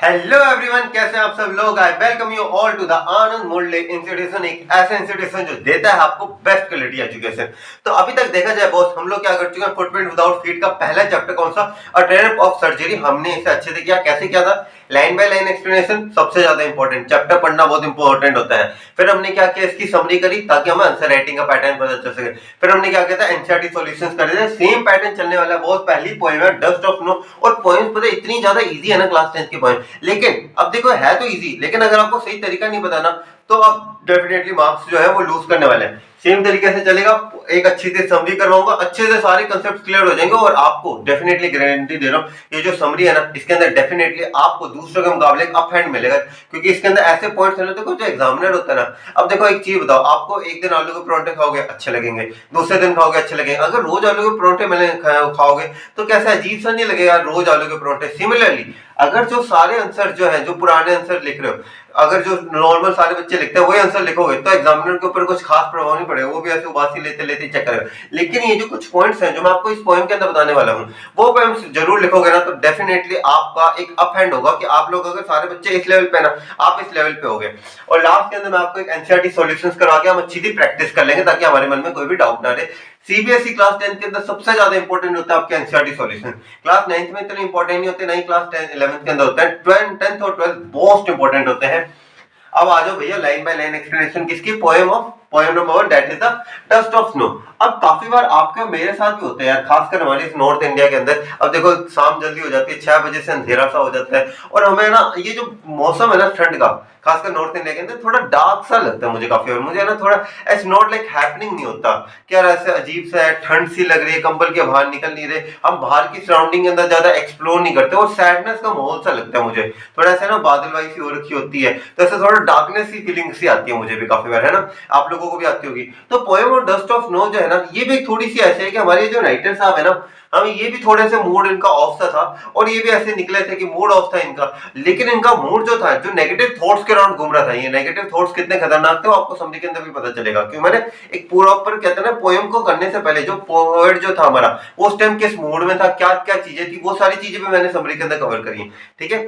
Hello everyone, कैसे हैं आप सब लोग। I welcome you all to the Anand मोल्डे इंस्टीट्यूशन, एक ऐसा इंस्टीट्यूशन जो देता है आपको बेस्ट क्वालिटी एजुकेशन। तो अभी तक देखा जाए बॉस, हम लोग क्या कर चुके हैं, फुटप्रिंट विदाउट फीट का पहला चैप्टर कौन सा, अ ट्रेनर ऑफ सर्जरी, हमने इसे अच्छे से किया। कैसे किया था, लाइन बाय लाइन एक्सप्लेनेशन सबसे ज्यादा इंपॉर्टेंट, चैप्टर पढ़ना बहुत इंपॉर्टेंट होता है। फिर हमने क्या किया, इसकी समरी करी ताकि हमें आंसर राइटिंग का पैटर्न पता चल सके। फिर हमने क्या किया था, एनसीईआरटी सॉल्यूशंस कर रहे थे, सेम पैटर्न चलने वाला है। बहुत पहली पोएम है डस्ट ऑफ नो, और पोएम्स पता है इतनी ज्यादा इजी है ना क्लास 10 की पोएम। लेकिन अब देखो है तो इजी, लेकिन अगर आपको सही तरीका नहीं पता ना, तो आप डेफिनेटली मार्क्स जो है वो लूज करने वाले हैं। सेम तरीके से चलेगा, एक अच्छी से समरी करवाऊंगा, अच्छे से सारे कंसेप्ट क्लियर हो जाएंगे, और आपको डेफिनेटली गारंटी दे रहा हूँ, ये जो समरी है ना, इसके अंदर डेफिनेटली आपको दूसरों के मुकाबले अप हैंड मिलेगा, क्योंकि इसके अंदर ऐसे पॉइंट्स हैं। देखो जो एग्जामिनर होता है ना, अब देखो एक चीज बताओ, आपको एक दिन आलू के परांठे खाओगे अच्छे लगेंगे, दूसरे दिन खाओगे अच्छे लगेंगे। अगर रोज आलू के परांठे मिले खाओगे तो कैसा अजीब सा नहीं लगेगा रोज आलू के परांठे। सिमिलरली अगर जो सारे आंसर जो है, जो पुराने आंसर लिख रहे हो, अगर जो नॉर्मल सारे बच्चे लिखते हैं वही आंसर लिखोगे, तो एग्जामिनर के ऊपर कुछ खास प्रभाव नहीं पड़ेगा, वो भी ऐसे उबासी लेते लेते चेक करेगा। लेकिन ये जो कुछ पॉइंट्स हैं जो मैं आपको इस पोएम के अंदर बताने वाला हूँ, वो पॉइंट्स जरूर लिखोगे ना, तो डेफिनेटली आपका एक अप हैंड होगा, कि आप लोग अगर सारे बच्चे इस लेवल पे ना, आप इस लेवल पे होगे। और लास्ट के अंदर मैं आपको एक एनसीईआरटी सॉल्यूशंस करवा के हम अच्छी सी प्रैक्टिस कर लेंगे, ताकि हमारे मन में कोई भी डाउट ना रहे। सीबीएसई क्लास 10 के अंदर सबसे ज्यादा इंपॉर्टेंट होता है आपके एनसीईआरटी सॉल्यूशन। क्लास 9th में इतने इंपॉर्टेंट नहीं होते, नहीं क्लास 10 11th के अंदर होता है। 10th और 12th मोस्ट इंपॉर्टेंट होते हैं। अब आ जाओ भैया लाइन बाय लाइन एक्सप्लेनेशन किसकी, poem number 1, that is the dust of snow. अब काफी बार आपके मेरे साथ भी होता है यार, खासकर हमारे इस नॉर्थ इंडिया के अंदर। अब देखो शाम जल्दी हो जाती है, 6 बजे से अंधेरा सा हो जाता है, और हमें ना ये जो मौसम है ना ठंड का, खासकर नॉर्थ इंडिया के अंदर थोड़ा डार्क सा लगता है मुझे काफी। और मुझे ना थोड़ा इट्स नॉट लाइक हैपनिंग नहीं होता कि यार ऐसे अजीब सा है, ठंड सी लग रही है, कंबल के बाहर निकल नहीं रहे, हम बाहर की सराउंडिंग के अंदर ज्यादा एक्सप्लोर नहीं करते, और सैडनेस का माहौल सा लगता है मुझे। थोड़ा ऐसा ना बादलवाई सी हो रखी होती है, तो ऐसे थोड़ा डार्कनेस की फीलिंग सी आती है मुझे भी काफी बार, है ना, आप लोगों को भी आती होगी। तो पोएम और डस्ट ऑफ स्नो जो है ना, ये भी थोड़ी सी ऐसे है कि हमारे जो राइटर साहब है ना, हमें ये भी थोड़े से मूड इनका ऑफ सा था, और ये भी ऐसे निकले थे कि मूड ऑफ था इनका। लेकिन इनका मूड जो था, जो नेगेटिव थॉट्स के अराउंड घूम रहा था, ये नेगेटिव थॉट्स कितने खतरनाक थे वो आपको समरी के अंदर भी पता चलेगा। क्यों, मैंने एक पूरा ऊपर कहते हैं ना, पोएम को करने से पहले जो पोएट जो था हमारा, वो उस टाइम किस मूड में था, क्या क्या चीजें थी, वो सारी चीजें भी मैंने समरी के अंदर कवर करी है। ठीक है,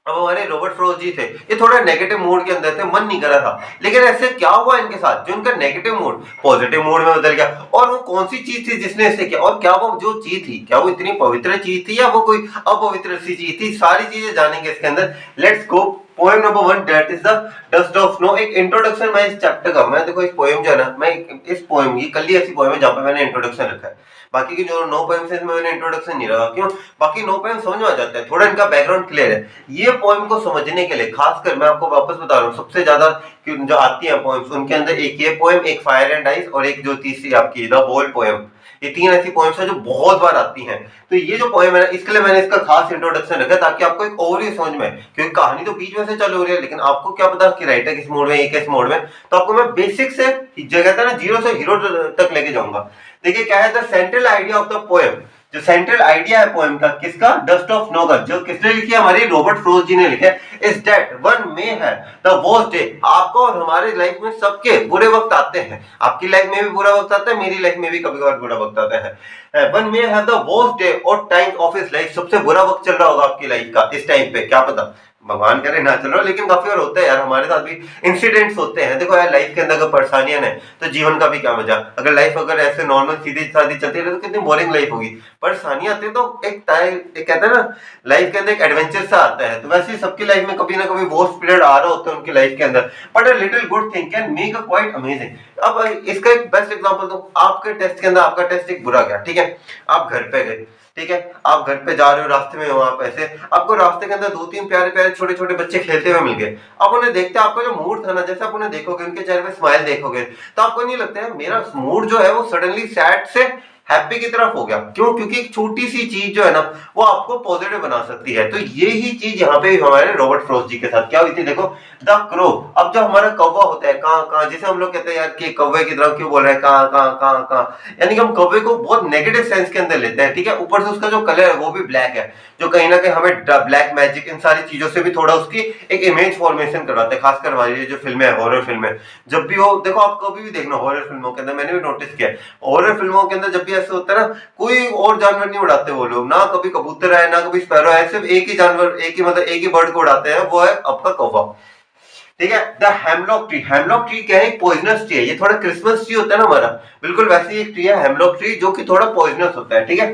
अब हमारे रॉबर्ट फ्रॉस्ट जी थे, ये थोड़ा नेगेटिव मूड के अंदर थे, मन नहीं कर रहा था। लेकिन ऐसे क्या हुआ इनके साथ, जो इनका नेगेटिव मूड पॉजिटिव मूड में बदल गया। और वो कौन सी चीज थी जिसने ऐसे किया, और क्या वो जो चीज थी, क्या वो इतनी पवित्र चीज थी, या वो कोई अपवित्र सी चीज थी, सारी चीजें जानेंगे इसके अंदर। Let's go poem number 1, that is the dust of snow. एक इंट्रोडक्शन मैं इस चैप्टर का, मैं देखो इस पोएम जो है ना, मैं इस पोएम की कल ही ऐसी पोएम है जहां पे मैंने इंट्रोडक्शन रखा है। बाकी की जो 9 पोएम्स हैं मैंने इंट्रोडक्शन नहीं रखा। क्यों, बाकी 9 पोएम समझ में आ जाता है, थोड़ा इनका बैकग्राउंड क्लियर है। ये पोएम को समझने के लिए खासकर मैं आपको वापस बता रहा हूँ, सबसे ज्यादा जो आती है पोएम्स, उनके अंदर एक ये पोएम, एक फायर एंड आइस, और एक जो तीसरी आपकी द बोल पोएम, ये 3 ऐसी पोएम्स हैं जो बहुत बार आती हैं। तो ये जो पोएम है ना, इसके लिए मैंने इसका खास इंट्रोडक्शन रखा, ताकि आपको एक ओवरव्यू समझ में, क्योंकि कहानी तो बीच में से चालू हो रही है, लेकिन आपको क्या पता कि राइटर किस मोड में, ये किस मोड में। तो आपको मैं बेसिक से जगह था ना, 0 से हीरो तक लेके जाऊंगा। देखिए क्या है, the central idea of the poem, जो सेंट्रल आइडिया है पोएम का, किसका, डस्ट ऑफ स्नो का, जो किसने लिखी है, हमारी रॉबर्ट फ्रॉस्ट जी ने लिखा है। इज दैट वन मे है द वर्स्ट डे, आपको और हमारी लाइफ में सबके बुरे वक्त आते हैं, आपकी लाइफ में भी बुरा वक्त आता है, मेरी लाइफ में भी कभी कभार बुरा वक्त आता है। One may have the worst day और टाइम ऑफ हिज लाइफ, सबसे बुरा वक्त चल रहा होगा आपकी लाइफ का इस टाइम पे, क्या पता, भगवान करे ना चल रहा, लेकिन काफी बार होता है यार, हमारे साथ भी इंसिडेंट्स होते हैं। देखो यार, लाइफ के अंदर अगर परेशानियां है तो जीवन का भी क्या मजा। अगर लाइफ अगर ऐसे नॉर्मल सीधी सादी चलती रहे तो कितनी बोरिंग लाइफ होगी। परेशानियां आती है तो एक कहते हैं ना, लाइफ के अंदर एक एडवेंचर सा आता है। तो वैसे ही सबकी लाइफ में कभी ना कभी वर्स्ट पीरियड आ रहा होता है उनकी लाइफ के अंदर, but a little good thing can make a quite amazing. अब इसका एक बेस्ट एग्जांपल दूं, आपके टेस्ट के अंदर, आपका टेस्ट एक बुरा गया, ठीक है, आप घर पे गए, ठीक है, आप घर पे जा रहे हो, रास्ते में हो आप, ऐसे आपको रास्ते के अंदर 2-3 प्यारे प्यारे छोटे छोटे बच्चे खेलते हुए मिल गए। आप उन्हें देखते, आपका जो मूड था ना, जैसे आप उन्हें देखोगे, उनके चेहरे पे स्माइल देखोगे, तो आपको नहीं लगता है मेरा मूड जो है वो सडनली सैड से हैप्पी की तरफ हो गया। क्यों, क्योंकि एक छोटी सी चीज जो है ना, वो आपको पॉजिटिव बना सकती है। तो ये ही चीज यहाँ पे हमारे रॉबर्ट फ्रॉस्ट जी के साथ क्या हुई थी, देखो द क्रो। अब जो हमारा कौवा होता है, कहाँ कहाँ, जैसे हम लोग कहते हैं यार कि कौवे की तरह क्यों बोल रहे हैं, कहाँ कहाँ कहाँ कहाँ, यानी कि हम कौवे को बहुत नेगेटिव सेंस के अंदर लेते हैं। ठीक है, ऊपर से उसका जो कलर है वो भी ब्लैक है, जो कहीं ना कहीं हमें ब्लैक मैजिक इन सारी चीजों से भी थोड़ा उसकी एक इमेज फॉर्मेशन करवाते हैं। खासकर हमारी जो फिल्में है, हॉरर फिल्में, जब भी हो, देखो आप कभी भी देखना हॉरर फिल्मों के अंदर, मैंने भी नोटिस किया हॉरर फिल्मों के अंदर जब भी कैसे होता है ना, कोई और जानवर नहीं उड़ाते वो लोग, ना कभी कबूतर है ना कभी स्पैरो है, सिर्फ एक ही जानवर, एक ही बर्ड को उड़ाते हैं, वो है आपका कौवा। ठीक है। The hemlock tree, hemlock tree क्या है, पॉइजनस ट्री है। ये थोड़ा क्रिसमस ट्री होता है ना हमारा, बिल्कुल वैसे ही एक ट्री है हेमलॉक ट्री, जो कि थोड़ा पॉइजनस होता है। ठीक है।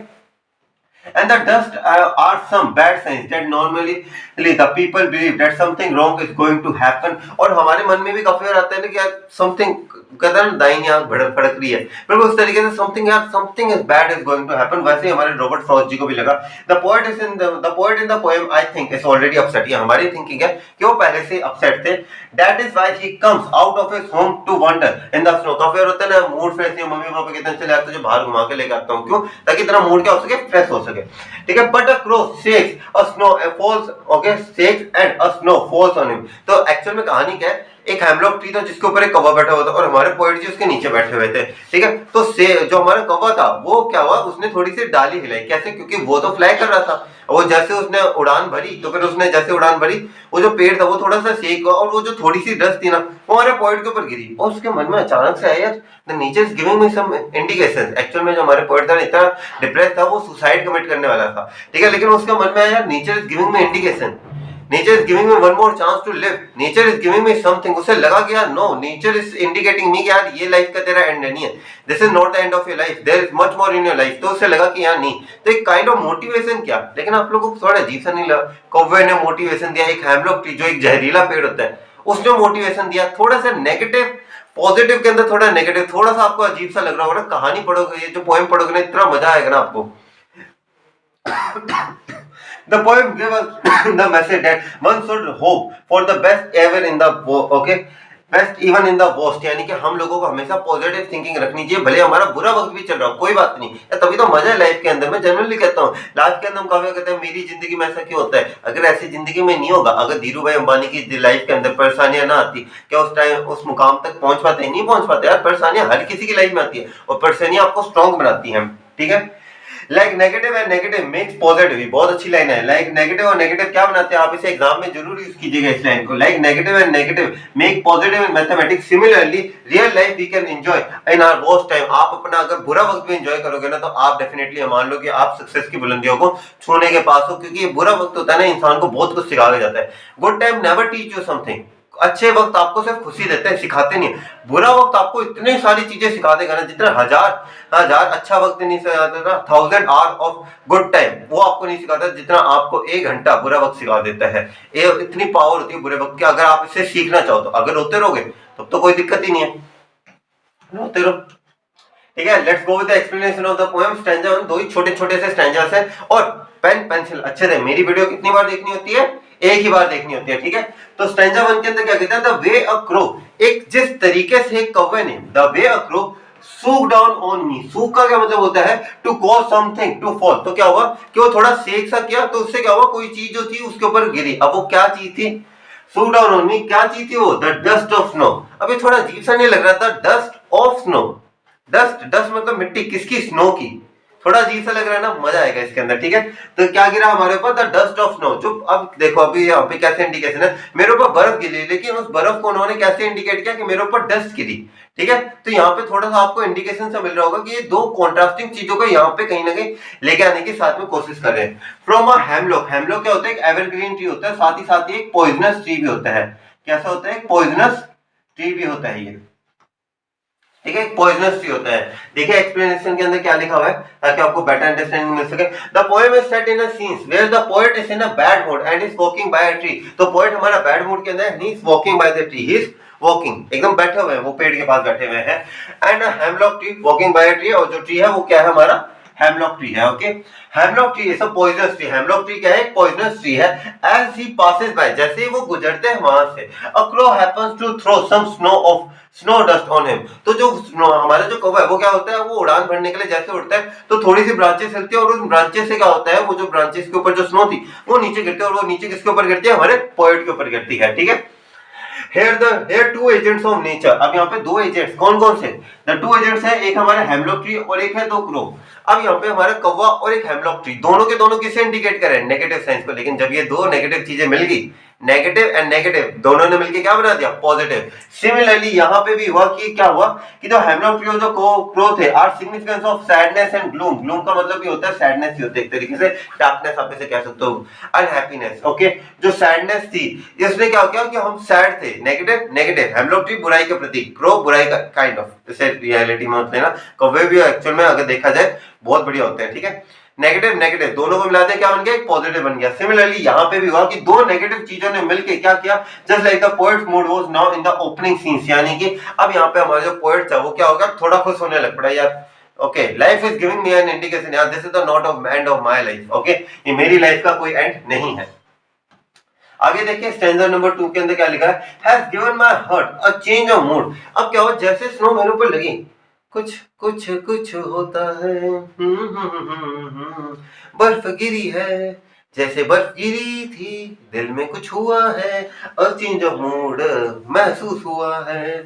And the dust are some bad signs that normally the people believe that something wrong is going to happen। और हमारे मन में भी काफी बार आता है ना कि यार something, कहते हैं ना दाहिनी आंख भड़क रही है, बिल्कुल उस तरीके से something, यार something is bad is going to happen। वैसे ही हमारे रॉबर्ट फ्रॉस्ट जी को भी लगा। The poet in the poem I think is already upset। ये हमारी थिंकिंग है कि वो पहले से अपसेट थे। That is why he comes out of his home to wander in the snow। काफी बार होता है ना मूड फ्रेश नहीं, मम्मी पापा कहते हैं चले तुझे बाहर घुमा के लेके आता हूँ, क्यों, ताकि तेरा मूड क्या हो सके, फ्रेश हो सके। ठीक है। But a crow shakes a snow falls, okay, shakes and a snow falls on him। तो एक्चुअल में कहानी क्या है, एक हेमलॉक ट्री था जिसके ऊपर एक कौवा बैठा हुआ था और हमारे पोएट जी उसके नीचे बैठे हुए थे। ठीक है। तो जो हमारा कौवा था वो क्या हुआ, उसने थोड़ी सी डाली हिलाई। कैसे, क्योंकि वो तो फ्लाई कर रहा था, वो जैसे उसने उड़ान भरी, तो फिर उसने जैसे उड़ान भरी, वो जो पेड़ था वो थोड़ा सा शेक हुआ और वो जो थोड़ी सी डस्ट थी ना वो हमारे पोएट के ऊपर गिरी और उसके मन में अचानक से आया, यार the nature is giving me some indications. Actual में जो हमारे पोएट था इतना डिप्रेस था, वो सुसाइड कमिट करने वाला था। ठीक है। लेकिन उसके मन में आया, यार nature is giving me indication, nature is giving me one more chance to live, nature is giving me something. उसे लगा कि यार no, nature is indicating me कि यार ये लाइफ का तेरा एंड नहीं है, this is not the end of your life, there is much more in your life. तो उसे लगा कि यार नहीं, तो एक काइंड ऑफ मोटिवेशन किया। लेकिन आप लोगों को थोड़ा अजीब सा नहीं लगा, कौवे ने मोटिवेशन दिया, एक हेमलॉक ट्री जो एक जहरीला पेड़ होता है उसने मोटिवेशन दिया। थोड़ा सा नेगेटिव, पॉजिटिव के अंदर थोड़ा नेगेटिव, थोड़ा सा आपको अजीब सा लग रहा होगा ना, कहानी पढ़ोगे, ये जो पोएम पढ़ोगे ना, इतना मजा आएगा ना आपको। The poem gave us the message that one should hope for the best ever in the best even in the worst। यानी कि हम लोगों को हमेशा पॉजिटिव थिंकिंग रखनी चाहिए, भले हमारा बुरा वक्त भी चल रहा हो, कोई बात नहीं, तभी तो मजा है लाइफ के अंदर। मैं जनरली कहता हूँ लाइफ के अंदर हम काफी कहते हैं मेरी जिंदगी में ऐसा क्यों होता है, अगर ऐसी जिंदगी में नहीं होगा, अगर धीरू भाई अंबानी की लाइफ के अंदर परेशानियां ना आती, क्या उस टाइम उस मुकाम तक पहुंच पाते, नहीं पहुंच पाते। यार परेशानियां हर किसी की लाइफ में आती है और परेशानियां आपको स्ट्रॉन्ग बनाती है। ठीक है। Like negative and negative makes positive, बहुत अच्छी लाइन है। लाइक नेगेटिव और नेगेटिव क्या बनाते हैं, आप इसे एग्जाम में जरूर यूज कीजिएगा इस लाइन को। Like negative and negative make positive in mathematics, similarly real life we can enjoy in our worst time. आप अपना अगर बुरा वक्त भी एंजॉय करोगे ना, तो आप डेफिनेटली मान लो कि आप सक्सेस की बुलंदियों को छूने के पास हो, क्योंकि ये बुरा वक्त होता है ना, इंसान को बहुत कुछ सिखा के जाता है। Good time never teach you something, अच्छे वक्त आपको सिर्फ खुशी देते हैं, सिखाते नहीं। बुरा वक्त आपको इतनी सारी चीजें सिखा देगा ना, जितना हजार अच्छा वक्त नहीं सिखाता ना, 1000 आवर ऑफ गुड टाइम वो आपको नहीं सिखाता, जितना आपको 1 घंटा बुरा वक्त सिखा देता है। ये इतनी पावर होती है बुरे वक्त की, अगर आप इसे सीखना चाहो तो। अगर रोते रहोगे तब तो कोई दिक्कत ही नहीं है, रोते रहो। ठीक है। Let's go with the explanation of the poem. Stanza 1 दो ही छोटे से स्टैंजास है, और पेन पेंसिल अच्छे से। मेरी वीडियो कितनी बार देखनी होती है, एक ही बार देखनी होती है। ठीक है। तो स्टैंजा 1 के अंदर क्या कहता है, द वे अ क्रो, एक जिस तरीके से एक कौवे ने, the way a crow shook down on me, shook का क्या मतलब होता है, to cause something to fall. तो क्या हुआ कि वो थोड़ा सेक सा किया, तो उससे क्या हुआ, कोई चीज जो थी उसके ऊपर गिरी। अब वो क्या चीज थी, सूक डाउन ऑन मी, क्या चीज थी वो, द डस्ट ऑफ स्नो। अभी थोड़ा अजीब सा नहीं लग रहा था, डस्ट ऑफ स्नो, डस्ट मतलब मिट्टी, किसकी, स्नो की। थोड़ा अजीब सा लग रहा है ना, मजा आएगा इसके अंदर। ठीक है। तो क्या गिरा हमारे ऊपर, द डस्ट ऑफ स्नो। चुप, अब देखो अभी यहाँ पे कैसे इंडिकेशन है, मेरे ऊपर बर्फ गिरी, लेकिन उस बर्फ को उन्होंने कैसे इंडिकेट किया कि मेरे ऊपर डस्ट गिरी। ठीक है। तो यहाँ पे थोड़ा सा आपको इंडिकेशन से मिल रहा होगा कि ये दो कॉन्ट्रास्टिंग चीजों को यहाँ पे कहीं ना कहीं लेके आने की साथ में कोशिश कर रहे हैं। फ्रॉम अ हेमलॉक, हेमलॉक क्या होता है, एक एवरग्रीन ट्री होता है, साथ ही एक पॉइजनस ट्री भी होता है। कैसा होता है, पॉइजनस ट्री भी होता है ये। ठीक है। पॉइजनस ट्री होता है। देखिए एक्सप्लेनेशन के अंदर क्या लिखा हुआ है, ताकि आपको बेटर अंडरस्टैंडिंग मिल सके। The poem is set in a scene where the poet is in a bad mood and is walking by a tree. तो पोएट हमारा बैड मूड के अंदर है, he is walking by the tree, he is walking, एकदम बैठे हुए हैं, वो पेड़ के पास बैठे हुए हैं। And a hemlock tree walking by a tree, और जो ट्री है वो क्या है, हमारा हेमलॉक ट्री है। Okay. Hemlock tree is a poisonous tree, hemlock tree क्या है, एक पॉइजनस ट्री है। एज ही पासेस बाय, जैसे ही वो गुजरते हैं वहां से, a crow happens to throw some snow dust on him. तो जो हमारा जो कौवा है वो क्या होता है, वो उड़ान भरने के लिए जैसे उड़ता है तो थोड़ी सी ब्रांचेस हिलती है, और उस ब्रांचेस से क्या होता है, वो जो ब्रांचेस के ऊपर जो स्नो थी वो नीचे गिरती है, और वो नीचे किसके ऊपर गिरती है, हमारे पोएट के ऊपर गिरती है। ठीक है। Here two agents of nature, अब यहाँ पे दो एजेंट्स, कौन कौन से, द टू एजेंट्स है, एक हमारा हेमलॉक ट्री और एक है दो क्रो। अब यहाँ पे हमारा कौवा और एक हेमलॉक ट्री, दोनों के दोनों किसे इंडिकेट करें, नेगेटिव साइंस को। लेकिन जब ये दो नेगेटिव चीजें मिल गई, नेगेटिव एंड नेगेटिव दोनों ने मिलकर क्या बना दिया, पॉजिटिव। सिमिलरली यहाँ पे भी हुआ कि क्या हुआ कि जो हेमलॉक ट्री और जो क्रो थे are significance of sadness and gloom. Gloom का मतलब ये होता है सैडनेस ही होता है एक तरीके से, डार्कनेस आप इसे कह सकते हो, अनहैप्पीनेस। ओके, जो सैडनेस थी इसने क्या किया कि हम सैड थे, नेगेटिव नेगेटिव। हेमलॉक ट्री बुराई के प्रतीक, क्रो बुराई का काइंड ऑफ, इसे रियलिटी में होते हैं ना, कौवे भी एक्चुअल में अगर देखा जाए बहुत बढ़िया होते हैं। ठीक है, नेगेटिव नेगेटिव दोनों को मिलाते हैं क्या बन गया, एक पॉजिटिव बन गया। सिमिलरली यहाँ पे भी हुआ कि दो नेगेटिव चीजों ने मिलके क्या किया, just like the poets mood was now in the opening scenes, यानी कि अब यहाँ पे हमारा जो पोएट था वो क्या हो गया, थोड़ा खुश होने लग पड़ा यार। Okay, life is giving me an indication यार, this is the not of end of my life. Okay, ये मेरी लाइफ का कोई एंड नहीं है। आगे देखिए स्टैंजा नंबर 2 के अंदर क्या लिखा है, has given my heart a change of mood. अब क्या हुआ, जैसे स्नो मेरे ऊपर लगी, कुछ कुछ कुछ होता है, बर्फ गिरी है, जैसे बर्फ गिरी थी, दिल में कुछ हुआ है, अ चेंज ऑफ मूड महसूस हुआ है,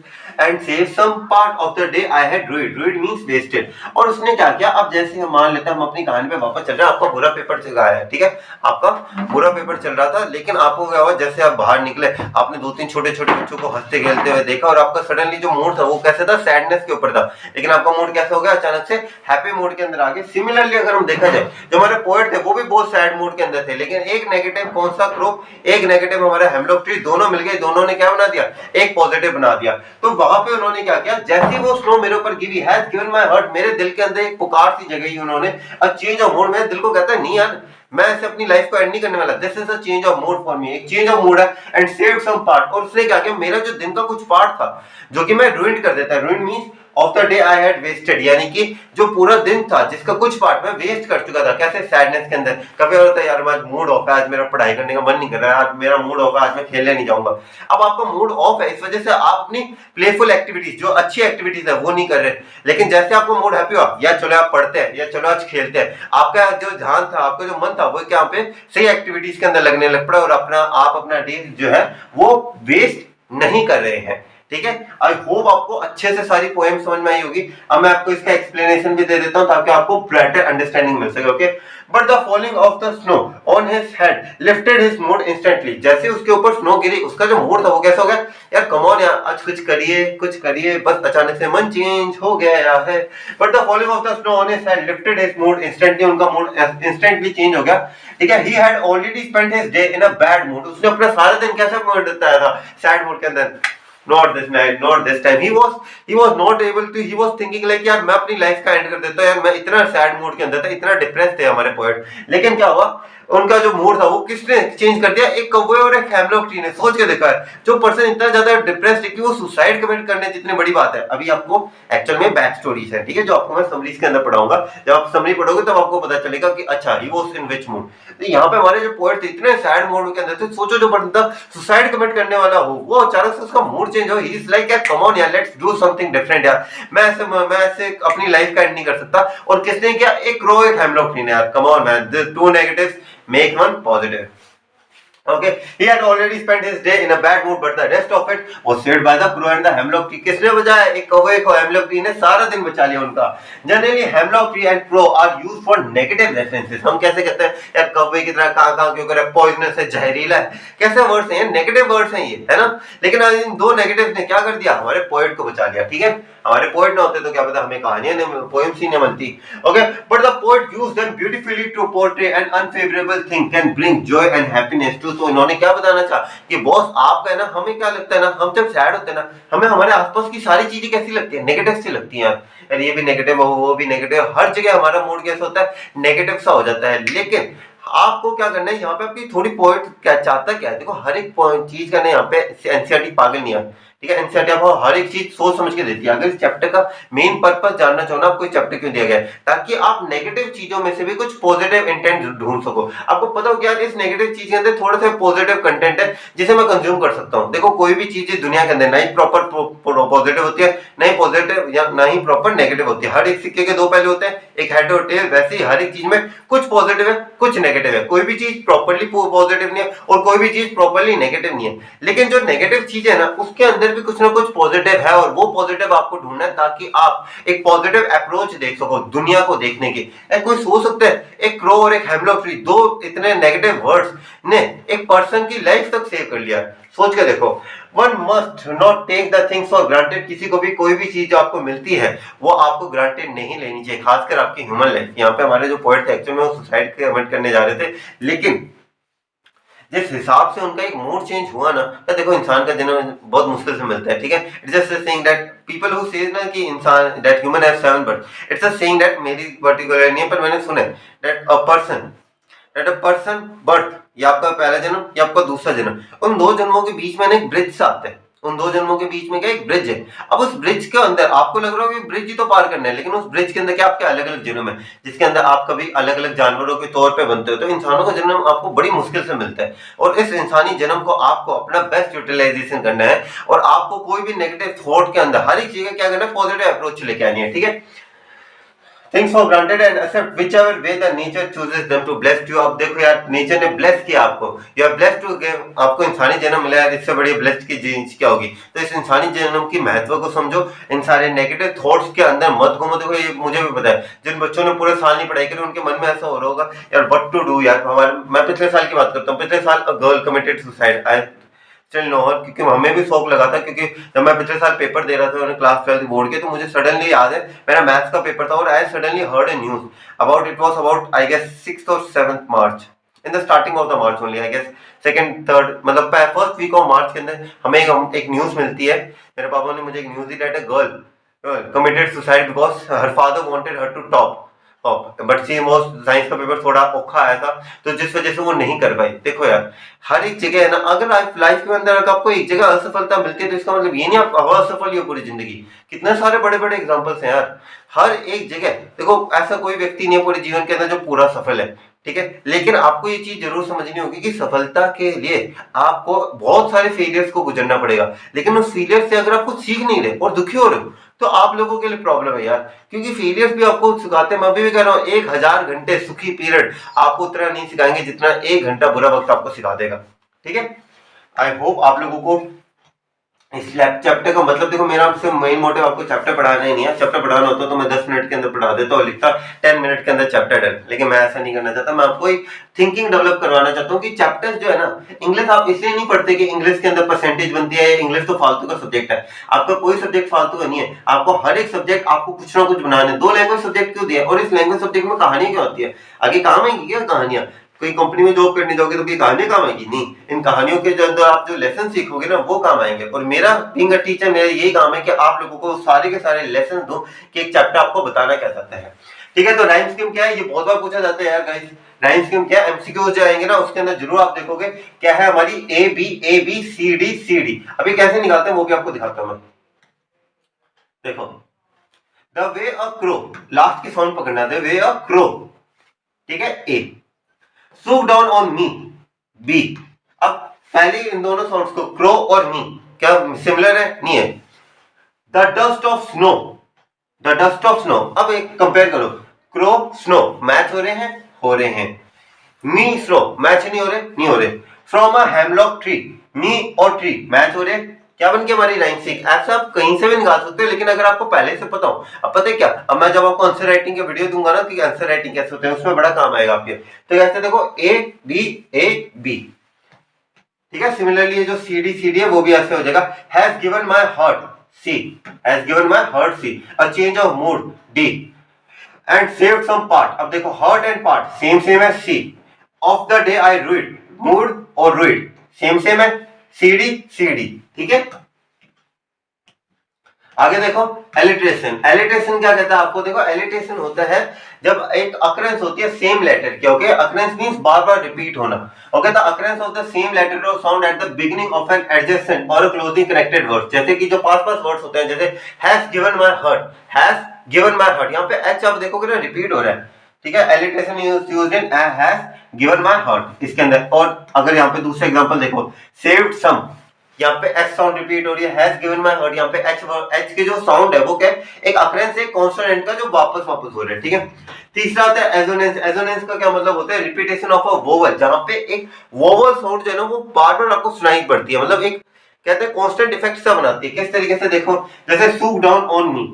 and save some part of the day I had druid. Druid means wasted. और उसने क्या किया, अब जैसे हम मान लेते हैं हम अपनी कहानी पे वापस चल रहे हैं, आपका बुरा पेपर चल रहा है, ठीक है, आपका बुरा पेपर चल रहा था, लेकिन आपको क्या हुआ, जैसे आप बाहर निकले, आपने दो तीन छोटे छोटे बच्चों को हंसते खेलते हुए देखा, और आपका सडनली जो मूड था वो कैसे था, सैडनेस के ऊपर था, लेकिन आपका मूड कैसे हो गया, अचानक से हैप्पी मूड के अंदर आ गए। सिमिलरली अगर हम देखा जाए, जो हमारे पोएट थे वो भी बहुत सैड मूड के अंदर थे, लेकिन एक नेगेटिव कौन सा, क्रो, एक नेगेटिव हमारा हेमलॉक ट्री, दोनों मिल गए, दोनों ने क्या बना दिया, एक पॉजिटिव बना दिया। तो वहां पे उन्होंने क्या किया, जैसे वो स्नो मेरे ऊपर गिरी, हैज गिवन माय हार्ट, मेरे दिल के अंदर एक पुकार सी जगाई उन्होंने, अ चेंज ऑफ मूड। मेरे दिल को कहता है नहीं यार, मैं ऐसे अपनी लाइफ को एंड नहीं करने वाला, this is a change of mood for me, एक चेंज ऑफ मूड है, एंड सेव सम पार्ट। और उसने क्या किया, मेरा जो दिन का कुछ पार्ट था जो कि मैं रूइंड कर देता है, ruined means of the day I had wasted, यानी कि जो पूरा दिन था जिसका कुछ पार्ट मैं वेस्ट कर चुका था, कैसे, सैडनेस के अंदर। कभी होता है यार आज मूड ऑफ है, आज मेरा पढ़ाई करने का मन नहीं कर रहा है, आज मेरा मूड ऑफ है, आज मैं खेलने नहीं जाऊंगा। अब आपका मूड ऑफ है, इस वजह से आप अपनी प्लेफुल एक्टिविटीज, जो अच्छी एक्टिविटीज है वो नहीं कर रहे, लेकिन जैसे आपको मूड हैप्पी हुआ, या चलो आप पढ़ते हैं, या चलो आज खेलते हैं, आपका जो ध्यान था, आपका जो मन था वो क्या पे सही एक्टिविटीज के अंदर लगने लग पड़ा, और आप अपना डे जो है वो वेस्ट नहीं कर रहे हैं। ठीक है, आई होप आपको अच्छे से सारी पोएम समझ में आई होगी। अब मैं आपको इसका एक्सप्लेनेशन भी दे देता हूं ताकि आपको बेटर अंडरस्टैंडिंग मिल सके। Okay, but the falling of the snow on his head lifted his mood instantly. जैसे उसके ऊपर स्नो गिरी, उसका जो मूड था वो कैसा हो गया, यार कम ऑन यार, आज कुछ करिए, बस अचानक से मन चेंज हो गया है। But the falling of the snow on his head lifted his mood instantly, उनका मूड इंस्टेंटली चेंज हो गया। ठीक है, he had already spent his day in a bad mood. उसने अपना सारा दिन कैसा मूड बिताया था, सैड मूड के अंदर। Not this night, not this time. He was not able to. He was thinking like यार मैं अपनी लाइफ का एंड कर देता हूँ यार, मैं इतना सैड मूड के अंदर था, इतना डिप्रेस थे हमारे पोएट। लेकिन क्या हुआ, उनका जो मूड था वो किसने चेंज कर दिया, एक कौवे और एक हेमलॉक ट्री ने। सोच के देखा है, जो पर्सन इतना ज्यादा डिप्रेस्ड है कि वो सुसाइड कमिट करने जितनी बड़ी बात है। अभी आपको एक्चुअल में बैक स्टोरीज है, ठीक है, जो आपको मैं समरीज के अंदर पढ़ाऊंगा। जब आप समरी पढ़ोगे तब आपको पता चलेगा कि अच्छा ही वो इन विच मूड। तो यहाँ पे हमारे जो पोएट थे इतने सैड मूड के अंदर थे। सोचो जो बंदा सुसाइड कमिट करने वाला हो, वो अचानक से उसका मूड चेंज हो, ही इज लाइक यार कम ऑन यार, लेट्स डू समथिंग डिफरेंट यार, मैं ऐसे अपनी लाइफ का एंड नहीं कर सकता। और किसने किया, एक क्रो एक हेमलॉक ट्री ने, यार come on man, this two negatives make one positive. Okay, he had already spent his day in a bad mood, but the rest of it was saved by the crow and the hemlock tree. किसने बचाया, एक कौवे को hemlock tree ने सारा दिन बचा लिया उनका। Generally hemlock tree and crow are used for negative references. हम कैसे कहते हैं यार कौवे की तरह कहाँ क्यों करे, पॉइजनस है, जहरीला है, कैसे वर्ड्स हैं, नेगेटिव वर्ड्स हैं ये, है ना। लेकिन इन दो नेगेटिव ने क्या कर दिया, हमारे पोएट को बचा लिया। ठीक है, हमारे पोएट ना होते तो क्या पता हमें कहानियां पोएम्स ही नहीं बनती। Okay, but the poet used them beautifully to portray an unfavourable thing can bring joy and happiness to. तो इन्होंने क्या बताना चाहा कि बॉस आपका है ना, हमें क्या लगता है ना, हम जब सैड होते हैं ना, हमें हमारे आसपास की सारी चीजें कैसी लगती है, नेगेटिव सी लगती हैं यार, ये भी नेगेटिव वो भी नेगेटिव, हर जगह हमारा मूड कैसा होता है, नेगेटिव सा हो जाता है। लेकिन आपको क्या करना है, यहाँ पे आपकी थोड़ी पोएट क्या चाहता क्या है, देखो हर एक चीज का ना यहाँ पे एनसीईआरटी पागल नहीं है। ठीक है, एनसीईआरटी आपको हर एक चीज सोच समझ के देती है। अगर इस चैप्टर का मेन पर्पस जानना चाहो ना, आपको इस चैप्टर क्यों दिया गया है, ताकि आप नेगेटिव चीजों में से भी कुछ पॉजिटिव इंटेंट ढूंढ सको। आपको पता हो क्या, इस नेगेटिव चीज के अंदर थोड़ा सा पॉजिटिव कंटेंट है जिसे मैं कंज्यूम कर सकता हूँ। देखो कोई भी चीज दुनिया के अंदर ना ही प्रॉपर पॉजिटिव होती है, ना ही पॉजिटिव या ना ही प्रॉपर नेगेटिव होती है। हर एक सिक्के के दो पहलू होते हैं, एक हेड और टेल। वैसे ही हर एक चीज में कुछ पॉजिटिव है कुछ नेगेटिव है। कोई भी चीज प्रॉपर्ली पॉजिटिव नहीं है और कोई भी चीज प्रॉपर्ली नेगेटिव नहीं है। लेकिन जो नेगेटिव चीज है ना, उसके अंदर अंदर भी कुछ ना कुछ पॉजिटिव है और वो पॉजिटिव आपको ढूंढना है ताकि आप एक पॉजिटिव अप्रोच देख सको दुनिया को देखने की। कोई सोच सकता है एक क्रो और एक हेमलॉक ट्री, दो इतने नेगेटिव वर्ड्स ने एक पर्सन की लाइफ तक सेव कर लिया। सोच के देखो, one must not take the things for granted. किसी को भी कोई भी चीज जो आपको मिलती है वो आपको ग्रांटेड नहीं लेनी चाहिए, खासकर आपकी ह्यूमन लाइफ। यहाँ पे हमारे जो पोएट थे एक्चुअली में वो सुसाइड कमिट करने जा रहे थे, लेकिन जिस हिसाब से उनका एक मूड चेंज हुआ ना, तो देखो इंसान का जन्म बहुत मुश्किल से मिलता है, ठीक है। It's just saying that people who says ना कि इंसान that human have 7 birth, it's a saying that मेरी पर्टिकुलर नहीं है पर मैंने सुना है दैट अ पर्सन बर्थ, या आपका पहला जन्म या आपका दूसरा जन्म, उन दो जन्मों के बीच में एक ब्रिज सा आता है। उन दो जन्मों के बीच में क्या एक ब्रिज है। अब उस ब्रिज के अंदर आपको लग रहा हो कि ब्रिज ही तो पार करना है, लेकिन उस ब्रिज के अंदर क्या आपके अलग अलग जन्म है, जिसके अंदर आप कभी अलग अलग जानवरों के तौर पे बनते हो। तो इंसानों का जन्म आपको बड़ी मुश्किल से मिलता है और इस इंसानी जन्म को आपको अपना बेस्ट यूटिलाइजेशन करना है और आपको कोई भी नेगेटिव थॉट के अंदर हर एक चीज क्या करना है, पॉजिटिव अप्रोच लेके आनी है, ठीक है। Things for granted and accept whichever way the nature chooses them to bless you। अब देखो यार, नेचर ने ब्लेस किया आपको, you are blessed to give, आपको इंसानी जन्म मिला है, इससे बड़ी ब्लेस्ड की चीज क्या होगी। तो इस इंसानी जन्म की महत्व को समझो, इन सारे नेगेटिव थॉट्स के अंदर मत घूमो। देखो ये मुझे भी पता है, जिन बच्चों ने पूरे साल नहीं पढ़ाई करी उनके मन में ऐसा हो रहा होगा यार व्हाट टू डू यार। हमारे, मैं पिछले साल की बात करता हूँ, पिछले साल a girl committed suicide. I still know her, क्योंकि हमें भी शौक लगा था, क्योंकि जब मैं पिछले साल पेपर दे रहा था क्लास 12 बोर्ड के, तो मुझे सडनली याद है मेरा मैथ्स का पेपर था और I suddenly heard a news about, it was about I guess 6th और 7th March, in the starting of the March only, I guess 2nd 3rd, मतलब फर्स्ट वीक ऑफ मार्च के अंदर हमें एक news मिलती है। मेरे पापा ने मुझे एक न्यूज दी that a girl committed suicide because her father wanted her to top, but see वो साइंस का पेपर थोड़ा औखा आया था, तो जिस वजह से वो नहीं कर पाई। देखो यार, हर एक जगह है ना, अगर आप लाइफ के अंदर अगर आपको एक जगह असफलता मिलती है तो इसका मतलब ये नहीं आप असफल ही हो पूरी जिंदगी। कितने सारे बड़े बड़े एग्जांपल्स हैं यार, हर एक जगह देखो, ऐसा कोई व्यक्ति नहीं है पूरे जीवन के अंदर जो पूरा सफल है, ठीक है। लेकिन आपको ये चीज जरूर समझनी होगी कि सफलता के लिए आपको बहुत सारे फेलियर्स को गुजरना पड़ेगा, लेकिन उस फेलियर से अगर आप कुछ सीख नहीं रहे और दुखी हो रहे हो तो आप लोगों के लिए प्रॉब्लम है यार, क्योंकि फेलियर्स भी आपको सिखाते हैं। मैं अभी भी कह रहा हूँ 1000 घंटे सुखी पीरियड आपको उतना नहीं सिखाएंगे जितना 1 घंटा बुरा वक्त आपको सिखा देगा, ठीक है। आई होप आप लोगों को इस चैप्टर का मतलब, देखो मेरा आपसे मेन मोटिव आपको चैप्टर पढ़ाना ही नहीं है। चैप्टर पढ़ाना होता तो मैं 10 मिनट के अंदर पढ़ा देता और लिखता 10 मिनट के अंदर चैप्टर डन, लेकिन मैं ऐसा नहीं करना चाहता। मैं आपको एक थिंकिंग डेवलप करवाना चाहता हूँ कि चैप्टर्स जो है ना, इंग्लिश आप इसलिए नहीं पढ़ते कि इंग्लिश के अंदर परसेंटेज बनती है, इंग्लिश तो फालतू का सब्जेक्ट है। आपका कोई सब्जेक्ट फालतू का नहीं है, आपको हर एक सब्जेक्ट आपको कुछ ना कुछ बनाने। 2 लैंग्वेज सब्जेक्ट क्यों दिया, और इस लैंग्वेज सब्जेक्ट में कहानी क्या होती है, आगे काम आएगी क्या कहानियां। कोई कंपनी में जॉब करने जाओगे तो कोई कहानी काम आएगी नहीं, इन कहानियों के जो अंदर आप जो लेसन सीखोगे ना वो काम आएंगे। और मेरा बीइंग अ टीचर, मेरा यही काम है कि आप लोगों को सारे के सारे लेसन दूं कि एक चैप्टर आपको बताना क्या चाहता है, ठीक है। तो राइम स्कीम क्या है, ये बहुत बार पूछा जाता है यार गाइस। राइम स्कीम क्या है, एमसीक्यू जो आएंगे ना उसके अंदर जरूर आप देखोगे क्या है हमारी ए बी सी डी। अभी कैसे निकालते हैं वो भी आपको दिखाता हूं मैं। देखो, the way a crow, last की साउंड पकड़ना, द वे अ क्रो, ठीक है, ए। Swoop down on me, B। अब पहले इन दोनों साउंड्स को, क्रो और मी, क्या सिमिलर है, नहीं है। The dust of snow, the dust of snow. अब एक कंपेयर करो, क्रो स्नो मैच हो रहे हैं, मी स्नो मैच नहीं हो रहे। फ्रॉम अ हेमलॉक ट्री, मी और ट्री मैच हो रहे, क्या बन के हमारी लाइन सीख। ऐसा आप कहीं से भी निकाल सकते हो, लेकिन अगर आपको पहले से पता हो। अब पता है क्या, अब मैं जब आपको आंसर राइटिंग के वीडियो दूंगा ना कि आंसर राइटिंग कैसे होते हैं, उसमें बड़ा काम आएगा आपके। तो ऐसे देखो ए बी, ठीक है। सिमिलरली ये जो सी डी है वो भी ऐसे हो जाएगा। Has given my heart C, has given my heart C, a change of mood D, and saved some part. अब देखो हार्ट एंड पार्ट सेम है, C. Of the day I rued, mood और रूड सेम है, C D, ठीक है। आगे देखो alliteration, alliteration क्या कहता है आपको, देखो एलिट्रेशन होता है जब एक अकरेंस होती है सेम लेटर की, ओके। अकरेंस मींस बार बार रिपीट होना, okay. The occurrence of the same letter और sound at the beginning of an adjacent और क्लोजली कनेक्टेड वर्ड, जैसे कि जो पास वर्ड्स होते हैं, जैसे has given my heart, has given my heart, यहाँ पे एच आप देखोगे ना रिपीट हो रहा है, ठीक है। Alliteration used in has given my heart इसके अंदर। और अगर यहाँ पे दूसरा एग्जांपल देखो, सेव्ड सम, यहाँ पे एच साउंड रिपीट हो रही है, हैज गिवन माय हार्ट, यहाँ पे एच की जो साउंड है वो क्या है, एक अकरेंस है कॉन्सोनेंट का जो वापस हो रहा है, ठीक है। तीसरा होता है एजोनेंस, एजोनेंस का क्या मतलब होता है, रिपीटेशन ऑफ अ वोवल, जहां पे एक वोवल साउंड जो है ना वो बार बार आपको सुनाई पड़ती है, मतलब एक कहते हैं कांस्टेंट इफेक्ट सा बनाती है। किस तरीके से देखो, जैसे shook down on me,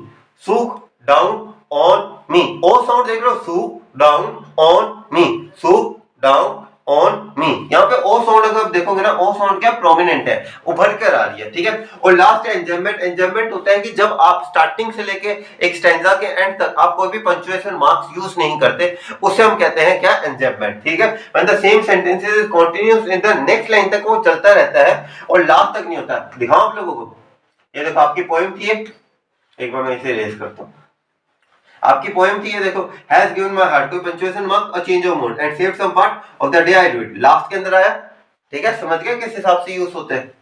shook down on me, O sound देख रहे हो, shook down on me, shook down on me. यहाँ पे ओ साउंड अगर आप देखोगे ना, ओ साउंड क्या प्रोमिनेंट है, उभर कर आ रही है, ठीक है। और लास्ट एंजॉयमेंट, एंजॉयमेट होता है कि जब आप स्टार्टिंग से लेके एक स्टैंजा के एंड तक आप कोई भी पंक्चुएशन मार्क्स यूज नहीं करते, उसे हम कहते हैं क्या, एंजॉयमेंट, ठीक है। When the same sentences is continuous in the next line तक वो चलता रहता है और लास्ट तक नहीं होता। दिखाओ आप लोगों को, ये देखो आपकी पोएम थी, एक बार मैं इसे रेज करता हूँ। आपकी पोएम थी ये देखो, has given my heart to punctuation mark a change of mood and saved some part of the day I do it, last के अंदर आया, ठीक है। समझ गए किस हिसाब से यूज होते हैं।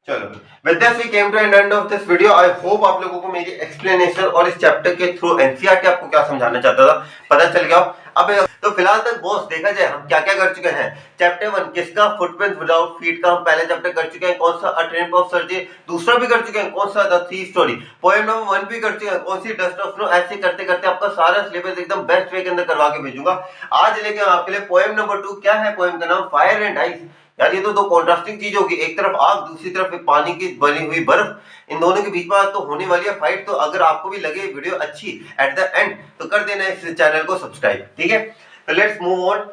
चलो, with this we came to an end of this video. I hope आप लोगों को मेरी एक्सप्लेनेशन और इस चैप्टर के थ्रू एनसीईआरटी आपको क्या समझाना चाहता था पता चल गया। अब तो फिलहाल तक बॉस देखा जाए हम क्या क्या कर चुके हैं। चैप्टर 1 किसका, फुटप्रिंट विदाउट फीट का हम पहले चैप्टर कर चुके हैं। कौन सा, अ ट्रेन ऑफ सर्जी, दूसरा भी कर चुके हैं। कौन सा, the three story. Poem number 1 भी कर चुके हैं। कौन सी, डस्ट ऑफ स्नो। ऐसे करते करते आपका सारा सिलेबस एकदम बेस्ट वे के अंदर करवा के भेजूंगा। आज लेके आपके लिए पोएम नंबर 2, क्या है पोएम का नाम, फायर एंड आइस। यार ये तो दो कॉन्ट्रास्टिंग चीज होगी, एक तरफ आग, दूसरी तरफ पानी की बनी हुई बर्फ। इन दोनों के बीच में तो होने वाली है फाइट। तो अगर आपको भी लगे वीडियो अच्छी एट द एंड तो कर देना इस चैनल को सब्सक्राइब, ठीक है। तो लेट्स मूव ऑन।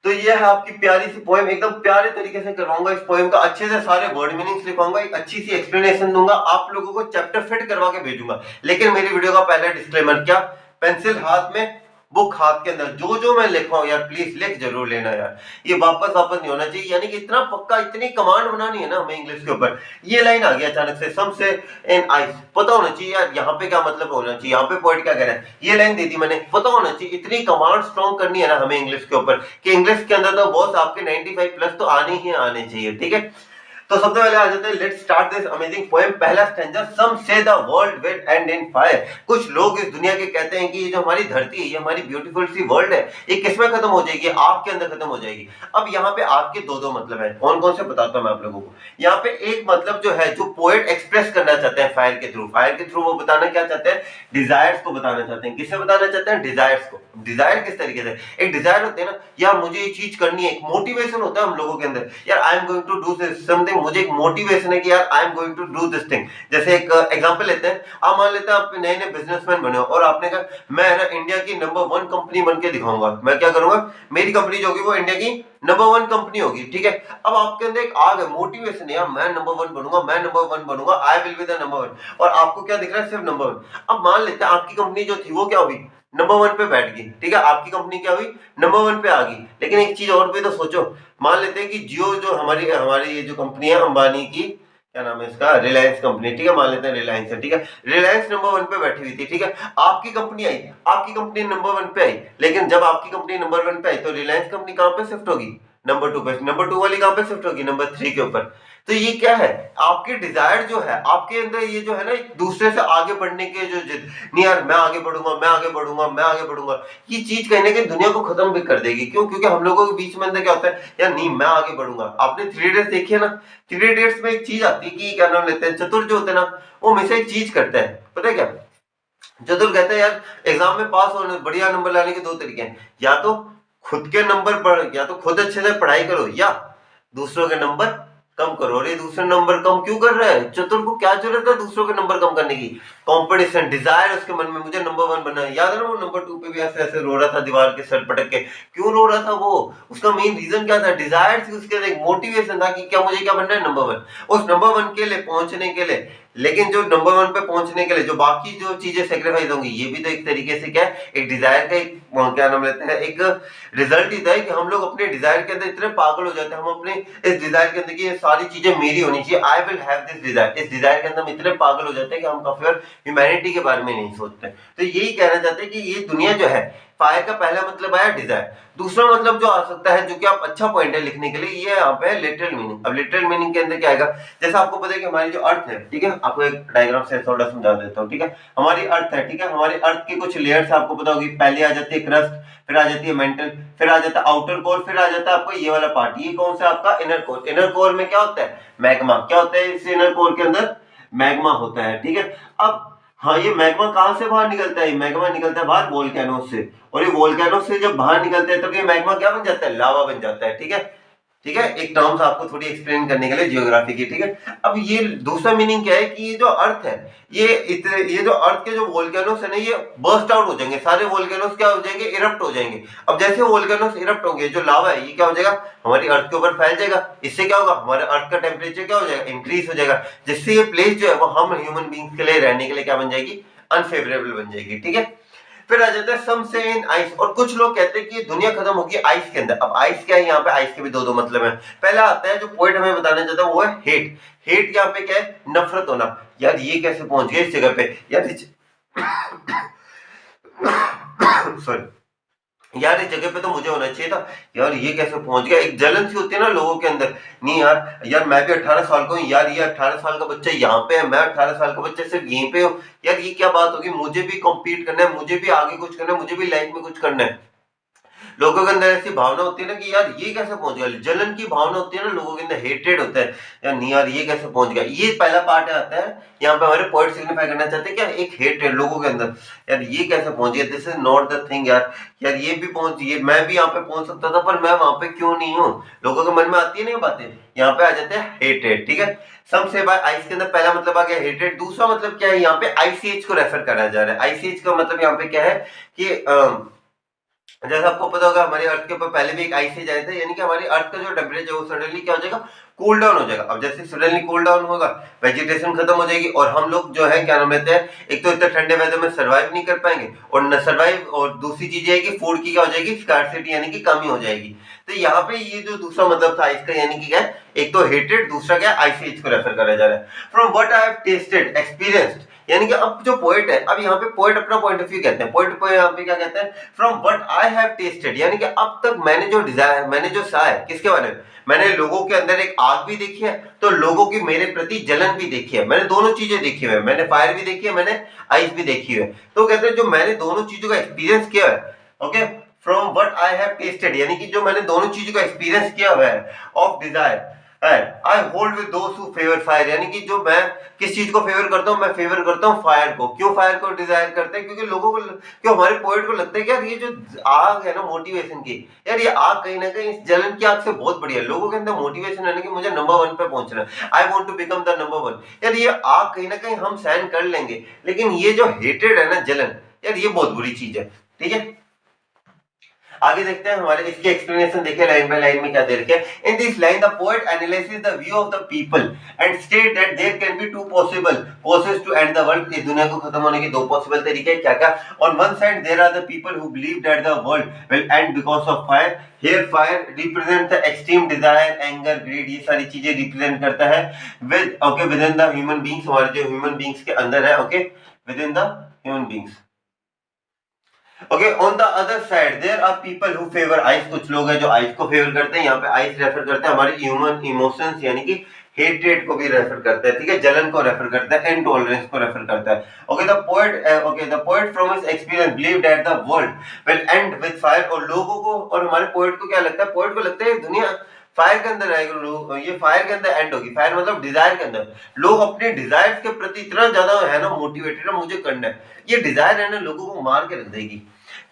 तो ये है आपकी प्यारी सी पोएम, एकदम प्यारे तरीके से करवाऊंगा इस पोएम का, अच्छे से सारे वर्ड मीनिंग्स लिखवाऊंगा, एक अच्छी सी एक्सप्लेनेशन दूंगा, आप लोगों को चैप्टर फिट करवा के भेजूंगा। लेकिन मेरी वीडियो का पहला डिस्क्लेमर, क्या, पेंसिल हाथ में, बुक हाथ के अंदर, जो जो मैं लिखवाऊं यार प्लीज लिख जरूर लेना यार, ये वापस नहीं होना चाहिए। यानी कि इतना पक्का, इतनी कमांड बनानी है ना हमें इंग्लिश के ऊपर। ये लाइन आ गया अचानक से, सम से इन आइस, पता होना चाहिए यार यहाँ पे क्या मतलब होना चाहिए, यहाँ पे पोएट क्या कह रहा है। ये लाइन दे दी मैंने, पता होना चाहिए। इतनी कमांड स्ट्रॉन्ग करनी है ना हमें इंग्लिश के ऊपर कि इंग्लिश के अंदर तो बॉस आपके 95 प्लस तो आने ही आने चाहिए, ठीक है। तो सबसे पहले आ जाते हैं, let's start this amazing poem. पहला स्टैंजा, सम से the world will and in fire. कुछ लोग इस दुनिया के कहते हैं कि ये जो हमारी धरती है, ये हमारी ब्यूटीफुल सी वर्ल्ड है, ये किसमें खत्म हो जाएगी, आग के अंदर खत्म हो जाएगी। अब यहाँ पे आग के दो मतलब है, कौन कौन से बताता हूं मैं आप लोगों को। यहाँ पे एक मतलब जो है, जो पोएट एक्सप्रेस करना चाहते हैं फायर के थ्रू, फायर के थ्रू वो बताना क्या चाहते हैं, डिजायर्स को बताना चाहते हैं। किससे बताना चाहते हैं, डिजायर्स को। डिजायर किस तरीके से, एक डिजायर होते हैं ना, यार मुझे ये चीज करनी है, एक मोटिवेशन होता है हम लोगों के अंदर, यार I am going to do something, मुझे एक मोटिवेशन है कि यार I am going to do this thing. जैसे एक एग्जांपल लेते हैं, आप मान लेते हैं आप नए नए बिजनेसमैन बने हो और आपने कहा मैं ना इंडिया की नंबर 1 कंपनी बन के दिखाऊंगा। मैं क्या करूंगा, मेरी कंपनी जो होगी वो इंडिया की नंबर 1 कंपनी होगी, ठीक है। अब आपके अंदर एक आग है, मोटिवेशन है, यार मैं नंबर 1 बनूंगा, मैं नंबर 1 बनूंगा, I will be the number 1। और आपको क्या दिख रहा है, सिर्फ नंबर 1। अब मान लेते हैं आपकी कंपनी जो थी वो क्या हुई, नंबर 1 पे बैठ गई, ठीक है। आपकी कंपनी क्या हुई, नंबर 1 पे आ गई। लेकिन एक चीज और भी तो सोचो, मान लेते हैं कि जियो जो हमारी हमारी ये जो कंपनी है अंबानी की, क्या नाम है इसका, रिलायंस कंपनी, ठीक है, मान लेते हैं रिलायंस है, ठीक है। रिलायंस नंबर 1 पे बैठी हुई थी, ठीक है। आपकी कंपनी आई, आपकी कंपनी नंबर 1 पे आई, लेकिन जब आपकी कंपनी नंबर 1 पे आई तो रिलायंस कंपनी कहां पे शिफ्ट होगी, नंबर 2 पे। नंबर 2 वाली कहां पे शिफ्ट होगी, नंबर 3 के ऊपर। तो ये क्या है, आपके डिजायर जो है, आपके अंदर ये जो है ना, एक दूसरे से आगे बढ़ने के जो जिद, नहीं यार मैं आगे बढ़ूंगा, मैं आगे बढ़ूंगा, मैं आगे बढ़ूंगा, ये चीज कहीं ना कहीं दुनिया को खत्म भी कर देगी। क्यों, क्योंकि हम लोगों के बीच में अंदर क्या होता है, यार नहीं मैं आगे बढ़ूंगा। आपने 3 इडियट्स देखी है ना, 3 इडियट्स में एक चीज आती है कि क्या नाम लेते हैं, चतुर जो होते हैं ना, वो हमेशा एक चीज करते हैं, पता है क्या, चतुर कहते हैं यार एग्जाम में पास होने, बढ़िया नंबर लाने के 2 तरीके हैं, या तो खुद के नंबर बढ़, या तो खुद अच्छे से पढ़ाई करो, या दूसरों के नंबर कम करो। और ये दूसरे नंबर कम क्यों कर रहा है, चतुर को क्या जरूरत है दूसरों के नंबर कम करने की, कंपटीशन, डिजायर उसके मन में, मुझे नंबर 1 बनना है। याद है ना वो नंबर 2 पे भी ऐसे ऐसे रो रहा था दीवार के सर पटक के, क्यों रो रहा था वो, उसका मेन रीजन क्या था, डिजायर थी उसके अंदर, एक मोटिवेशन था कि क्या मुझे क्या बनना है, नंबर 1। उस नंबर 1 के लिए पहुंचने के लिए, लेकिन जो नंबर 1 पे पहुंचने के लिए जो बाकी जो चीजें सेक्रीफाइस होंगी, ये भी तो एक तरीके से क्या है, एक डिजायर का एक क्या नाम लेते हैं, एक रिजल्ट ही था कि हम लोग अपने डिजायर के अंदर इतने पागल हो जाते हैं, हम अपने इस डिजायर के अंदर की ये सारी चीजें मेरी होनी चाहिए, I will have this desire, इस डिजायर के अंदर हम इतने पागल हो जाते हैं कि हम काफी बार ह्यूमैनिटी के बारे में नहीं सोचते। तो यही कहना चाहते हैं कि ये दुनिया जो है, फायर का पहला मतलब आया डिजायर। दूसरा मतलब जो आ सकता है, जो कि आप अच्छा पॉइंट है लिखने के लिए, ये यहाँ पे है लिटरल मीनिंग। अब लिटरल मीनिंग के अंदर क्या आएगा, जैसा आपको पता है कि हमारी जो अर्थ है, ठीक है, आपको एक डायग्राम से थोड़ा समझा देता हूँ, ठीक है। हमारी अर्थ है, ठीक है, हमारी अर्थ की कुछ लेयर्स आपको पता होगी, पहले आ जाती है क्रस्ट, फिर आ जाती है मेंटल, फिर आ जाता है आउटर कोर, फिर आ जाता है आपको ये वाला पार्ट। ये कौन सा आपका इनर कोर। इनर कोर में क्या होता है, मैग्मा। क्या होता है इस इनर कोर के अंदर, मैग्मा होता है, ठीक है। अब हाँ, ये मैग्मा कहां से बाहर निकलता है, मैग्मा निकलता है बाहर वोल्केनो से, और ये वोल्केनो से जब बाहर निकलता है तब ये मैग्मा क्या बन जाता है, लावा बन जाता है, ठीक है। ठीक है, एक टर्म्स आपको थोड़ी एक्सप्लेन करने के लिए जियोग्राफी की। ठीक है, अब ये दूसरा मीनिंग क्या है कि ये जो अर्थ है, ये जो अर्थ के जो वोल्केनोस है ना, ये बर्स्ट आउट हो जाएंगे, सारे वोल्केनोस क्या हो जाएंगे, इरप्ट हो जाएंगे। अब जैसे वोल्केनोस इरप्ट होंगे, जो लावा है ये क्या हो जाएगा, हमारी अर्थ के ऊपर फैल जाएगा। इससे क्या होगा, हमारे अर्थ का टेम्परेचर क्या हो जाएगा, इंक्रीज हो जाएगा, जिससे ये प्लेस जो है वो हम ह्यूमन बींग्स के लिए रहने के लिए क्या बन जाएगी, अनफेवरेबल बन जाएगी। ठीक है, फिर आ जाता है सम से इन आइस, और कुछ लोग कहते हैं कि ये दुनिया खत्म होगी आइस के अंदर। अब आइस क्या है, यहाँ पे आइस के भी दो मतलब है। पहला आता है जो पॉइंट हमें बताना चाहता है वो है हेट। हेट यहाँ पे क्या है, नफरत होना। यार ये कैसे पहुंच गए इस जगह पे, यार सॉरी यार, इस जगह पे तो मुझे होना चाहिए था, यार ये कैसे पहुंच गया। एक जलन सी होती है ना लोगों के अंदर, नहीं यार मैं भी 18 साल का हूँ, यार ये 18 साल का बच्चा यहाँ पे है, मैं 18 साल का बच्चा सिर्फ यहीं पे हूँ, यार ये क्या बात होगी, मुझे भी कॉम्पीट करना है, मुझे भी आगे कुछ करना है, मुझे भी लाइफ में कुछ करना है। लोगों के अंदर ऐसी भावना होती है ना कि यार ये कैसे पहुंच गया, जलन की भावना होती है ना लोगों के अंदर, हेट्रेड होता है, यार नहीं यार ये कैसे पहुंच गया। ये पहला पार्ट आता है, यहाँ पे हमारे पॉइंट सिग्निफाई करना चाहते हैं क्या, एक हेट्रेड लोगों के अंदर, यार ये कैसे पहुंच गया, this is not the thing. यार ये भी पहुंच, ये मैं भी यहाँ पे पहुंच सकता था पर मैं वहां पे क्यों नहीं हूँ। लोगों के मन में आती है ना ये बातें, यहाँ पे आ जाते हैं हेट्रेड। ठीक है, सम से बाय आइस के अंदर पहला मतलब आ गया हेट्रेड। दूसरा मतलब क्या है, यहाँ पे आइस एज को रेफर करा जा रहा है। आइस एज का मतलब यहाँ पे क्या है कि जैसा आपको पता होगा हमारी अर्थ के ऊपर पहले भी एक आइस एज आया था, यानी कि हमारी अर्थ का जो टेम्परेचर वो सडनली क्या हो जाएगा, कूल डाउन हो जाएगा। अब जैसे सडनली कूल डाउन होगा, वेजिटेशन खत्म हो जाएगी, और हम लोग जो है क्या नाम लेते हैं, एक तो इतने ठंडे वेदर में सर्वाइव नहीं कर पाएंगे, और न सर्वाइव, और दूसरी चीज है कि फूड की क्या हो जाएगी, स्कार्सिटी यानी कि कमी हो जाएगी। तो यहाँ पे ये जो दूसरा मतलब था आइस का, यानी कि क्या है, एक तो हेटेड, दूसरा क्या आइस एज को रेफर करा जा रहा है। From what I have tested experienced, यानी कि अब जो पोएट है, अब यहाँ पे पोएट अपना पॉइंट ऑफ व्यू कहते हैं, पोएट को यहाँ पे क्या कहते हैं, from what I have tested, यानी कि अब तक मैंने जो डिजायर, मैंने जो सहा है, किसके बारे में, मैंने लोगों के अंदर एक आग भी देखी है, तो लोगों की मेरे प्रति जलन भी देखी है, मैंने दोनों चीजें देखी हुई है, मैंने फायर भी देखी है, मैंने आइस भी देखी हुई है। तो कहते हैं जो मैंने दोनों चीजों का एक्सपीरियंस किया है, okay, from what I have tested, यानी कि जो मैंने दोनों चीजों का एक्सपीरियंस किया हुआ है, of desire I hold with those who favour fire, यानी कि जो मैं किस चीज को फेवर करता हूँ, मैं फेवर करता हूँ फायर को। क्यों फायर को डिजायर करते हैं, क्योंकि लोगों को, क्यों हमारे पोएट को लगता है कि यार ये जो आग है ना मोटिवेशन की, यार ये आग कहीं ना कहीं इस जलन की आग से बहुत बढ़िया है। लोगों के अंदर मोटिवेशन है ना कि मुझे नंबर 1 पे पहुंचना है, I want to become the number 1। यार ये आग कहीं ना कहीं हम सहन कर लेंगे, लेकिन ये जो हेटेड है ना, जलन, यार ये बहुत बुरी चीज है। ठीक है, आगे देखते हैं, हमारे इसकी एक्सप्लेनेशन देखिए लाइन बाय लाइन में क्या दे रखे हैं। In this line the poet analyses the view of the people and state that there can be two possible causes to end the world, इस दुनिया को खत्म होने के दो पॉसिबल तरीके क्या क्या। On one side there are the people who believe that the world will end because of fire, here fire represent the extreme desire, anger, greed, ये सारी चीजें रिप्रेजेंट करता है with, okay, within the human beings, हमारे जो human beings के अंदर है, okay, within the human beings. Okay, on the other side there are people who favour ice, कुछ लोग हैं जो आइस को फेवर करते हैं। यहाँ पे आइस रेफर करते हैं हमारे ह्यूमन इमोशंस, यानी कि हेट्रेड को भी रेफर करता है। ठीक है, जलन को रेफर करता है, इनटॉलरेंस को रेफर करता है। Okay, the poet from his experience believe that the world will and with fire, और लोगों को, और हमारे पोएट को क्या लगता है, पोएट को लगता है दुनिया फायर के अंदर आएगा, लोग ये फायर के अंदर एंड होगी। फायर मतलब डिजायर के अंदर, लोग अपने डिजायर्स के प्रति इतना ज्यादा है ना मोटिवेटेड है, मुझे करना है, ये डिजायर है ना लोगों को मार के रख देगी।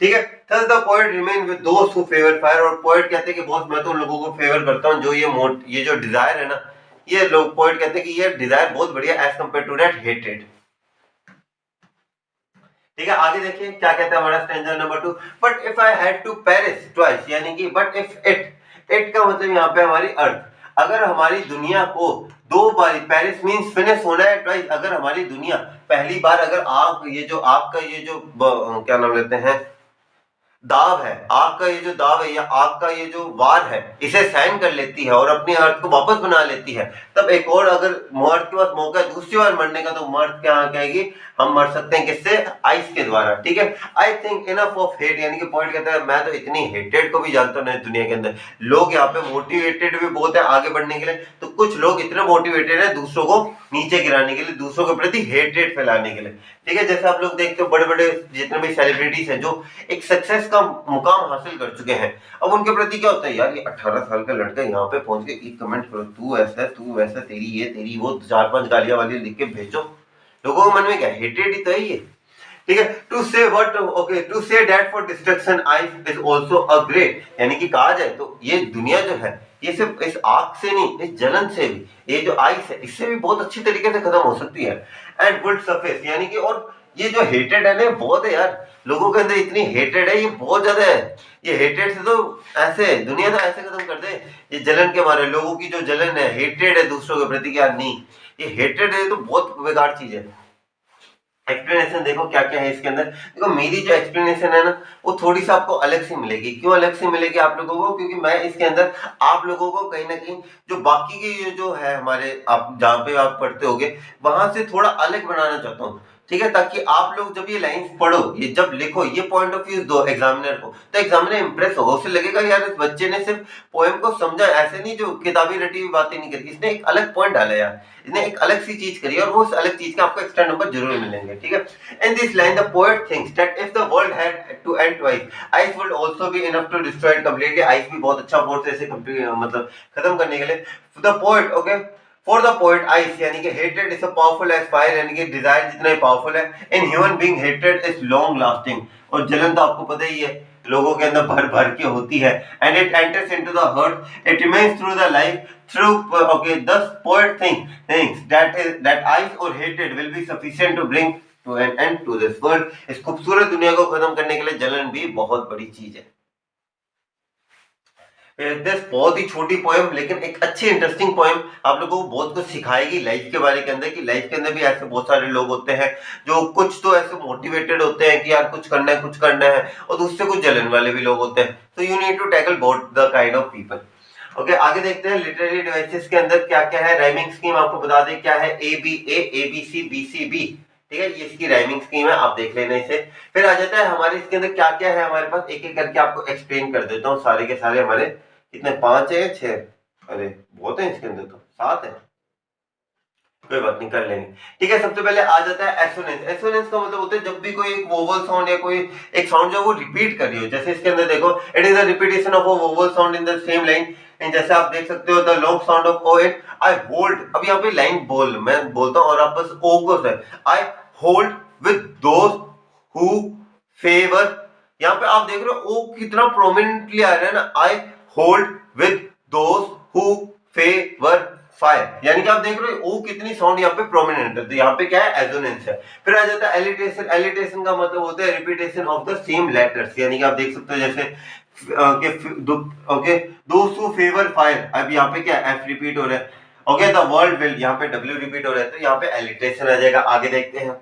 ठीक है, thus the poet remain with those who favor fire, और पोएट कहते हैं कि बॉस मैं तो उन लोगों को फेवर करता हूं जो ये जो डिजायर है ना, ये लोग पोएट कहते हैं कि ये डिजायर बहुत बढ़िया as compare to that hated. ठीक है, आगे देखिए क्या कहता है हमारा stanza number 2, but if I had to perish twice, यानी कि बट इफ इट का मतलब यहाँ पे हमारी अर्थ, अगर हमारी दुनिया को दो बार, पेरिस मींस फिनिश होना है, ट्वाइस, अगर हमारी दुनिया पहली बार, अगर आग, ये जो आग का ये जो क्या नाम लेते हैं, दाव है, आग का ये जो दाव है या आग का ये जो वार है, इसे सहन कर लेती है और अपनी अर्थ को वापस बना लेती है, तब एक और अगर मर्द के पास मौका है दूसरी बार मरने का, तो मर्द क्या कहेगी, हम मर सकते हैं किससे, आइस के द्वारा। ठीक है, I think enough of hate, यानी कि पॉइंट कहता है मैं तो इतनी हेटेड को भी जानता हूं ना दुनिया के अंदर। लोग यहाँ पे मोटिवेटेड भी बहुत है आगे बढ़ने के लिए, तो कुछ लोग इतने मोटिवेटेड है दूसरों को नीचे गिराने के लिए, दूसरों के प्रति हेटेड फैलाने के लिए। ठीक है, जैसे आप लोग देखते हो बड़े बड़े जितने भी सेलिब्रिटीज हैं जो एक सक्सेस का मुकाम हासिल कर चुके हैं, अब उनके प्रति क्या होता है, यार ये 18 साल का लड़का यहाँ पे पहुंच के एक कमेंट करो, तू ऐसा है, तू वैसा, तेरी ये तेरी वो, 4-5 गालियां वाली लिख के भेजो। लोगों के मन में क्या हेटेड ही तो है ये। ठीक है। To say what, okay, to say that for destruction ice is also a great, यानी कि कहा जाए तो ये दुनिया जो है ये सिर्फ इस आग से नहीं, इस जलन से भी, ये जो आइस है इससे भी बहुत अच्छी तरीके से खत्म हो सकती है। एंड वुड सरफेस, यानी कि, और ये जो हेटेड है ना बहुत है यार, लोगों के अंदर इतनी हेटेड है, ये बहुत ज्यादा है। ये हेटेड से तो ऐसे दुनिया तो ऐसे खत्म कर दे, ये जलन के मारे लोगों की जो जलन है, हेटेड है दूसरों के प्रति, क्या नहीं, ये हेटेड है तो बहुत बेकार चीज है। एक्सप्लेनेशन देखो क्या क्या है इसके अंदर। देखो मेरी जो एक्सप्लेनेशन है ना वो थोड़ी सी आपको अलग से मिलेगी। क्यों अलग से मिलेगी आप लोगों को? क्योंकि मैं इसके अंदर आप लोगों को कहीं ना कहीं जो बाकी के जो है हमारे, आप जहाँ पे आप पढ़ते होगे वहां से थोड़ा अलग बनाना चाहता हूँ, ठीक है, ताकि आप लोग जब ये लाइंस पढ़ो, ये जब लिखो, ये पॉइंट ऑफ व्यू दो एग्जामिनर को, तो एग्जामिनर इंप्रेस होगा, उसे लगेगा यार इस बच्चे ने सिर्फ पोएम को समझा, ऐसे नहीं जो किताबी रटी हुई बातें नहीं करी, इसने एक अलग पॉइंट डाला यार, इसने एक अलग सी चीज करी, और वो उस अलग चीज के आपको एक्स्ट्रा नंबर जरूर मिलेंगे, ठीक है। In this line the poet thinks that if the world had to end twice ice would also be enough to destroy it completely. Ice भी बहुत अच्छा फोर्स है इसे मतलब खत्म करने के लिए। The poet, okay, for the poet ice यानी कि hated is powerful as fire, यानी कि डिजायर जितना ही पावरफुल है। In human being hated is long lasting, और जलन तो आपको पता ही है लोगों के अंदर भर भर के होती है। And it enters into the heart, it remains through the life through, okay, thus poet thinks that ice or hatred will be sufficient to bring to an end to this world। इस खूबसूरत दुनिया को खत्म करने के लिए जलन भी बहुत बड़ी चीज है। दिस बहुत ही छोटी पोएम लेकिन एक अच्छी इंटरेस्टिंग पोएम आप लोगों को बहुत कुछ सिखाएगी लाइफ के बारे के अंदर, कि लाइफ के अंदर भी ऐसे बहुत सारे लोग होते हैं जो कुछ तो ऐसे मोटिवेटेड होते हैं कि यार कुछ करना है कुछ करना है, और दूसरे कुछ जलन वाले भी लोग होते हैं। तो you need to tackle both the kind of people. Okay, आगे देखते हैं लिटरेरी डिवाइसेस के अंदर क्या क्या है। राइमिंग स्कीम आपको बता दें क्या है, A B B C B C B, ठीक है, ये इसकी राइमिंग स्कीम है, आप देख लेना इसे। फिर आ जाता है हमारे इसके अंदर क्या क्या है हमारे पास, एक एक करके आपको एक्सप्लेन कर देता हूँ। सारे के सारे हमारे कितने, 5 है 6, अरे बहुत है, इसके अंदर तो 7 है, कोई बात नहीं कर लेंगे, ठीक है। सबसे पहले आ जाता है एसोनेंस। एसोनेंस का मतलब होता है जब भी कोई एक वोवल साउंड या कोई एक साउंड जो वो रिपीट कर रही हो, जैसे इसके अंदर देखो, it is a repetition of a vowel sound in the same line. And जैसे आप देख सकते हो the long sound of O and I hold, अब यहाँ पे लाइन बोल मैं बोलता हूँ और आप बस ओ को से I hold with those who favour, यहाँ पे आप देख रहे हो ओ कितना प्रोमिनेंटली आ रहा है ना, I hold with those who favour fire, यानी कि आप देख रहे हो ओ कितनी साउंड यहाँ पे प्रोमिनेंट है, तो यहाँ पे क्या है, एजोनेंस है। फिर आ जाता है एलिटेशन। एलिटेशन का मतलब होता है repetition of the same letters, यानी कि आप देख सकते हो जैसे okay, those who favour fire, अब यहाँ पे क्या एफ रिपीट हो रहा है, ओके, द वर्ल्ड विल, यहाँ पे डब्ल्यू रिपीट हो रहा है, तो यहाँ पे एलिटेशन आ जाएगा। आगे देखते हैं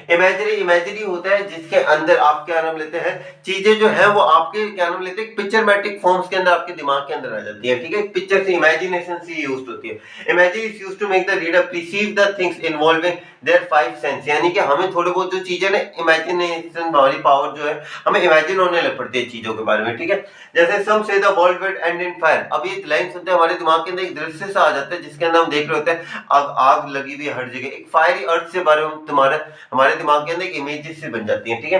इमेजिनरी। इमेजिनरी होता है जिसके अंदर आप क्या नाम लेते हैं, चीजें जो है वो आपके क्या नाम लेते हैं, पिक्चरमेटिक फॉर्म्स के अंदर आपके दिमाग के अंदर आ जाती है, ठीक है, पिक्चर से इमेजिनेशन से यूज्ड होती है। Imagine is used to make the reader perceive the things involving their 5 sense, यानी कि हमें थोड़े बहुत जो चीजें ना, इमेजिनेशन वाली पावर जो है हमें इमेजिन होने लग पड़ती है चीजों के बारे में, ठीक है। जैसे सम से the world will and in fire, अब ये लाइन सुनते हैं हमारे दिमाग के अंदर एक दृश्य सा आ जाता है जिसके अंदर हम देख रहे होते हैं आग लगी हुई हर जगह, एक फायरी अर्थ से बारे में तुम्हारे हमारे दिमाग के अंदर एक इमेजेस से बन जाती है, ठीक है।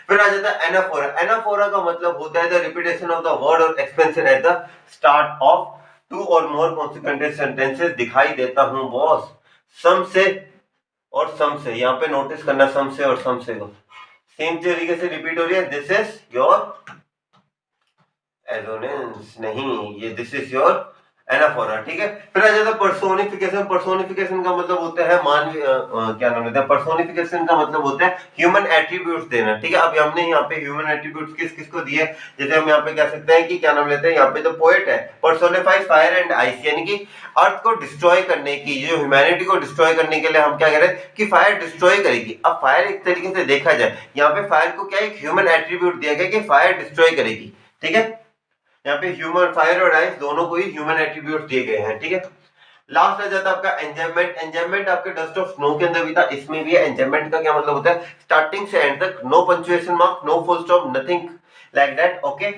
फिर आ जाता है एनाफोरा। एनाफोरा का मतलब होता है the repetition of the word और expansion at the start of 2 और मोर कॉन्सिक्वेंट सेंटेंसेस। दिखाई देता हूं बॉस, सम से और सम से, यहाँ पे नोटिस करना सम से और सम से को सेम तरीके से रिपीट हो रही है। दिस इज योर एजोनेंस, नहीं ये दिस इज योर एनाफोरा, ठीक है। फिर आ जाता है पर्सोनिफिकेशन। पर्सोनिफिकेशन का मतलब होता है मानवीय क्या नाम लेते हैं, पर्सोनिफिकेशन का मतलब होता है ह्यूमन एट्रीब्यूट्स देना, ठीक है। अब हमने यहाँ पे ह्यूमन एट्रीब्यूट्स किस किस को दिए, जैसे हम यहाँ पे कह सकते हैं कि क्या नाम लेते हैं, यहाँ पे जो पोएट है पर्सोनिफाइज फायर एंड आइस, यानी कि अर्थ को डिस्ट्रॉय करने की, जो ह्यूमैनिटी को डिस्ट्रॉय करने के लिए हम क्या करें कि फायर डिस्ट्रॉय करेगी। अब फायर एक तरीके से देखा जाए, यहाँ पे फायर को क्या एक ह्यूमन एट्रीब्यूट दिया गया कि फायर डिस्ट्रॉय करेगी, ठीक है। यहाँ पे ह्यूमन फायर और आइस दोनों को ही ह्यूमन एट्रीब्यूट दिए गए हैं, ठीक है। लास्ट आ जाता है आपका एंजॉयमेंट। एंजॉयमेंट आपके डस्ट ऑफ स्नो के अंदर भी था, इसमें भी है। एंजॉयमेंट का क्या मतलब होता है, स्टार्टिंग से एंड तक, no punctuation mark, no full stop, nothing like that, okay.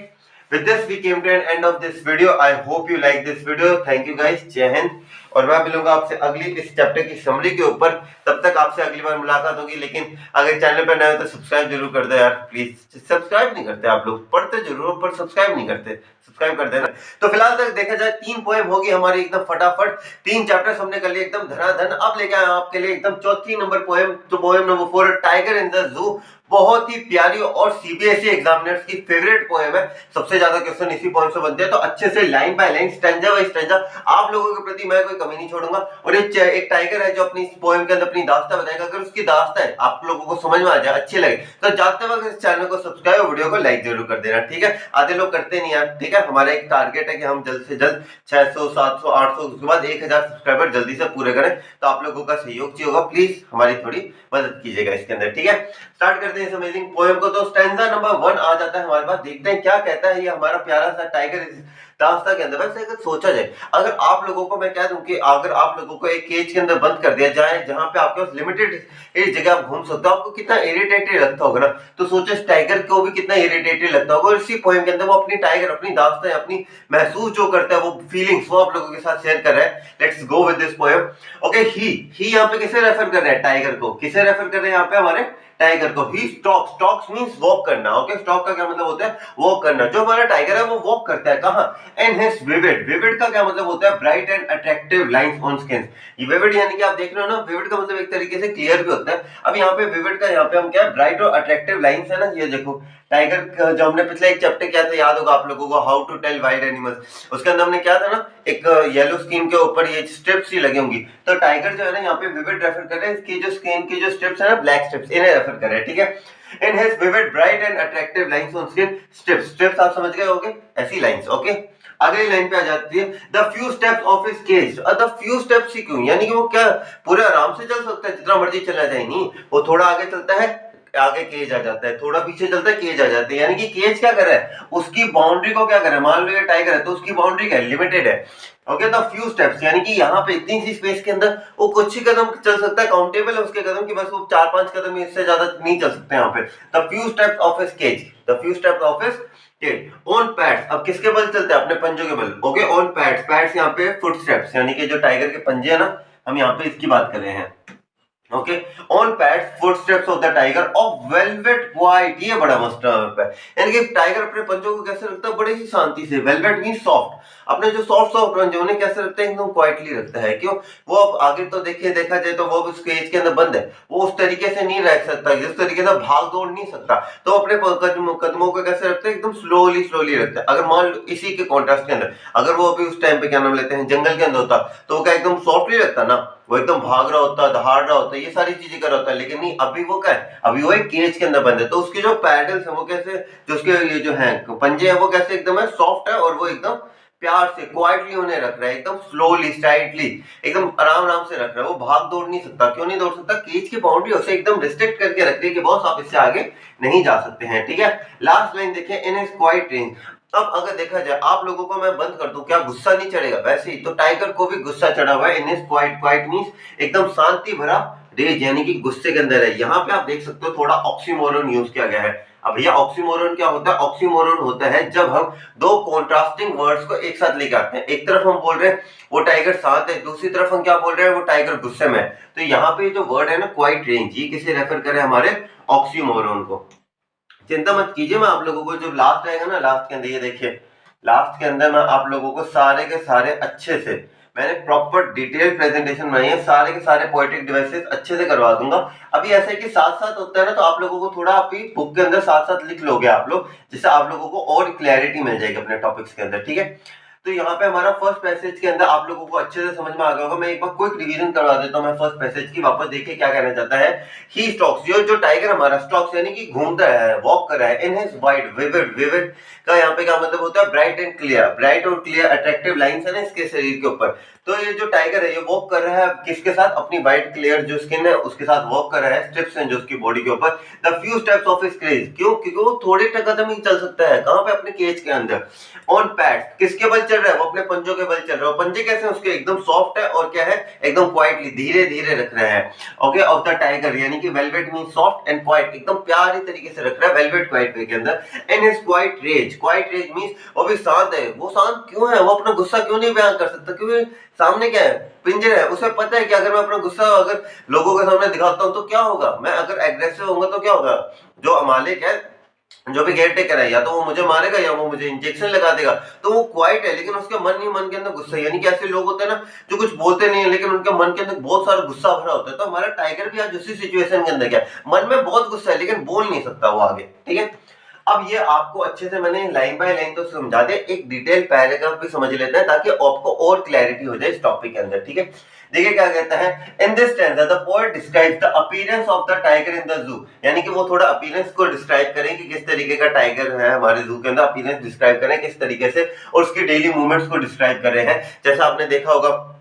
With this we came to an end of this video. I hope you like this video. Thank you guys. जय हिंद। और मैं मिलूंगा आपसे अगली इस chapter की summary के ऊपर। तब तक आपसे अगली बार मुलाकात होगी। लेकिन अगर चैनल पर नए हो तो सब्सक्राइब जरूर कर दो यार प्लीज। सब्सक्राइब नहीं करते आप लोग, पढ़ते जरूर पर सब्सक्राइब नहीं करते, सब्सक्राइब कर देना। तो फिलहाल तक देखा जाए 3 पोएम होगी हमारी एकदम फटाफट। 3 चैप्टर्स हमने कर लिए एकदम धनाधन। अब लेके आए आपके लिए एकदम चौथी नंबर पोएम, तो poem number 4 tiger in the जू। बहुत ही प्यारी और सीबीएसई एग्जामिनर्स की फेवरेट पोएम है। सबसे ज्यादा क्वेश्चन इसी पोएम से बनते हैं। तो अच्छे से line by line, stanza by stanza आप लोगों के प्रति मैं कोई कमी नहीं छोड़ूंगा। और एक टाइगर है जो अपनी इस पोएम के अंदर अपनी दास्तां बताएगा। अगर उसकी दास्तां आप लोगों को समझ में आ जाए, अच्छी लगे, तो जाते वक्त इस चैनल को सब्सक्राइब और वीडियो को लाइक जरूर कर देना, ठीक है। आधे लोग करते नहीं यार, ठीक है। हमारा एक टारगेट है कि हम जल्द से जल्द 600, 700, 800 उसके बाद 1000 सब्सक्राइबर जल्दी से पूरे करें। तो आप लोगों का सहयोग चाहिए होगा, प्लीज हमारी थोड़ी मदद कीजिएगा इसके अंदर, ठीक है। स्टार्ट करते हैं इस अमेजिंग पोएम को। तो स्टैंजा नंबर 1 आ जाता है हमारे पास। देखते हैं क्या कहता है ये हमारा प्यारा सा टाइगर इस दास्तां के अंदर। वैसे अगर सोचा जाए, अगर आप लोगों को मैं कह दूं कि अगर आप लोगों को एक केज के अंदर बंद कर दिया जाए जहां पे आपके पास लिमिटेड एक जगह आप घूम सकते हो, आपको कितना इरिटेटेड लगता होगा ना। तो सोचो इस टाइगर को भी कितना इरिटेटेड लगता होगा। और इसी पोएम के अंदर वो अपनी टाइगर, अपनी दास्तां, अपनी महसूस जो करता है, वो फीलिंग्स वो आप लोगों के साथ शेयर कर रहा है। Let's go with this poem. Okay, ही यहाँ पे किसे रेफर कर रहे हैं? टाइगर को। किसे रेफर कर रहे हैं यहाँ पे? हमारे टाइगर को। ही स्टॉक्स, स्टॉक्स मींस वॉक करना। ओके, स्टॉक का क्या मतलब होता है? वॉक करना। जो हमारा टाइगर है वो वॉक करता है कहां? इन हिज विविड। विविड का क्या मतलब होता है? Bright and attractive lines on skin. ये विविड यानी कि आप देख रहे हो ना, विविड का मतलब एक तरीके से क्लियर भी होता है। अब यहाँ पे विविड का यहाँ पे हम क्या है, ब्राइट और अट्रैक्टिव लाइंस है ना। ये देखो टाइगर, जो हमने पिछले एक चैप्टर किया था, याद होगा आप लोगों को, how to tell wild animals. उसके अंदर हमने क्या था ना, एक येलो स्किन के ऊपर ये स्ट्रिप्स ही लगी होंगी। तो टाइगर जो है ना यहाँ पे विविड रेफर कर रहे हैं, इसकी जो स्किन की जो स्ट्रिप्स है ना, ब्लैक स्ट्रिप्स, इन्हें रेफर कर रहे हैं, ठीक है। इन his vivid bright and attractive lines on skin. Strips, strips आप समझ गए होंगे, ऐसी लाइंस। ओके, अगली लाइन पे आ जाती है the few steps of his cage. The few steps ही क्यों? यानी कि वो क्या पूरे आराम से चल सकता है, जितना मर्जी चला जाए? नहीं, वो थोड़ा आगे चलता है, आगे केज आ जाता है, थोड़ा पीछे चलता है, केज आ जाता है। यानी कि केज क्या कर रहा है? उसकी बाउंड्री को क्या कर रहा है? मान लो ये टाइगर है तो उसकी बाउंड्री क्या है? लिमिटेड है। ओके, द फ्यू स्टेप्स यानी कि यहाँ पे इतनी सी स्पेस के अंदर वो कुछ ही कदम चल सकता है। काउंटेबल है उसके कदम की, बस वो 4-5 कदम, इससे ज्यादा नहीं चल सकते यहाँ पे। The few steps of his cage, the few steps of his cage. On pads, अब किसके बल चलते हैं? अपने पंजों के बल। ओके, ऑन पैड्स, पैड्स यहाँ पे फुट स्टेप्स यानी कि जो टाइगर के पंजे है ना, हम यहाँ पे इसकी बात कर रहे हैं। Okay, on pads footsteps of the tiger of velvet white. ये बड़ा मस्त टर्म है, यानी कि टाइगर अपने पंजों को कैसे रखता है? बड़े ही शांति से। Velvet means soft. अपने जो सॉफ्ट सॉफ्ट पंजे उन्हें कैसे रखता है? एकदम क्वाइटली रखता है। क्यों? वो अब आगे तो देखा जाए तो वो उस केज के अंदर बंद है, वो उस तरीके से नहीं रह सकता, जिस तरीके से भाग दौड़ नहीं सकता। तो अपने कदमों को कैसे रखता है? एकदम स्लोली स्लोली रखता है। अगर मान लो इसी के कॉन्ट्रास्ट के अंदर अगर वो अभी उस टाइम पे क्या नाम लेते हैं, जंगल के अंदर होता, तो वो क्या एकदम सॉफ्टली रखता ना? वो एकदम भाग रहा होता है, दहाड़ रहा होता है, ये सारी चीजें कर रहा होता है। लेकिन नहीं, अभी वो क्या है? अभी वो एक केज के अंदर बंद है। तो उसके जो पैडल्स है वो कैसे, जो उसके ये जो है पंजे हैं वो कैसे एकदम है सॉफ्ट है, और वो एकदम प्यार से क्वाइटली उन्हें रख रहा है, एकदम स्लोली स्टाइटली, एकदम आराम आराम से रख रहा है। वो भाग दौड़ नहीं सकता। क्यों नहीं दौड़ सकता? केज की बाउंड्री उसे एकदम रिस्ट्रिक्ट करके रख रही है कि बॉस आप इससे आगे नहीं जा सकते हैं, ठीक है। लास्ट लाइन देखिए, इन हिज क्वाइट रेंज। अब अगर देखा जाए आप लोगों को मैं बंद कर दूं, क्या गुस्सा नहीं चढ़ेगा? वैसे ही तो टाइगर को भी गुस्सा चढ़ा हुआ है। In his quiet, quite means एकदम शांति भरा रेज, यानी कि गुस्से के अंदर है। यहाँ पे आप देख सकते हो थोड़ा ऑक्सीमोरन यूज किया गया है। अब भैया ऑक्सीमोरन क्या होता है? ऑक्सीमोरन होता है जब हम दो कॉन्ट्रास्टिंग वर्ड्स को एक साथ लेके आते हैं। एक तरफ हम बोल रहे हैं वो टाइगर शांत है, दूसरी तरफ हम क्या बोल रहे हैं? वो टाइगर गुस्से में है। तो यहाँ पे जो वर्ड है ना क्वाइट रेंज, ये किसे रेफर करे? हमारे ऑक्सीमोरन को। चिंता मत कीजिए, मैं आप लोगों को जो लास्ट आएगा ना, लास्ट के अंदर ये देखिए, लास्ट के अंदर मैं आप लोगों को सारे के सारे अच्छे से मैंने प्रॉपर डिटेल प्रेजेंटेशन बनाई है, सारे के सारे पोएटिक डिवाइसेस अच्छे से करवा दूंगा। अभी ऐसे कि साथ साथ होता है ना, तो आप लोगों को थोड़ा आप बुक के अंदर साथ साथ लिख लोगे आप लोग, जिससे आप लोगों को और क्लैरिटी मिल जाएगी अपने टॉपिक्स के अंदर, ठीक है। तो यहाँ पे हमारा फर्स्ट पैसेज के अंदर आप लोगों को अच्छे से समझ में आ गया होगा। मैं एक बार क्विक रिवीजन करवा देता हूँ मैं फर्स्ट पैसेज की। वापस देखिए क्या कहना चाहता है। ही स्टॉक्स, जो टाइगर हमारा स्टॉक्स यानी कि घूमता है, वॉक कर रहा है। In his wide vivid, vivid का यहाँ पे क्या मतलब होता है? ब्राइट एंड क्लियर, ब्राइट और क्लियर अट्रैक्टिव लाइंस है ना इसके शरीर के ऊपर। तो ये जो टाइगर है ये वॉक कर रहा है किसके साथ? अपनी वाइट क्लियर जो स्किन है उसके साथ वॉक कर रहा है। स्टेप्स हैं जो उसकी बॉडी के ऊपर। The few steps of his craze, क्यों? क्योंकि वो थोड़े कदम ही चल सकता है। कहां पे? अपने केज के अंदर। ऑन पैड्स, किसके बल चल रहा है वो अपने पंजों के बल चल रहा है। पंजे कैसे हैं उसके, एकदम सॉफ्ट है और क्या है एकदम क्वाइटली धीरे धीरे रख रहे हैं। ओके, ऑफ द टाइगर यानी कि velvet mean soft and quite, एकदम प्यारी तरीके से रख रहा है वेलवेट क्वाइट वे के अंदर। And his quiet rage means वो भी शांत है। वो शांत क्यों है, वो अपना गुस्सा क्यों नहीं बयान कर सकता, क्योंकि सामने क्या है, पिंजरा है। उसे पता है कि अगर मैं अपना गुस्सा अगर लोगों के सामने दिखाता हूं तो क्या होगा, मैं अगर एग्रेसिव होऊंगा तो क्या होगा, जो मालिक है, जो भी केयर टेकर है, या तो वो मुझे मारेगा या वो मुझे इंजेक्शन लगा देगा। तो वो क्वाइट है लेकिन उसके मन नहीं, मन के अंदर गुस्सा। यानी कि ऐसे लोग होते हैं ना जो कुछ बोलते नहीं है लेकिन उनके मन के अंदर बहुत सारा गुस्सा भरा होता है। तो हमारा टाइगर भी आज उसी सिचुएशन के अंदर क्या है, मन में बहुत गुस्सा है लेकिन बोल नहीं सकता वो आगे। ठीक है, अब ये आपको अच्छे से मैंने लाइन बाय लाइन तो समझा दिया, एक डिटेल पैराग्राफ भी समझ लेते हैं ताकि आपको और क्लैरिटी हो जाए इस टॉपिक के अंदर। ठीक है, देखिए क्या कहता है, in this stanza the poet describes the appearance of the tiger in the जू। यानी कि वो थोड़ा अपीयरेंस को डिस्क्राइब करें कि किस तरीके का टाइगर है हमारे जू के अंदर, अपीयरेंस डिस्क्राइब करें किस तरीके से, और उसके डेली मूवमेंट्स को डिस्क्राइब कर रहे हैं। जैसा आपने देखा होगा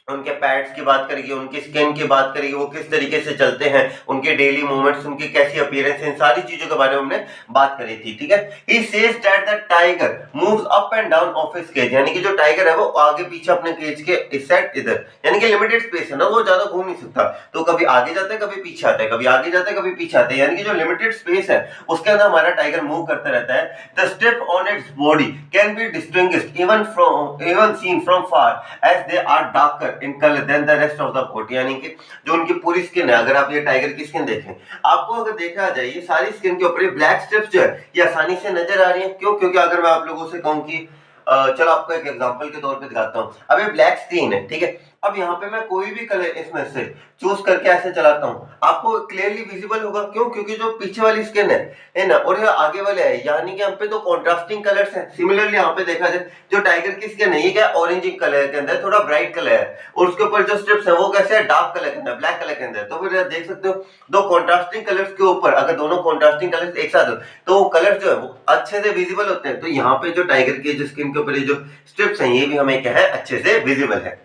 उनके पैड्स की बात करेगी, उनकी स्किन की बात करेगी, वो किस तरीके से चलते हैं, उनके डेली मूवमेंट्स, उनकी कैसी अपीयरेंस, इन सारी चीजों के बारे में हमने बात करी थी। ठीक है, he says that the tiger moves up and down of his cage. यानी कि जो टाइगर है वो आगे पीछे अपने केज के इस साइड इधर, यानी कि लिमिटेड स्पेस है ना, वो ज्यादा घूम नहीं सकता, तो कभी आगे जाता है कभी पीछे आता है, कभी आगे जाता है कभी पीछे आता है। यानी कि जो लिमिटेड स्पेस है उसके अंदर हमारा टाइगर मूव करता रहता है। The step on its body can be distinguished even seen from far as they are darker in colour then the rest of the body. यानी कि जो उनकी पूरी स्किन है, अगर आप ये टाइगर की स्किन देखें, आपको अगर देखा जाए ये सारी स्किन के ऊपर ब्लैक स्ट्रिप्स जो है ये आसानी से नजर आ रही है। क्यों, क्योंकि अगर मैं आप लोगों से कहूं कि चलो आपको एक एग्जांपल के तौर पे दिखाता हूं। अब ये ब्लैक स्क्रीन है, ठीक है, अब यहाँ पे मैं कोई भी कलर इसमें से चूज करके ऐसे चलाता हूँ, आपको क्लियरली विजिबल होगा। क्यों, क्योंकि जो पीछे वाली स्किन है ना, और ये आगे वाले है, यानी कि यहाँ पे तो कॉन्ट्रास्टिंग कलर्स हैं। सिमिलरली यहाँ पे देखा जाए जो टाइगर की स्किन है ये क्या ऑरेंज कलर के अंदर, थोड़ा ब्राइट कलर है, और उसके ऊपर जो स्ट्रिप्स है वो कैसे है डार्क कलर के अंदर, ब्लैक कलर के अंदर। तो फिर देख सकते हो दो कॉन्ट्रास्टिंग कलर्स के ऊपर अगर दोनों कॉन्ट्रास्टिंग कलर्स एक साथ हो तो वो कलर जो है वो अच्छे से विजिबल होते हैं। तो यहाँ पे जो टाइगर की जो स्किन के ऊपर जो स्ट्रिप्स हैं ये भी हमें क्या है अच्छे से विजिबल है।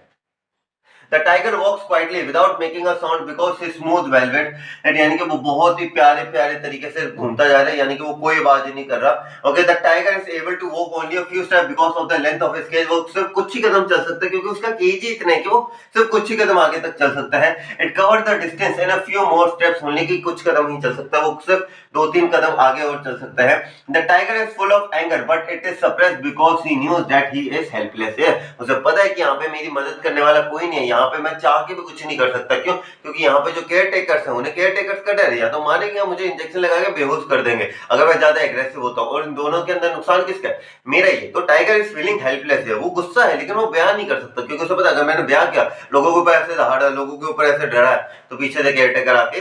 The tiger walks quietly without making a sound because his smooth velvet, यानी कि वो बहुत ही प्यारे प्यारे तरीके से घूमता जा रहा है, यानी कि वो कोई आवाज ही नहीं कर रहा। Okay, the tiger is able to walk only a few steps because of the length of his cage। वो सिर्फ कुछ ही कदम चल सकता है क्योंकि उसका केज ही इतना है कि वो सिर्फ कुछ ही कदम आगे तक चल सकता है। It covered the distance in a few more steps only, कि कुछ कदम ही चल सकता है, वो सिर्फ 2-3 कदम आगे और चल सकता है। The tiger is full of anger but it is suppressed because he knows that he is helpless। उसे पता है कि यहाँ पे मेरी मदद करने वाला कोई नहीं है, यहाँ पे मैं चाह के भी कुछ नहीं कर सकता। क्यों, क्योंकि यहाँ पे जो केयर टेकर्स हैं उन्हें केयर टेकर्स का डर है, या तो मारेंगे या मुझे इंजेक्शन लगा के बेहोश कर देंगे अगर मैं ज्यादा एग्रेसिव होता हूँ, और इन दोनों के अंदर नुकसान किसका है, मेरा ही। तो टाइगर इज फीलिंग हेल्पलेस है, वो गुस्सा है लेकिन वो बयान नहीं कर सकता क्योंकि उसे पता अगर मैंने बयान किया लोगों के ऊपर ऐसे दहाड़ा, लोगों के ऊपर ऐसे डरा है तो पीछे से केयर टेकर आके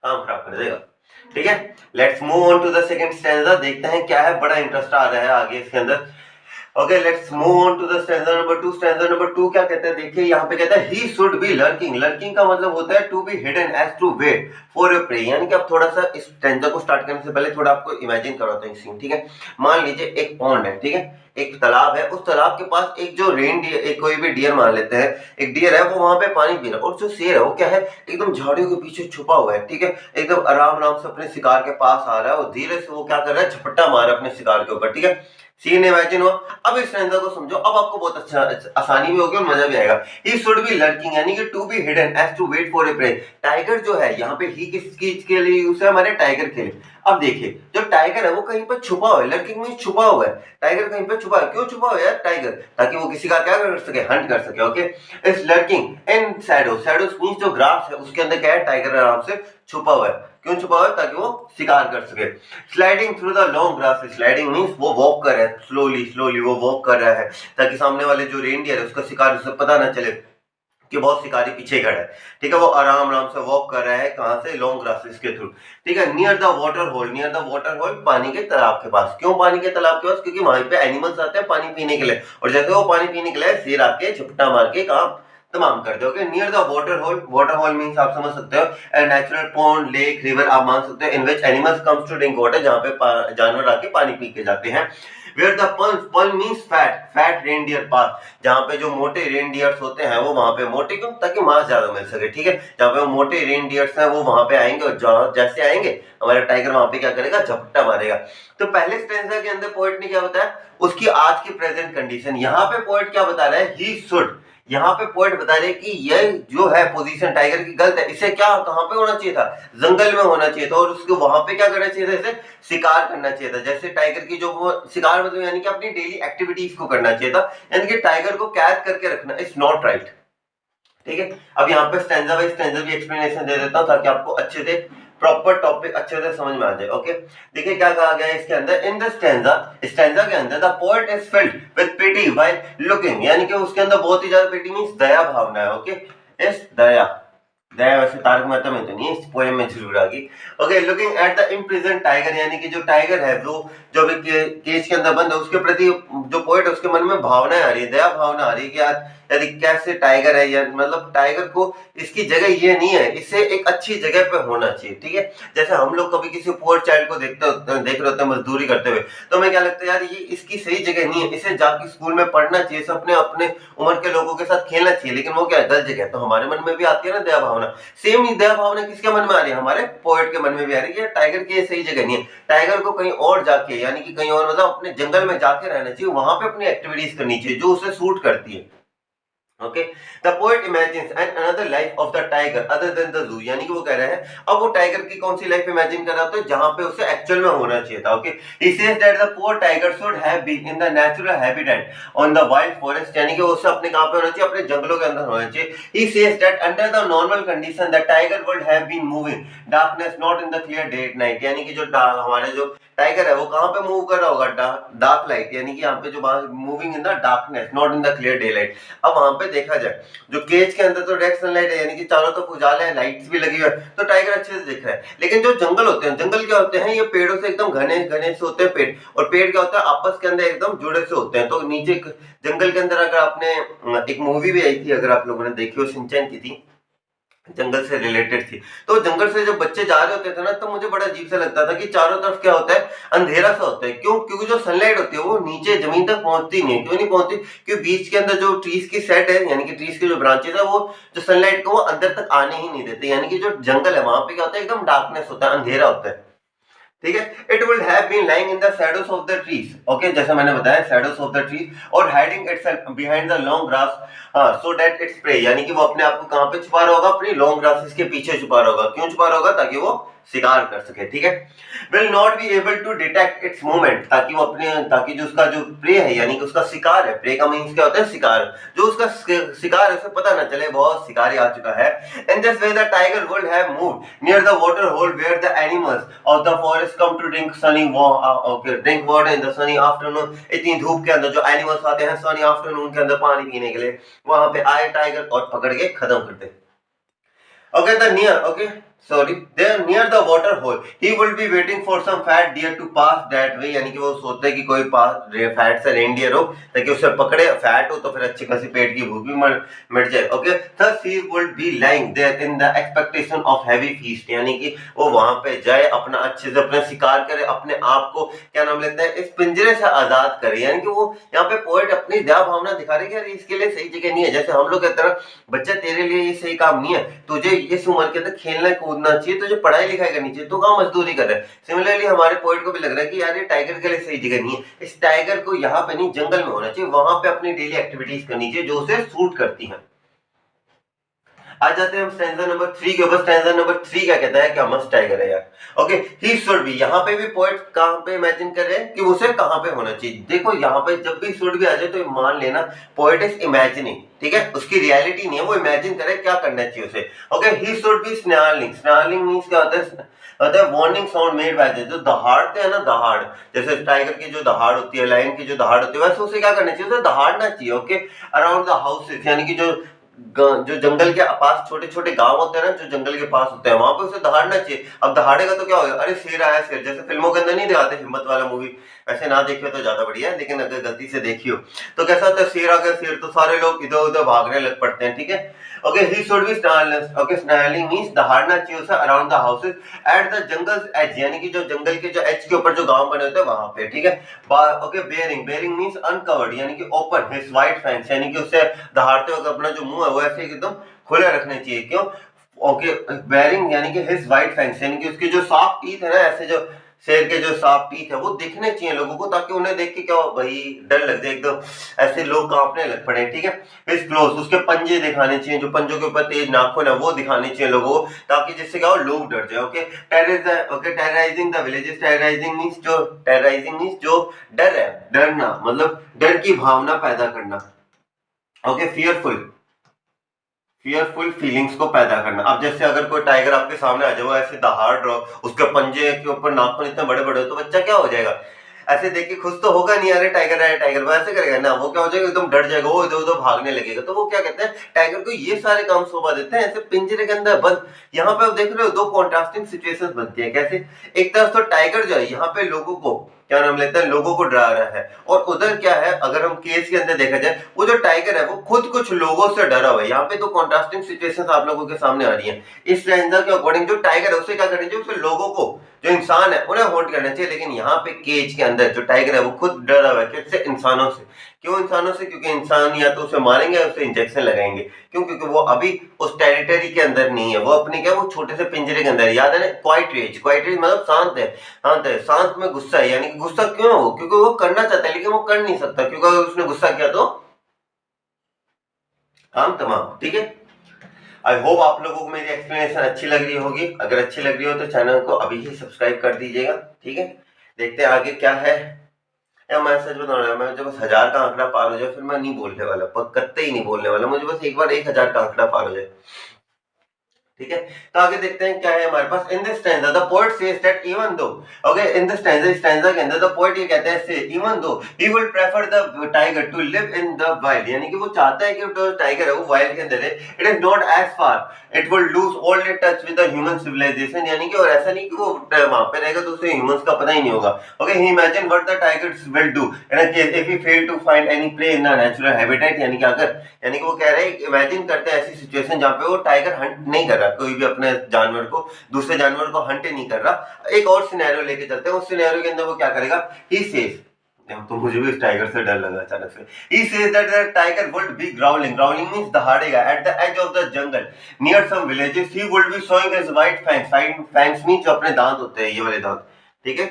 काम खराब कर देगा। ठीक है, let's move on to the second stanza, देखते हैं क्या है, बड़ा इंटरेस्ट आ रहा है आगे इसके अंदर। Okay, let's move on to the stanza number 2। Stanza number 2 क्या कहता है, देखिए यहाँ पे कहता है he should be lurking. Lurking का मतलब होता है to be hidden as to wait for a prey. यानी कि अब थोड़ा सा इस स्टैंजा को स्टार्ट करने से पहले थोड़ा आपको इमेजिन करवाता हूं सीन। ठीक है, मान लीजिए एक पॉन्ड है, ठीक है, एक तालाब है, उस तालाब के पास एक जो रेन डियर, एक कोई भी डियर मान लेते हैं, एक डियर है वो वहां पे पानी पी रहा है, और जो शेर है वो क्या है एकदम झाड़ियों के पीछे छुपा हुआ है। ठीक है, एकदम आराम आराम से अपने शिकार के पास आ रहा है और धीरे से वो क्या कर रहा है झपट्टा मार रहा है अपने शिकार के ऊपर। ठीक है, सीन इमेजिन हुआ। अब इस स्टैंजा को समझो, अब आपको बहुत अच्छा आसानी भी होगी और मजा भी आएगा। ही शुड बी लर्किंग यानी कि to be hidden as to wait for a prey. Tiger जो है यहाँ पे ही किस चीज के लिए यूज है, हमारे टाइगर के लिए। अब देखिए जो टाइगर है वो कहीं पर छुपा हुआ है, लर्किंग में छुपा हुआ है, टाइगर कहीं पे छुपा है। क्यों छुपा हुआ है टाइगर, ताकि वो किसी का क्या कर सके, हंट कर सके। ओके, इस lurking in shadow, shadows means जो ग्रास है उसके अंदर क्या है टाइगर आराम से छुपा हुआ है। क्यों छुपा हुआ है, ताकि वो शिकार कर सके। Sliding through the long grass, sliding means वो वॉक कर रहा है, स्लोली स्लोली वो वॉक कर रहा है ताकि सामने वाले जो रेनडियर है उसका शिकार उसे पता ना चले कि बहुत शिकारी पीछे खड़ा है। ठीक है, वो आराम आराम से वॉक कर रहा है, कहां से, लॉन्ग ग्रासेस के थ्रू। ठीक है, near the water hole, near the water hole पानी के तालाब के पास। क्यों पानी के तालाब के पास, क्योंकि वहां पे एनिमल्स आते हैं पानी पीने के लिए, और जैसे वो पानी पीने के लिए शेर आके झपटा मार के काम तमाम कर दोगे। Near the water hole, water hole means आप समझ सकते हो A natural pond, lake, river आप मान सकते हो in which animals comes to drink water, जहां पे जानवर आके पानी पी के जाते हैं। वेयर द पल मीन्स फैट रेनडियर पास, जहाँ पे जो मोटे रेनडियर्स होते हैं वो वहां पे मोटे, क्यों, ताकि मांस ज्यादा मिल सके, ठीक है। जहाँ पे वो मोटे रेनडियर्स हैं वो वहां पे आएंगे और जैसे आएंगे हमारा टाइगर वहां पे क्या करेगा, झपट्टा मारेगा। तो पहले स्टैंजा के अंदर पोएट ने क्या बताया, उसकी आज की प्रेजेंट कंडीशन। यहाँ पे पोएट क्या बता रहा है, ही शुड, यहाँ पे पॉइंट बता रहे कि ये जो है पोजीशन टाइगर की गलत है, इसे क्या कहां पे होना चाहिए था, जंगल में होना चाहिए था, और उसको वहां पे क्या करना चाहिए था, इसे शिकार करना चाहिए था। जैसे टाइगर की जो वो शिकार मतलब यानी कि अपनी डेली एक्टिविटीज को करना चाहिए था, यानी कि टाइगर को कैद करके रखना इज नॉट राइट, ठीक है। अब यहाँ पे स्टैंजा बाय स्टैंजा भी एक्सप्लेनेशन दे देता हूँ ताकि आपको अच्छे से प्रॉपर टॉपिक अच्छे से समझ में आ जाए। ओके, देखिए क्या कहा गया है इसके अंदर, इन द स्टैंजा के अंदर the poet is filled with pity while looking, यानी कि उसके अंदर बहुत ही ज्यादा पिटी मींस दया भावना है। ओके, इस दया वैसे तारक मेहता में तो नहीं है, इस पोएम में जरूर आ गई। Okay, looking at the imprison tiger, यानी कि जो टाइगर है जो अभी केज के अंदर बंद है, उसके प्रति जो पोएट है उसके मन में भावना आ रही है, दया भावना आ रही है कि यार यदि कैसे टाइगर है, या मतलब टाइगर को इसकी जगह ये नहीं है, इसे एक अच्छी जगह पे होना चाहिए, ठीक है। जैसे हम लोग कभी किसी पुअर चाइल्ड को देख रहे होते हैं मजदूरी करते हुए, तो हमें क्या लगता है यार ये इसकी सही जगह नहीं है, इसे जाके स्कूल में पढ़ना चाहिए, इसे अपने अपने उम्र के लोगों के साथ खेलना चाहिए, लेकिन वो क्या है, गलत जगह है। तो हमारे मन में भी आती है ना दया भावना, सेम ही दया भावना किसके मन में आ रही है, हमारे पोएट के मन में भी आ रही है, टाइगर की सही जगह नहीं है, टाइगर को कहीं और जाके, यानी कि कहीं और मतलब अपने जंगल में जाके रहना चाहिए, वहां पे अपनी एक्टिविटीज करनी चाहिए जो उसे सूट करती है। Okay, the poet imagines an another life of the tiger other than the zoo, यानी कि वो कह रहे हैं अब वो टाइगर की कौन सी लाइफ इमेजिन कर रहा था जहां पे उसे एक्चुअल में होना चाहिए था। Okay, he says that the poor tiger should have been in the natural habitat on the wild forest, यानी कि उसे अपने कहां पे होना चाहिए, अपने जंगलों के अंदर होना चाहिए। He says that under the normal condition the tiger would have been moving darkness not in the clear day at night, यानी कि जो हमारे जो टाइगर है वो कहां पे मूव कर रहा होगा, डार्क लाइट, यानी कि यहाँ पे जो moving in the darkness not in the clear day light. अब वहां पे देखा जाए जो केज के अंदर तो डायरेक्ट सनलाइट है, यानी कि चारों तरफ उजाला है, लाइट्स भी लगी हुई है, तो टाइगर अच्छे से दिख रहा है। लेकिन जो जंगल होते हैं, जंगल क्या होते हैं, ये पेड़ों से एकदम घने घने से होते हैं पेड़, और पेड़ क्या होता है आपस के अंदर एकदम जुड़े से होते हैं। तो नीचे जंगल के अंदर, अगर आपने एक मूवी भी आई थी, अगर आप लोगों ने देखी हो, शिनचैन की थी, जंगल से रिलेटेड थी, तो जंगल से जब बच्चे जा रहे होते थे ना, तो मुझे बड़ा अजीब सा लगता था कि चारों तरफ क्या होता है, अंधेरा सा होता है। क्यों? क्योंकि जो सनलाइट होती है वो नीचे जमीन तक पहुंचती नहीं है। क्यों नहीं पहुंचती? क्योंकि बीच के अंदर जो ट्रीज की सेट है, यानी कि ट्रीज के जो ब्रांचेस है, वो जो सनलाइट को वो अंदर तक आने ही नहीं देते, यानी कि जो जंगल है वहां पे क्या होता है, एकदम डार्कनेस होता है, अंधेरा होता है, ठीक है। It would have been lying in the shadows of the trees, okay, जैसे मैंने बताया शैडोज ऑफ द ट्रीज, और hiding itself behind the long grass so that its prey, यानी कि वो अपने आप को कहां पे छुपा रहा होगा, अपनी लॉन्ग ग्रासेस के पीछे छुपा रहा होगा। क्यों छुपा रहा होगा? ताकि वो शिकार कर सके, ठीक है। Will not be able to detect its movement, ताकि वो अपने, ताकि जो उसका जो प्रे है, यानी कि उसका शिकार है, प्रे का मीन्स क्या होता है, शिकार, जो उसका शिकार है उसे पता ना चले बहुत शिकारी आ चुका है। In this way the tiger would have moved near the water hole where the animals of the forest come to drink sunny drink water in the sunny afternoon, इतनी धूप के अंदर जो एनिमल्स आते हैं सनी आफ्टरनून के अंदर पानी पीने के लिए, वहां पे आए टाइगर और पकड़ के खत्म कर दे। Okay, they're near the water hole. He will be waiting for some fat deer to pass that way, यानी कि वो सोचते हैं कि कोई पास फैट सा रेनडियर हो ताकि उसे पकड़े, फैट हो तो फिर अच्छी खासी पेट की भूख भी मिट जाए। Okay, thus he would be lying there in the expectation of heavy feast, यानी कि वो वहां पे जाए, अपना अच्छे से अपना शिकार करे, अपने आप को क्या नाम लेता है, इस पिंजरे से आजाद करे, यानी कि वो यहाँ पे पोएट अपनी दया भावना दिखा रहे कि यार इसके लिए सही जगह नहीं है। जैसे हम लोग कहते हैं बच्चा तेरे लिए ये सही काम नहीं है, तुझे इस उम्र के अंदर खेलना कूदना चाहिए, तुझे पढ़ाई लिखाई करनी चाहिए, तू कहाँ मजदूरी कर रहा है। सिमिलरली हमारे पोएट को भी लग रहा है कि यार ये टाइगर के लिए सही जगह नहीं है, इस टाइगर को यहाँ पे नहीं जंगल में होना चाहिए, वहां पे अपनी डेली एक्टिविटीज करनी चाहिए जो उसे सूट करती हैं। आ जाते हैं हम स्टैंजा नंबर 3 के ऊपर। स्टैंजा नंबर 3 क्या कहता है, क्या मस्त टाइगर है यार। ओके, ही शुड बी, यहाँ पे भी पोएट कहां पे इमेजिन कर रहे हैं कि उसे कहां पे होना चाहिए। देखो यहाँ पे जब भी शुड भी आ जाए तो मान लेना पोएट इज इमेजिनिंग, ठीक है, उसकी रियलिटी नहीं है, वो इमेजिन करे क्या करना चाहिए उसे। Okay, he should be snarling. Snarling means क्या होता है वार्निंग साउंड मेड बाय जो दहाड़ते हैं ना, दहाड़, जैसे टाइगर की जो दहाड़ होती है, लायन की जो दहाड़ होती है, वैसे उसे क्या करना चाहिए, उसे दहाड़ना चाहिए। ओके, अराउंड द हाउसेस, यानी कि जो जो जंगल के पास छोटे छोटे गांव होते हैं ना, जो जंगल के पास होते हैं, वहां पे उसे दहाड़ना चाहिए। अब दहाड़ेगा तो क्या होगा, अरे शेर आया शेर, जैसे फिल्मों के अंदर नहीं दिखाते हिम्मत वाला मूवी, वैसे ना देखियो तो ज्यादा बढ़िया है, लेकिन अगर गलती से देखियो तो कैसा होता है, शेर आ गया शेर, तो सारे लोग इधर उधर भागने लग पड़ते हैं, ठीक है। Okay, he should be snarling, okay snarling means दहाड़ना चाहिए उसे around the houses at the jungle's edge, यानी कि जो जंगल के जो एज के ऊपर जो गांव बने होते हैं वहां पे, ठीक है। Okay, bearing, bearing means uncovered, यानी कि ओपन हिज वाइट फैंक्स, यानी कि उसे दहाड़ते वक्त अपना जो मुंह है वो ऐसे एकदम खुले रखने चाहिए। क्यों? ओके, बेयरिंग यानी कि हिज वाइट फैंक्स, यानी कि उसके जो शार्प टीथ है ना, ऐसे जो शेर के जो शार्प टीथ है वो दिखने चाहिए लोगों को, ताकि उन्हें देख के क्या हो भाई, डर लग जाए एकदम, ऐसे लोग कांपने लग पड़े, ठीक है। हिज क्लोज, उसके पंजे दिखाने चाहिए, जो पंजों के ऊपर तेज नाखून है वो दिखाने चाहिए लोगों को, ताकि जिससे क्या हो, लोग डर जाए। Okay, terrorising the villages, terrorising means जो डर है, डरना मतलब डर की भावना पैदा करना। ओके, फियरफुल फीलिंग्स को पैदा करना। अब जैसे अगर कोई टाइगर आपके सामने आ जाए, वो ऐसे दहाड़ रहा हो, उसके पंजे के ऊपर नाखून इतने बड़े बड़े हो, तो बच्चा क्या हो जाएगा, ऐसे देख के खुश तो होगा नहीं, अरे टाइगर आया टाइगर, वो ऐसे करेगा ना, वो क्या हो जाएगा, एकदम डर जाएगा, वो इधर उधर भागने लगेगा। तो वो क्या कहते हैं, टाइगर को ये सारे काम शोभा देते हैं, ऐसे पिंजरे के अंदर बंद। यहाँ पे आप देख रहे हो दो कॉन्ट्रास्टिंग सिचुएशंस बनती है, कैसे, एक तरफ तो टाइगर जो है यहाँ पे लोगों को क्या नाम लेता है, लोगों को डरा रहा है, और उधर क्या है, अगर हम केस के अंदर देखा जाए, वो जो टाइगर है वो खुद कुछ लोगों से डरा हुआ है। यहाँ पे तो कॉन्ट्रास्टिंग सिचुएशंस आप लोगों के सामने आ रही है। इस स्टैंजा के अकॉर्डिंग जो टाइगर है उसे क्या करना चाहिए, उसे लोगों को, जो इंसान है उन्हें होल्ड करना चाहिए, लेकिन यहाँ पे केज के अंदर जो टाइगर है वो खुद डरा हुआ है, किससे, इंसानों से। क्यों इंसानों से? क्योंकि इंसान या तो उसे मारेंगे या उसे इंजेक्शन लगाएंगे। क्यों? क्योंकि वो अभी उस टेरिटरी के अंदर नहीं है, वो अपने क्या, वो छोटे से पिंजरे के अंदर है। याद है ना, क्वाइट रेज, क्वाइट रेज मतलब शांत है, शांत है, शांत में गुस्सा है, यानी कि गुस्सा क्यों हो, क्योंकि वो करना चाहता है लेकिन वो कर नहीं सकता, क्योंकि अगर उसने गुस्सा किया तो काम तमाम, ठीक है। आई होप आप लोगों को मेरी एक्सप्लेनेशन अच्छी लग रही होगी। अगर अच्छी लग रही हो तो चैनल को अभी ही सब्सक्राइब कर दीजिएगा, ठीक है। देखते हैं आगे क्या है। या मैं सच बता रहा हूँ, मैं जब बस 1000 का आंकड़ा पार हो जाए फिर मैं नहीं बोलने वाला, कत्ते ही नहीं बोलने वाला, मुझे बस एक बार 1000 का आंकड़ा पार हो जाए, ठीक है। तो आगे देखते हैं क्या है हमारे पास। In this stanza the poet says that even though, okay, in this stanza के अंदर द पोएट ये कहता है, से even though he will prefer the tiger to live in the wild, यानी कि वो चाहता है कि जो टाइगर है वो वाइल्ड के अंदर है। It is not as far it will lose all it touch with the human civilisation, यानी कि और ऐसा नहीं कि वो वहां पे रहेगा तो उसे ह्यूमंस का पता ही नहीं होगा। Okay, he imagine what the tigers will do in a case if he fail to find any prey in the natural habitat, यानी कि अगर, यानी कि वो कह रहे हैं, इमेजिन करते हैं ऐसी सिचुएशन जहां पे वो टाइगर हंट नहीं कर रहा, कोई भी अपने जानवर को, दूसरे जानवर को हंट नहीं कर रहा। एक और सिनेरियो लेके चलते हैं, उस सिनेरियो के अंदर वो क्या करेगा, ही सेज, तो मुझे भी इस टाइगर से डर लगा अचानक से। He says that the tiger would be growling. Growling means दहाड़ेगा at the edge of the jungle near some villages. He would be showing his white fangs. Fangs means जो अपने दांत होते हैं, ये वाले दांत, ठीक है,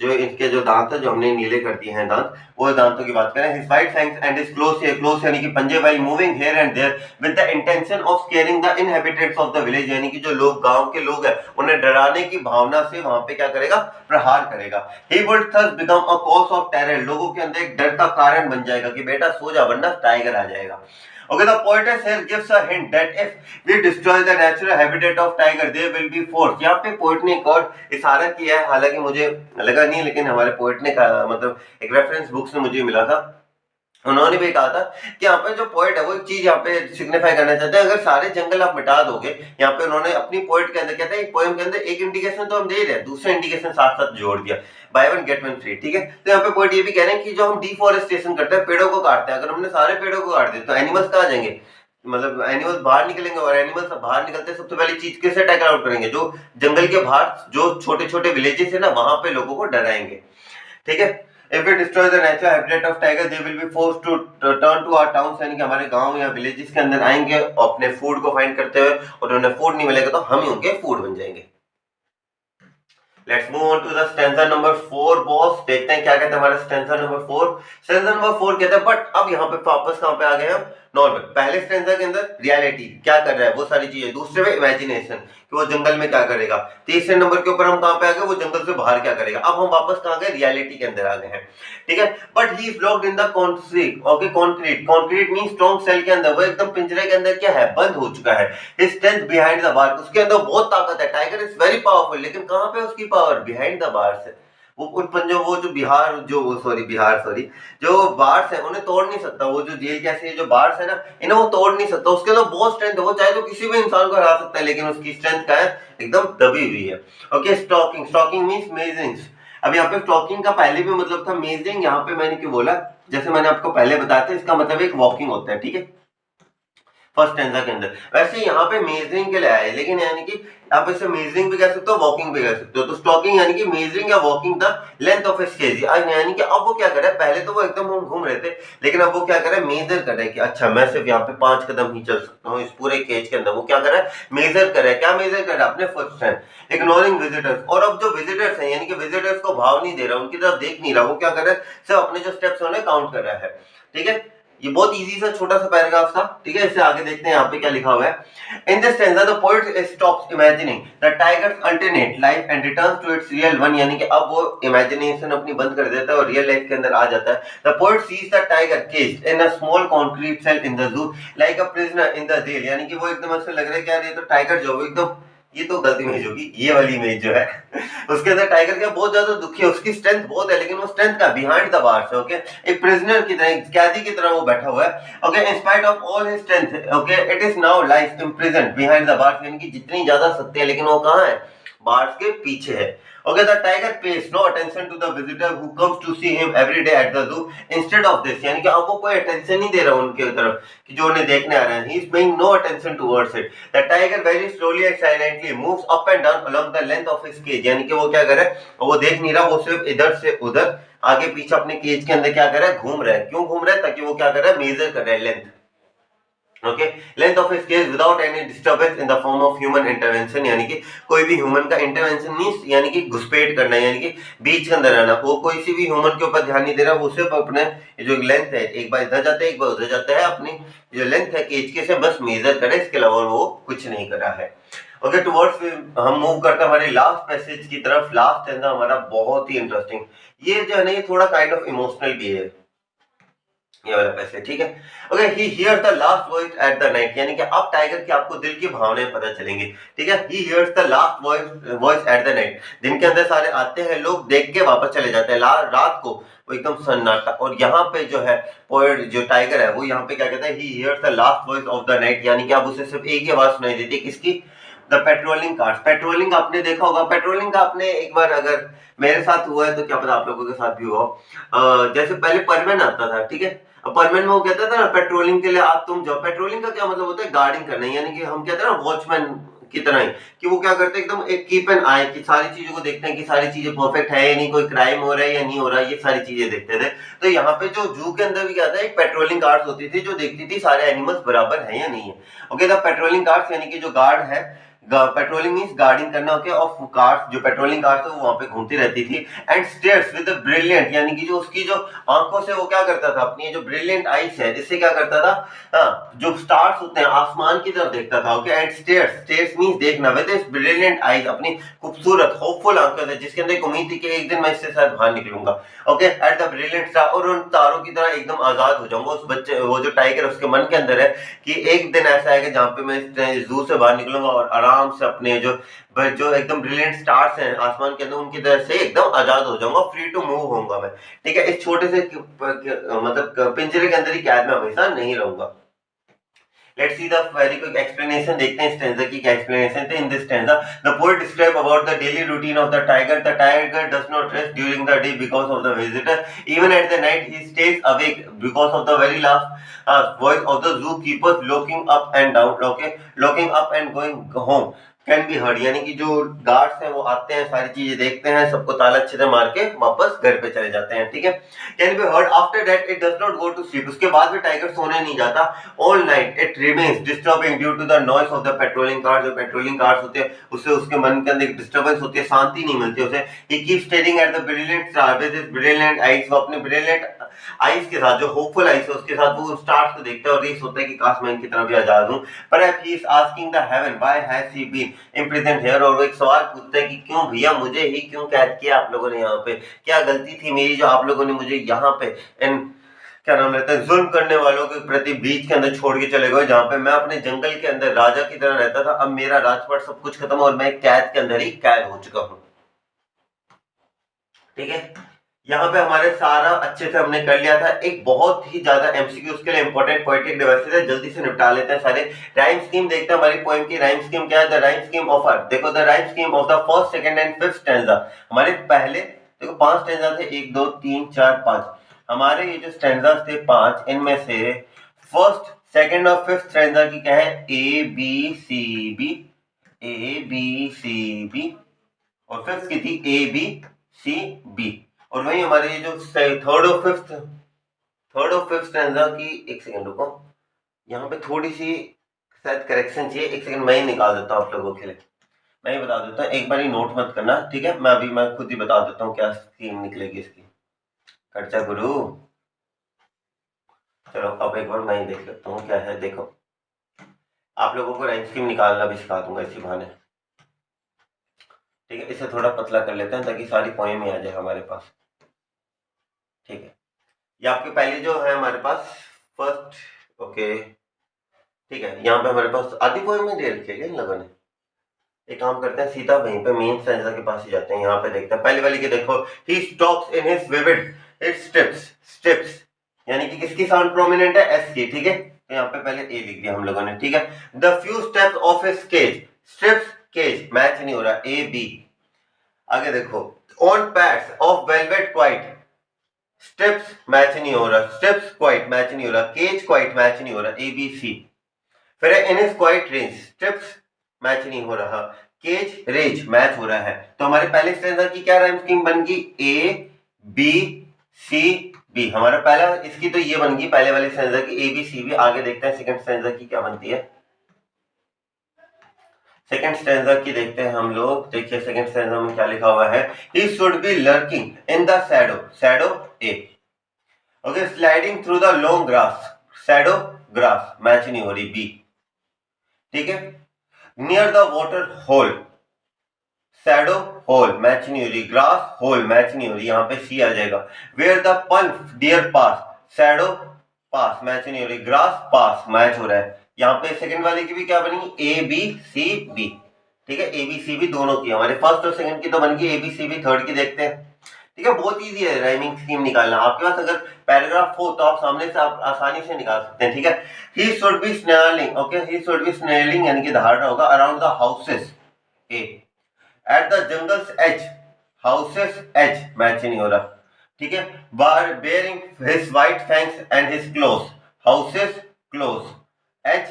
जो इनके जो दांत है जो हमने नीले कर दिए हैं दांत, वो दांतों की बात करें। His white fangs and his claws यानी कि पंजे, while moving here and there with the intention of scaring the inhabitants of the village, यानी कि जो लोग, गांव के लोग हैं, उन्हें डराने की भावना से वहां पे क्या करेगा, प्रहार करेगा। He would thus become a cause of terror, लोगों के अंदर एक डर का कारण बन जाएगा कि बेटा सो जा वरना टाइगर आ जाएगा। Okay, the poetess here gives a hint that if we destroy the natural habitat of tiger, there will be force. यहाँ पे पोइट ने एक और इशारा किया है, हालांकि मुझे लगा नहीं, लेकिन हमारे पोइट ने कहा, मतलब एक रेफरेंस बुक से मुझे मिला था, उन्होंने भी कहा था कि यहाँ पे जो पोइट है वो एक चीज यहाँ पे सिग्निफाई करना चाहते हैं, अगर सारे जंगल आप मिटा दोगे, यहाँ पे उन्होंने अपनी पोइट के अंदर कहते हैं, पोएम के अंदर एक इंडिकेशन तो हम दे रहे हैं, दूसरा इंडिकेशन साथ साथ जोड़ दिया, by one get one free, ठीक है। तो यहाँ पे पोइट ये भी कह रहे हैं कि जो हम डिफॉरेस्टेशन करते हैं, पेड़ों को काटते हैं, अगर हमने सारे पेड़ों को काट दिया तो एनिमल्स कहाँ जाएंगे, मतलब एनिमल्स बाहर निकलेंगे, और एनिमल्स बाहर निकलते सबसे पहली चीज किससे टैकल आउट करेंगे, जो जंगल के बाहर जो छोटे छोटे विलेजेस है ना, वहां पे लोगों को डराएंगे, ठीक है। If we destroy the natural habitat of tiger, they will be forced to turn to our towns, यानी कि हमारे गांव या विलेजेस के अंदर आएंगे और अपने फूड को फाइंड करते हुए, और उन्हें फूड नहीं मिलेगा तो हम ही उनके फूड बन जाएंगे। Let's move on to the stanza number 4 boss. देखते हैं क्या कहते हैं हमारा स्टैंजा नंबर 4। स्टैंजा नंबर 4 कहता है, बट अब यहाँ पे वापस कहाँ पे आ गए हम, नॉर्मल। पहले स्टैंजा के अंदर रियलिटी क्या कर रहा है वो सारी चीजें, दूसरे में इमेजिनेशन कि वो जंगल में क्या करेगा, तीसरे नंबर के ऊपर हम कहाँ पे आ गए, वो जंगल से बाहर क्या करेगा। अब हम वापस कहाँ गए, रियलिटी के अंदर आ गए हैं, ठीक है। But he is locked in the concrete, okay, concrete means strong cell के अंदर, वो एकदम पिंजरे के अंदर क्या है, बंद हो चुका है। His strength behind the bar, उसके अंदर बहुत ताकत है, टाइगर इज वेरी पावरफुल, लेकिन कहाँ पे उसकी पावर, बिहाइंड द बार्स है, वो उन पंजों वो जो बिहार जो वो सॉरी बिहार सॉरी जो बार्स है उन्हें तोड़ नहीं सकता। वो जो जेल कैसे जो बार्स है ना इन्हें वो तोड़ नहीं सकता। उसके अंदर बहुत स्ट्रेंथ है, वो चाहे तो किसी भी इंसान को हरा सकता है, लेकिन उसकी स्ट्रेंथ का है एकदम दबी हुई है। Okay, stalking, stalking means measuring. अब यहाँ पे स्टॉकिंग का पहले भी मतलब था मेजरिंग, यहाँ पे मैंने क्यों बोला, जैसे मैंने आपको पहले बताया था, इसका मतलब एक वॉकिंग होता है, ठीक है, फर्स्ट स्टैंजा के अंदर। वैसे यहाँ पे मेजरिंग के लिए आया है, लेकिन यानी कि आप इसे मेजरिंग भी कह सकते हो, वॉकिंग भी कह सकते हो। तो स्टॉकिंग यानी कि मेजरिंग या walking the length of A sketch, यानी कि अब वो क्या कर रहा है, पहले तो वो एकदम हम घूम रहे थे, लेकिन अब वो क्या कर रहा है, मेजर कर रहा है कि अच्छा मैं सिर्फ यहाँ पे 5 कदम ही चल सकता हूँ इस पूरे केज के अंदर। वो क्या कर रहा है, मेजर कर रहा है। क्या मेजर कर रहा है, अपने फुट स्ट्रेंथ, इग्नोरिंग विजिटर्स। और अब जो विजिटर्स हैं यानी कि विजिटर्स को भाव नहीं दे रहा, उनकी तरफ देख नहीं रहा, वो क्या कर रहा है, सिर्फ अपने जो स्टेप्स उन्हें काउंट कर रहा है, ठीक है। ये बहुत इजी सा छोटा सा पैराग्राफ था, ठीक है। इससे आगे देखते हैं यहाँ पे क्या लिखा हुआ है। In this stanza the poet stops imagining the tiger's alternate life and returns to its real one, यानी कि अब वो इमेजिनेशन अपनी बंद कर देता है और रियल लाइफ के अंदर आ जाता है। The poet sees the tiger caged in a small concrete cell in the zoo like a prisoner in the jail, यानी कि वो एकदम ऐसा लग रहा है कि यार ये तो टाइगर जो है एकदम, ये तो गलती इमेज होगी, ये वाली इमेज जो है उसके अंदर टाइगर क्या बहुत ज्यादा दुखी है, उसकी स्ट्रेंथ बहुत है, लेकिन वो स्ट्रेंथ का बिहाइंड द बार्स है, ओके, एक प्रिजनर की तरह, कैदी की तरह वो बैठा हुआ है, okay, in spite of all his strength, okay, it is now life imprisoned behind the bars, यानी कि जितनी ज्यादा शक्ति है लेकिन वो कहां है, बार्स के पीछे है। Okay, the tiger pays no attention to the visitor who comes to see him every day at the zoo. Instead of this, यानी कि अब वो कोई attention नहीं दे रहा उनके तरफ कि जो उन्हें देखने आ रहे हैं. He is paying no attention towards it. The tiger very slowly and silently moves up and down along the length of his cage. यानी कि वो क्या कर रहा है, वो देख नहीं रहा, वो सिर्फ इधर से उधर आगे पीछे अपने केज के अंदर क्या कर रहा है, घूम रहा है। क्यों घूम रहा है, ताकि वो क्या कर रहा है, मेजर कर रहा है length, okay, length of his cage without any disturbance in the form of human intervention, यानी कि कोई भी ह्यूमन का इंटरवेंशन नहीं, यानी कि घुसपैठ करना, यानी कि बीच के अंदर रहना, वो कोई सी भी ह्यूमन के ऊपर ध्यान नहीं दे रहा, वो सिर्फ अपने जो लेंथ है, एक बार इधर जाता है एक बार उधर जाता है, अपनी जो लेंथ है केज के से बस मेजर करे, इसके अलावा वो कुछ नहीं कर रहा है। ओके, टुवर्ड्स हम मूव करते हैं हमारे लास्ट पैसेज की तरफ। लास्ट स्टैंजा हमारा बहुत ही इंटरेस्टिंग, ये जो है ना ये थोड़ा काइंड ऑफ इमोशनल भी है, ये वाला पैसे, ठीक है। Okay, he hears the last voice at the night, यानी कि अब टाइगर की आपको दिल की भावनाएं पता चलेंगी, ठीक है। He hears the last voice at the night, दिन के अंदर सारे आते हैं लोग, देख के वापस चले जाते हैं, रात को वो एकदम सन्नाटा। और यहाँ पे जो है पोएट जो टाइगर है वो यहाँ पे क्या कहता है, he hears the last voice of the night, यानी कि अब उसे सिर्फ एक ही आवाज सुनाई देती है, किसकी, द पेट्रोलिंग कार्स। पेट्रोलिंग आपने देखा होगा, पेट्रोलिंग का आपने एक बार, अगर मेरे साथ हुआ है तो क्या पता आप लोगों के साथ भी हुआ। जैसे पहले परमैन आता था, ठीक है, परमैन में वो कहता था ना पेट्रोलिंग के लिए आप तुम जाओ। पेट्रोलिंग का क्या मतलब होता है, गार्डिंग करना, यानी कि हम कहते हैं ना वॉचमैन की तरह ही, कि वो क्या करते हैं एकदम एक कीप एन आई, कि सारी चीजों को देखते हैं कि सारी चीजें परफेक्ट है या नहीं, कोई क्राइम हो रहा है या नहीं हो रहा है, ये सारी चीजें देखते थे। तो यहाँ पे जो जू के अंदर भी क्या था, एक पेट्रोलिंग कार्ड्स होती थी जो देखती थी सारे एनिमल्स बराबर है या नहीं है। ओके, द पेट्रोलिंग कार्ड्स यानी कि जो गार्ड है, पेट्रोलिंग मींस गार्डिंग करना, ओके, ऑफ कार्स, जो पेट्रोलिंग कार्स है वो वहां पे घूमती रहती थी। एंड स्टेयर्स विद ब्रिलियंट, यानी कि जो उसकी जो आंखों से वो क्या करता था, अपनी जो ब्रिलियंट आईज है इससे क्या करता था, जो स्टार्स होते हैं आसमान की तरफ देखता था। Okay, and stairs, stairs means देखना, विद दिस ब्रिलियंट आईज, अपनी खूबसूरत होपफुल आंखों से, जिसके अंदर एक उम्मीद थी कि एक दिन मैं इससे शायद बाहर निकलूंगा। Okay, at the brilliant star, और उन तारों की तरह एकदम आजाद हो जाऊंगा। उस बच्चे, वो जो टाइगर उसके मन के अंदर है कि एक दिन ऐसा आएगा जहां पे मैं इस जू से बाहर निकलूंगा और आराम से अपने जो एकदम ब्रिलियंट स्टार्स हैं आसमान के अंदर उनकी तरह से एकदम आजाद हो जाऊंगा, फ्री टू मूव होऊंगा मैं, ठीक है। इस छोटे से मतलब पिंजरे के अंदर ही कैद में हमेशा नहीं रहूंगा। Let's see the very quick explanation, देखते हैं स्टैंजा की क्या explanation थे। In this stanza, the poet describe about the daily routine of the tiger. The tiger does not rest during the day because of the visitor. Even at the night, he stays awake because of the very last voice of the zookeepers looking up and down. Okay, looking up and going home. Can be heard, यानी कि जो guards हैं वो आते हैं, सारी चीजें देखते हैं, सबको ताला अच्छे से मार के वापस घर पे चले जाते हैं, ठीक है। Can be heard after that it does not go to sleep, उसके बाद भी टाइगर सोने नहीं जाता। All night it remains disturbing due to the noise of the patrolling cars, जो पेट्रोलिंग कार्स होते हैं उससे उसके मन के अंदर डिस्टर्बेंस होती है, शांति नहीं मिलती उसे। He keep staring at the brilliant star with his brilliant eyes, वो अपने ब्रिलियंट आईज के साथ, जो होपफुल आईज है उसके साथ वो स्टार्स को देखता है और रेस होता है कि काश मैं इनकी तरह भी आजाद हूं। Perhaps he is asking the heaven why has he been imprisoned here, और वो एक सवाल पूछता है कि क्यों भैया मुझे ही क्यों कैद किया आप लोगों ने यहाँ पे, क्या गलती थी मेरी जो आप लोगों ने मुझे यहाँ पे इन क्या नाम लेते हैं जुल्म करने वालों के प्रति बीच के अंदर छोड़ के चले गए, जहाँ पे मैं अपने जंगल के अंदर राजा की तरह रहता था, अब मेरा राजपाट सब कुछ खत्म और मैं कैद के अंदर ही कैद हो चुका हूँ। ठीक है, यहाँ पे हमारे सारा अच्छे से हमने कर लिया था। एक बहुत ही ज्यादा एमसीक्यू उसके लिए इंपॉर्टेंट पोएटिक डिवाइसेस है, जल्दी से निपटा लेते हैं सारे। राइम स्कीम देखते हैं, हमारी पोएम की राइम स्कीम क्या है। द राइम स्कीम ऑफ देखो, the rhyme scheme of the first second and fifth stanza. हमारे पहले देखो 5 स्टैंजा थे, 1 2 3 4 5। हमारे ये जो स्टैंजा थे 5, इनमें से फर्स्ट सेकंड और फिफ्थ स्टैंजा की क्या है, A B C B, A B C B, और फिफ्थ की थी ए बी सी बी। और वही हमारे ये जो थर्ड और फिफ्थ स्टैंजा की, एक सेकंड रुको, यहाँ पे थोड़ी सी शायद करेक्शन चाहिए। एक सेकंड मैं ही निकाल देता हूँ आप लोगों के लिए, मैं ही बता देता हूँ, एक बार ही नोट मत करना, ठीक है। मैं खुद ही बता देता हूँ क्या स्कीम निकलेगी इसकी। खर्चा गुरु, चलो अब एक बार मैं ही देख लेता हूँ क्या है। देखो, आप लोगों को राइम स्कीम निकालना भी सिखा दूंगा इसी बहाने, ठीक है। इसे थोड़ा पतला कर लेते हैं ताकि सारी पोएम ही आ जाए हमारे पास, ठीक है। ये आपके पहले जो है हमारे पास फर्स्ट, ओके ठीक है। यहाँ पे हमारे पास आधी पोएम में दे रखी है इन लोगों ने। एक काम करते हैं, सीधा वहीं पे मेन स्टैंजा के पास ही जाते हैं। यहाँ पे देखते हैं पहले वाली की, देखो, he stops in his vivid its steps. Steps यानी कि किसकी साउंड प्रोमिनेंट है, एस की, ठीक है। तो यहाँ पे पहले ए लिख दिया हम लोगों ने, ठीक है। The few steps of his cage, steps cage match नहीं हो रहा, ए बी। आगे देखो, on pads of velvet quiet, steps match नहीं हो रहा, स्टेप्स क्वाइट मैच नहीं हो रहा, केज क्वाइट मैच नहीं हो रहा, ए बी सी। फिर in is quite range, steps match नहीं हो रहा, केज रेंज मैच हो रहा है। तो हमारे पहले स्टैंजा की क्या राइम स्कीम बन गई, ए बी सी बी। हमारा पहला इसकी तो ये बन गई पहले वाले स्टैंजा की, ए बी सी बी। आगे देखते हैं सेकंड स्टैंजा की क्या बनती है। सेकंड स्टैंजा की देखते हैं हम लोग। देखिए सेकंड स्टैंजा में क्या लिखा हुआ है, he should be lurking in the shadow, shadow A, okay, sliding through the long grass, shadow grass match नहीं हो रही, बी, ठीक है। Near the water hole, shadow hole match नहीं हो रही, ग्रास होल मैच नहीं हो रही, यहाँ पे सी आ जाएगा। Where the punch deer pass, shadow pass match नहीं हो रही, ग्रास पास मैच हो रहा है। यहाँ पे सेकंड वाले की भी क्या बनी, ए बी सी बी, ठीक है। ए बी सी बी दोनों की, हमारे फर्स्ट और सेकंड की तो बन गई, A B C B. Third की देखते हैं, ठीक है। बहुत इजी है राइमिंग स्कीम निकालना। आपके पास अगर पैराग्राफ हो तो आप सामने से आप आसानी से निकाल सकते हैं, ठीक है। He should be snarling, okay, he should be snarling यानी कि दहाड़ना होगा, around the houses, uh, at the jungle's edge, houses edge match नहीं हो रहा, ठीक है। Bar baring his white fangs and his claws, houses claws, edge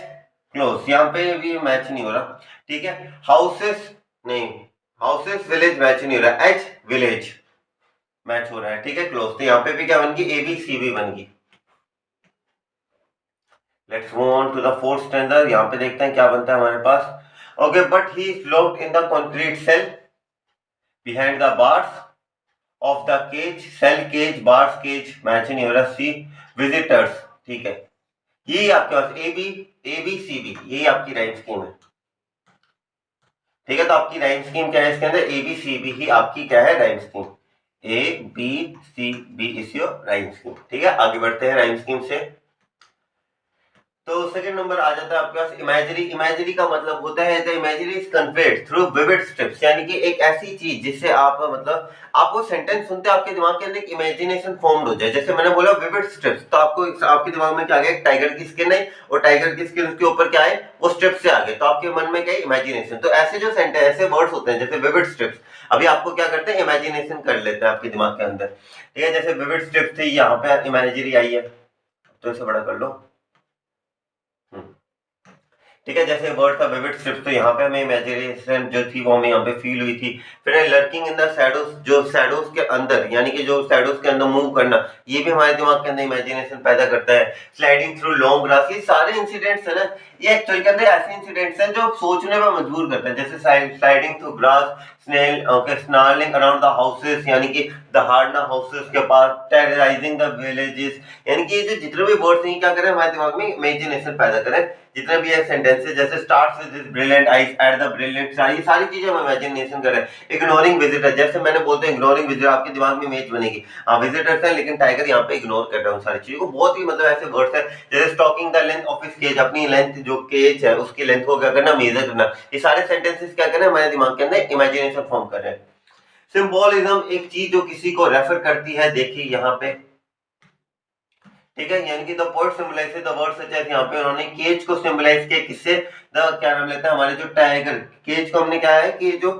claws, यहाँ पे भी मैच नहीं हो रहा, ठीक है। हाउसेस नहीं, हाउसेस विलेज मैच नहीं हो रहा, एज विलेज मैच हो रहा है, ठीक है, क्लोज। तो यहाँ पे भी क्या बन गई, ए बी सी बी बन गई। Let's move on to the fourth stanza. यहाँ पे देखते हैं क्या बनता है हमारे पास। Okay, but he is locked in the concrete cell behind the bars of the cage, cell cage, bars cage match नहीं हो रहा, सी विजिटर्स, ठीक है। ये आपके पास ए बी सी बी, ये आपकी राइम स्कीम है, ठीक है। तो आपकी राइम स्कीम क्या है इसके अंदर, ए बी सी बी ही आपकी क्या है rhyme scheme, A B C B is your rhyme scheme, ठीक है। आगे बढ़ते हैं राइम स्कीम से। तो सेकंड नंबर आ जाता है आपके पास इमेजरी। इमेजरी का मतलब होता है the imagery is conveyed through vivid steps, यानी कि एक ऐसी चीज जिससे आप मतलब आप वो सेंटेंस सुनते हैं आपके दिमाग के अंदर एक इमेजिनेशन फॉर्म्ड हो जाए। जैसे मैंने बोला विविड स्टेप्स, तो आपको आपके दिमाग में क्या आ गया, एक टाइगर की स्किन है और टाइगर की स्किन के ऊपर क्या है, वो स्टेप्स से आ गए, तो आपके मन में क्या है, इमेजिनेशन। तो ऐसे जो सेंटेंस, ऐसे वर्ड्स होते हैं जैसे विविड स्टेप्स, अभी आपको क्या करते हैं, इमेजिनेशन कर लेते हैं आपके दिमाग के अंदर, ठीक है। जैसे विविड स्टेप्स थी, यहाँ पे इमेजरी आई है, तो इसे बड़ा कर लो, ठीक है। जैसे वर्ड था विविड स्ट्रिप्स, तो यहाँ पे हमें इमेजिनेशन जो थी वो हमें यहाँ पे फील हुई थी। फिर लर्किंग इन द शैडोज, जो शैडोज के अंदर यानी कि जो शैडोज के अंदर मूव करना, ये भी हमारे दिमाग के अंदर इमेजिनेशन पैदा करता है। स्लाइडिंग थ्रू लॉन्ग ग्रास, ये सारे इंसिडेंट्स है ना, ये एक्चुअली के अंदर ऐसे इंसिडेंट्स हैं जो सोचने में मजबूर करते हैं। जैसे sliding through grass, snail, okay, snarling around the houses, यानी कि दहाड़ना हाउसेस के पास, टेरराइजिंग द विलेजेस, यानी कि ये जो जितने भी वर्ड्स हैं क्या करें, हमारे दिमाग में इमेजिनेशन पैदा करें। जितने भी है सेंटेंसेस, जैसे starts with this brilliant eyes at the brilliant star, ये सारी चीजें हम इमेजिनेशन कर रहे हैं। इग्नोरिंग विजिटर, जैसे मैंने बोलते हैं इग्नोरिंग विजिटर, आपके दिमाग में इमेज बनेगी, हाँ विजिटर्स है लेकिन टाइगर यहाँ पे इग्नोर कर रहा है उन सारी चीजों को। बहुत ही मतलब ऐसे वर्ड्स है, जैसे stalking the length of his cage, अपनी लेंथ जो केज है उसकी लेंथ को क्या करना, मेजर करना। ये सारे सेंटेंसेस क्या कर रहे हैं, हमारे दिमाग के अंदर इमेजिनेशन फॉर्म कर रहे हैं। सिंबोलिज्म एक चीज जो किसी को रेफर करती है, देखिए यहाँ पे, ठीक है, यानी कि the poet symbolises the word such as, यहाँ पे उन्होंने केज को सिंबलाइज किया किससे, द क्या नाम लेता है हमारे जो टाइगर, केज को हमने क्या है कि जो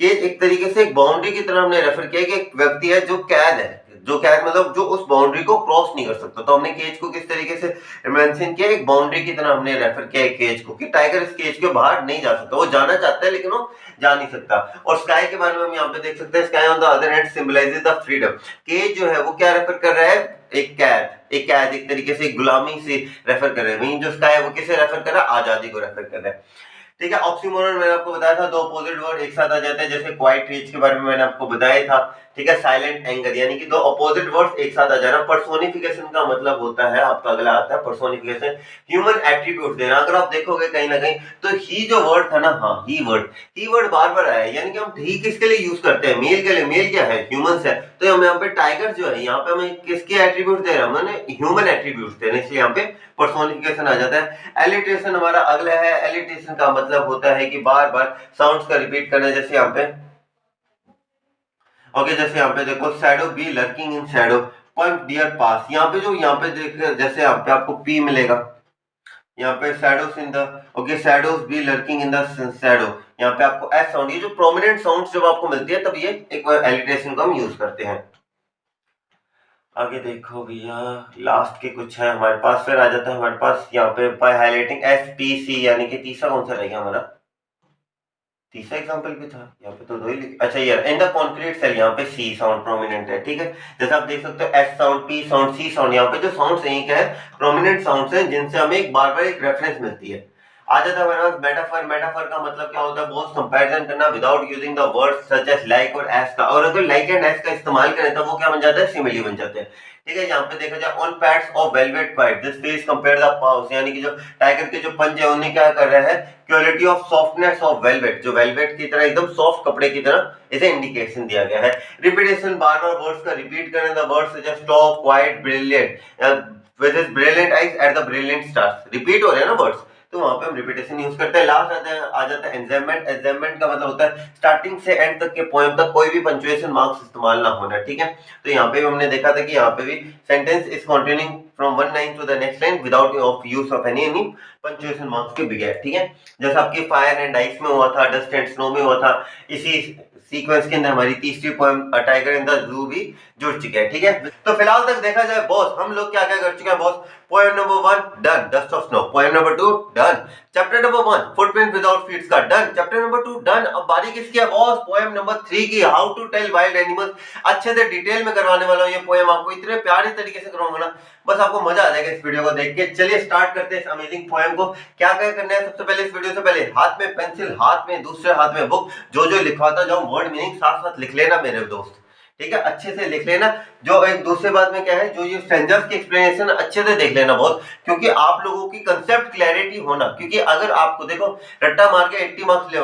केज एक तरीके से एक बाउंड्री की तरह हमने रेफर किया कि एक व्यक्ति है जो कैद है, जो कैद मतलब जो उस बाउंड्री को क्रॉस नहीं कर सकता, तो हमने केज को किस तरीके से मेंशन किया, एक बाउंड्री की तरह हमने रेफर किया है केज को, कि टाइगर इस केज के बाहर नहीं जा सकता, वो जाना चाहता है लेकिन वो जा नहीं सकता। और स्काई के बारे में हम यहाँ पे देख सकते हैं, sky on the other hand symbolises the freedom, cage जो है वो क्या रेफर कर रहा है, एक कैद एक तरीके से गुलामी से रेफर कर रहे हैं, वहीं जो स्काई है वो किसे रेफर कर रहा है, आजादी को रेफर कर रहा है। ठीक है, ऑक्सीमोरन मैंने आपको बताया था, दो अपोजिट वर्ड एक साथ आ जाते हैं, जैसे क्वाइट रीच के बारे में मैंने आपको बताया था, ठीक है, साइलेंट एंगर, यानी कि दो अपोजिट वर्ड्स एक साथ आ जाना। पर्सोनिफिकेशन का मतलब होता है, आपका अगला आता है पर्सोनिफिकेशन, ह्यूमन एट्रीब्यूट देना। अगर आप देखोगे कहीं ना कहीं तो ही जो वर्ड था ना, हाँ ही वर्ड बार बार आया है, यानी कि हम ही किसके लिए यूज करते हैं, मेल के लिए, मेल क्या है, ह्यूमंस है, तो हम यहाँ पे टाइगर जो है, यहाँ पे हमें किसके एट्रीब्यूट दे रहे हैं, मैंने ह्यूमन एट्रीब्यूट दे रहे हैं, इसलिए यहाँ पे पर्सोनिफिकेशन आ जाता है। एलिटेशन हमारा अगला है, एलिटेशन का मतलब होता है कि बार बार साउंड्स का रिपीट करना, जैसे यहाँ पे ओके, जैसे यहाँ पे देखो, shadow be lurking in shadow, point dear pass, यहाँ पे जो यहाँ पे देख, जैसे यहाँ पे आपको पी मिलेगा, यहाँ पे shadows in the, okay, shadows be lurking in the shadow, यहाँ पे आपको एस साउंड, ये जो प्रोमिनेंट साउंड्स जब आपको मिलती है तब ये एक एलिटेशन को हम यूज करते हैं। आगे देखो भैया, लास्ट के कुछ है हमारे पास, फिर आ जाता है हमारे पास यहाँ पे by highlighting S P C, यानी कि तीसरा कौन सा रहेगा हमारा, तीसरा एग्जांपल भी था यहाँ पे, तो दो ही अच्छा यार, इन द कॉन्क्रीट सेल, यहाँ पे सी साउंड प्रोमिनेंट है, ठीक है, जैसे आप देख सकते हो एस साउंड, पी साउंड, सी साउंड, यहाँ पे जो साउंड्स हैं क्या है, प्रोमिनेंट साउंड्स हैं जिनसे हमें एक बार बार एक रेफरेंस मिलती है। आ जाता है हमारे पास मेटाफर, मेटाफर का मतलब क्या होता है, बोथ कंपैरिजन करना without using the words such as like और एस का, और अगर लाइक एंड एस का इस्तेमाल करें तो वो क्या बन जाता है, सिमिली बन जाते हैं, ठीक है। यहाँ पे देखा जाए on pads of velvet quiet this face compare the pause, यानी कि जो टाइगर के जो पंजे हैं उन्हें क्या कर रहा है, quality of softness of velvet, जो वेलवेट की तरह एकदम सॉफ्ट कपड़े की तरह इसे इंडिकेशन दिया गया है। रिपीटेशन, बार बार वर्ड्स का रिपीट करने, the words such as stop, quiet, brilliant, with his brilliant eyes at the brilliant stars, repeat हो रहे हैं ना वर्ड्स, तो वहां पे हम रिपीटेशन यूज करते हैं। लास्ट आ जाता है एंजाइममेंट, एंजाइममेंट का मतलब होता है स्टार्टिंग से एंड तक के पोएम तक कोई भी पंक्चुएशन मार्क्स इस्तेमाल ना होना, ठीक है। तो यहाँ पे भी हमने देखा था कि यहाँ पे भी sentence is continuing from one line to the next line without of use of any punctuation marks के बिगैर, ठीक है। जैसा आपकी फायर एंड आइस में हुआ था, डस्ट एंड स्नो में हुआ था, इसी सीक्वेंस के अंदर हमारी तीसरी पोएम टाइगर इन द जू भी जुड़ चुके हैं, ठीक है। तो फिलहाल तक देखा जाए बॉस, हम लोग क्या क्या कर चुके हैं boss, poem number 1 done, dust of snow, poem number 2 done, chapter number 1 footprint without feets का डन, चैप्टर नंबर 2 डन। अब बारी किसकी है बॉस, पोएम नंबर 3 की, how to tell wild animals, अच्छे से डिटेल में करवाने वाला हूं ये पोएम, आपको इतने प्यारे तरीके से करवाऊंगा ना, बस आपको मजा आ जाएगा इस वीडियो को देख के। चलिए स्टार्ट करते हैं इस अमेजिंग पोएम को। क्या क्या करना है, सबसे पहले इस वीडियो से पहले हाथ में पेंसिल, हाथ में दूसरे हाथ में बुक, जो जो लिखवाता जाऊं वर्ड मीनिंग साथ साथ लिख लेना मेरे दोस्त, ठीक है, अच्छे से लिख लेना। जो एक दूसरे बात में क्या है, जो ये स्ट्रेंजर्स की एक्सप्लेनेशन अच्छे से देख लेना बहुत, क्योंकि आप लोगों की कंसेप्ट क्लैरिटी होना, क्योंकि अगर आपको देखो रट्टा मार के 80 मार्क्स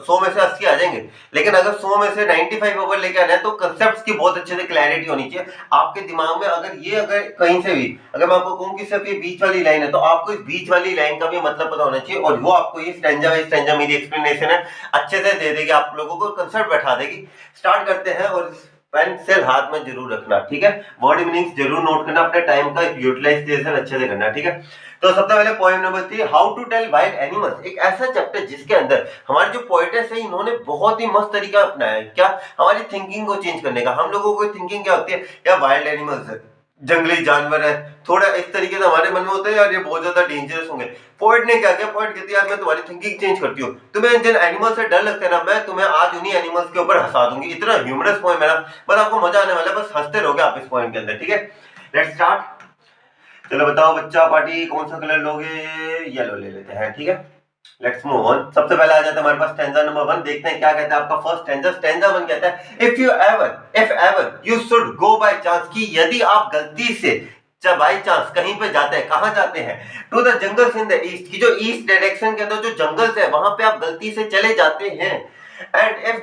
100 में से 80 आ जाएंगे, लेकिन अगर 100 में से 95 ओवर लेके आना है तो कंसेप्ट की बहुत अच्छे से क्लैरिटी होनी चाहिए आपके दिमाग में। अगर कहीं से भी अगर मैं आपको कहूँ कि सिर्फ ये बीच वाली लाइन है, तो आपको इस बीच वाली लाइन का भी मतलब पता होना चाहिए, और वो आपको ये स्टैंजा बाय स्टैंजा मेरी एक्सप्लेनेशन है अच्छे से दे देगी, आप लोगों को कंसेप्ट बैठा देगी। स्टार्ट करते हैं, और पेंसिल हाथ में जरूर रखना, ठीक है, वर्ड मीनिंग्स जरूर नोट करना, अपने टाइम का यूटिलाइजेशन अच्छे से करना, ठीक है। तो सबसे पहले poem number 3 how to tell wild animals, एक ऐसा चैप्टर जिसके अंदर हमारे जो पोएटेस है इन्होंने बहुत ही मस्त तरीका अपनाया है, क्या, हमारी थिंकिंग को चेंज करने का। हम लोगों को थिंकिंग क्या होती है, या वाइल्ड एनिमल्स है, जंगली जानवर है, थोड़ा इस तरीके से हमारे मन में होता है यार ये बहुत ज्यादा डेंजरस होंगे। पोएट ने क्या किया, पोएट कहती है यार मैं तुम्हारी थिंकिंग चेंज करती हूँ, तुम्हें जिन एनिमल से डर लगता है ना, मैं तुम्हें आज उन्हीं एनिमल्स के ऊपर हंसा दूंगी। इतना ह्यूमरस पोएम है ना, बस आपको मजा आने वाला है, बस हंसते रहोगे आप इस पोएम के अंदर, ठीक है। Let's start. चलो बताओ बच्चा पार्टी कौन सा कलर लोगे, येलो ले लेते हैं, ठीक है। Let's move on. सबसे पहले आ जाता है हमारे पास स्टैंजा नंबर 1, देखते हैं क्या कहता है आपका फर्स्ट स्टैंजा। स्टैंजा 1 कहता है if ever you should go by chance, कि यदि आप गलती से बाई चांस कहीं पे जाते हैं, कहां जाते हैं, to the jungles in the east, की जो ईस्ट डायरेक्शन के अंदर जो जंगल्स है वहां पे आप गलती से चले जाते हैं, and if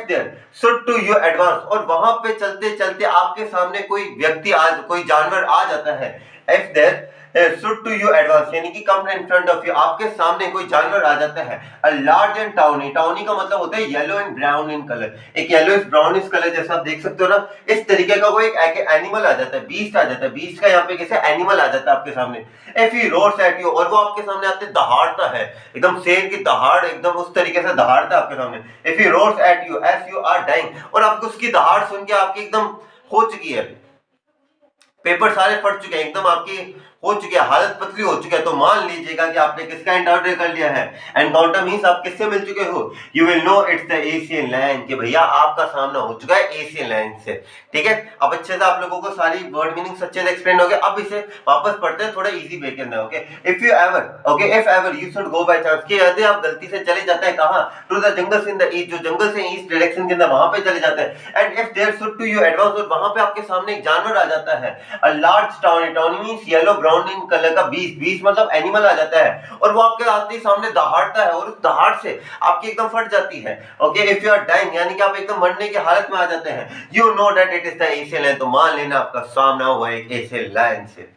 there should to you advance, और वहां पे चलते चलते आपके सामने कोई व्यक्ति कोई जानवर आ जाता है, if there should to you advance यानी कि come in front of you, आपके सामने कोई जानवर आ जाता है, a large and tawny, tawny का मतलब होता है yellow and brown in colour, एक येलोइश ब्राउनिश कलर जैसा आप देख सकते हो ना, इस तरीके का कोई एक एनिमल आ जाता है, बीस्ट आ जाता है, बीस्ट का यहाँ पे कैसे एनिमल आ जाता है आपके सामने, if he roars at you, और वो आपके सामने आते दहाड़ता है, एकदम शेर की दहाड़ एकदम उस तरीके से दहाड़ता है आपके सामने, if he roars at you as you are dying, और आपको उसकी दहाड़ सुन के आपकी एकदम हो चुकी है, पेपर सारे फट चुके हैं, एकदम आपकी हो चुकी है, हालत पतली हो चुकी है, तो मान लीजिएगा कि आपने किसका एनकाउंटर कर लिया है, एनकाउंटर मींस आप किससे मिल चुके हो, you will know it's the Asian lion, कि भैया आपका सामना हो चुका है एशियन लायन से। ठीक है, अब अच्छे से आप लोगों को सारी वर्ड मीनिंग्स अच्छे से एक्सप्लेन हो गए, अब इसे वापस पढ़ते हैं थोड़ा इजी वे के अंदर। Okay, if ever you should go by chance, कि यदि आप गलती से चले जाते हैं कहां, to the jungles in the east, जो जंगल से ईस्ट डायरेक्शन के अंदर वहां पे चले जाते हैं, and if there should to you advance, और वहां पे आपके सामने एक जानवर आ जाता है, a large tawny, tawny means yellow brown in colour का बीस्ट, बीस्ट मतलब एनिमल आ जाता है, और वो आपके आते ही सामने दहाड़ता है, और उस दहाड़ से आपकी एकदम फट जाती है। Okay, if you are dying यानी कि आप एकदम मरने की हालत में आ जाते हैं, you know that it is the Asian lion, तो मान लेना आपका सामना हुआ एक एशियन लायन से।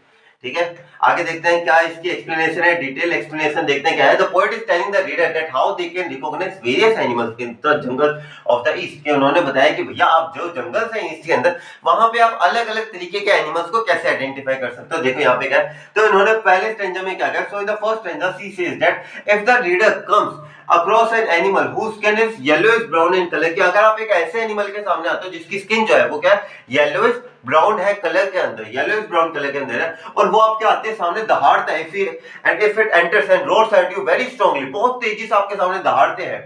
ठीक है, आगे देखते हैं क्या इसकी एक्सप्लेनेशन है, डिटेल एक्सप्लेनेशन देखते हैं क्या है। The poet is telling the reader that how they can recognise various animals in the jungle of the east, कि उन्होंने बताया कि भैया आप जो जंगल से ईस्ट के अंदर, वहां पे आप अलग अलग तरीके के एनिमल्स को कैसे आइडेंटिफाई कर सकते हो। देखो यहाँ पे क्या है, तो इन्होंने पहले स्टैंजा में क्या कहा, so in the first stanza she says that if the reader comes across an animal whose skin is yellowish brown in colour, कि अगर आप एक ऐसे एनिमल के सामने आते हो जिसकी स्किन जो है वो क्या है, येलोइश ब्राउन है कलर के अंदर, येलोइश ब्राउन कलर के अंदर है, और वो आपके आते हैं सामने दहाड़ता है, if it enters and roars at you very strongly, बहुत तेजी से आपके सामने दहाड़ते हैं,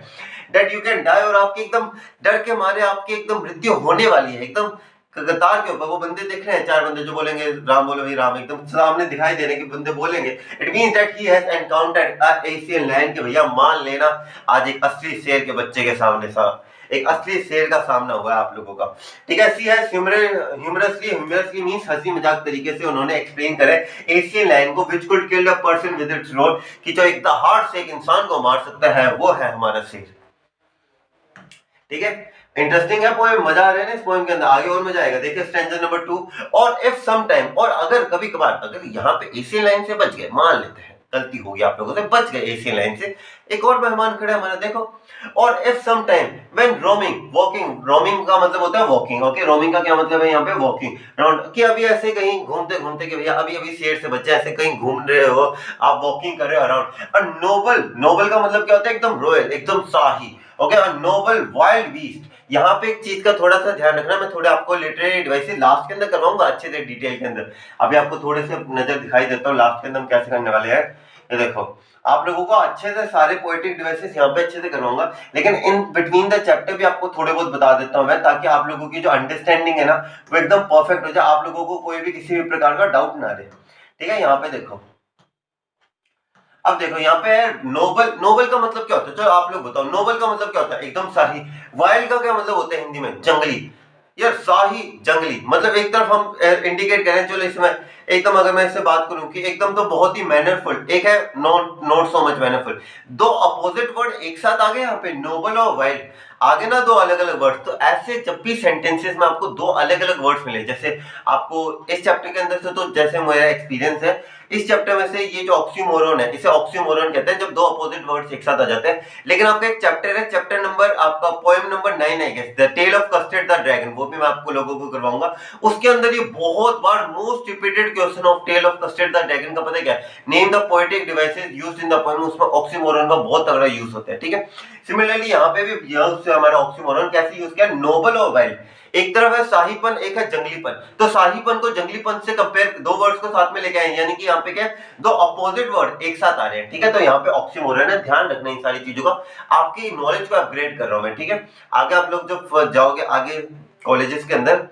दैट यू कैन डाई, और आपके एकदम डर के मारे आपकी एकदम मृत्यु होने वाली है, एकदम कतार के ऊपर वो बंदे दिख रहे हैं, चार बंदे जो बोलेंगे राम बोलो भाई राम, एकदम सामने दिखाई दे रहे हैं कि बंदे बोलेंगे, it means that he has encountered a Asian lion, कि भैया मान लेना आज एक असली शेर के बच्चे के सामने एक असली शेर का सामना हुआ है आप लोगों का। ठीक है, सी हैज ह्यूमरसली मींस हंसी मजाक तरीके से उन्होंने एक्सप्लेन करे एशियन लायन को, which could kill a person with its roar, कि जो एक दहाड़ से एक इंसान को मार सकता है वो है हमारा शेर। ठीक है, इंटरेस्टिंग है पोएम, मजा आ रहा है ना इस पोएम के अंदर, आगे और मजा आएगा। देखिए स्टैंजा नंबर 2, और इफ सम टाइम, और अगर कभी कभार अगर यहाँ पे एशियन लाइन से बच गए, मान लेते हैं गलती होगी आप लोगों से, बच गए एशियन लाइन से, एक और मेहमान खड़ा है हमारा, देखो, और if some time when roaming, walking, roaming का मतलब होता है वॉकिंग, ओके, रोमिंग का क्या मतलब है यहाँ पे, वॉकिंग राउंड, कि अभी ऐसे कहीं घूमते घूमते कि भैया अभी अभी शेर से बच्चे ऐसे कहीं घूम रहे हो, आप वॉकिंग कर रहे हो अराउंड, और नोबल, नोबल का मतलब क्या होता है, एकदम रॉयल, एकदम शाही, okay, a noble wild beast. यहाँ पे एक चीज का थोड़ा सा ध्यान रखना, मैं थोड़े आपको लिटरेरी डिवाइसेस लास्ट के अंदर करवाऊंगा अच्छे से डिटेल के अंदर, अभी आपको थोड़े से नजर दिखाई देता हूँ लास्ट के अंदर हम कैसे करने वाले हैं। ये देखो, आप लोगों को अच्छे से सारे पोएटिक डिवाइसेस यहाँ पे अच्छे से करवाऊंगा, लेकिन इन बिटवीन द चैप्टर भी आपको थोड़े बहुत बता देता हूँ मैं, ताकि आप लोगों की जो अंडरस्टैंडिंग है ना वो एकदम परफेक्ट हो जाए, आप लोगों को कोई भी किसी भी प्रकार का डाउट ना रहे। ठीक है, यहाँ पे देखो, अब देखो यहाँ पे नोबल, नोबल का मतलब क्या होता है, चलो आप लोग बताओ, नोबल का मतलब क्या होता है, एकदम शाही। वाइल्ड का क्या मतलब होता है हिंदी में, जंगली। यार शाही जंगली मतलब एक तरफ हम इंडिकेट करें, चलो इसमें एकदम अगर मैं इससे बात करूं कि एकदम तो बहुत ही मैनरफुल, एक है नॉट सो मच मैनरफुल, दो अपोजिट वर्ड एक साथ आ गए यहाँ पे, नोबल और वाइल्ड, आगे ना दो अलग अलग वर्ड, तो ऐसे जब भी सेंटेंसेस में आपको दो अलग अलग वर्ड्स मिले, जैसे आपको इस चैप्टर के अंदर से, तो जैसे मेरा एक्सपीरियंस है इस चैप्टर में से, ये जो ऑक्सीमोरन है इसे ऑक्सीमोरन कहते हैं, जब दो अपोजिट वर्ड्स एक साथ आ जाते हैं। लेकिन आपका एक चैप्टर है, चैप्टर नंबर आपका पोएम नंबर 9 है guess, the tale of Custard the dragon, वो भी मैं आपको लोगों को करवाऊंगा। उसके अंदर ये बहुत बार most repeated question of tale of Custard the Dragon का पता है क्या, name the poetic devices used in the poem, उसमें ऑक्सीमोरन का बहुत तगड़ा यूज होता है। ठीक है, सिमिलरली यहाँ पे भी यह हमारा ऑक्सीमोरन कैसे यूज किया, नोबल और वाइल्ड, एक तरफ है शाहीपन, एक है जंगलीपन, तो शाहीपन को जंगलीपन से कंपेयर, दो वर्ड्स को साथ में लेके आए, यानी कि यहाँ पे क्या है, दो अपोजिट वर्ड एक साथ आ रहे हैं। ठीक है, तो यहाँ पे ऑक्सीमोरन है, ध्यान रखना इन सारी चीजों का, आपकी नॉलेज को अपग्रेड कर रहा हूं मैं। ठीक है, आगे आप लोग जब जाओगे आगे कॉलेजेस के अंदर,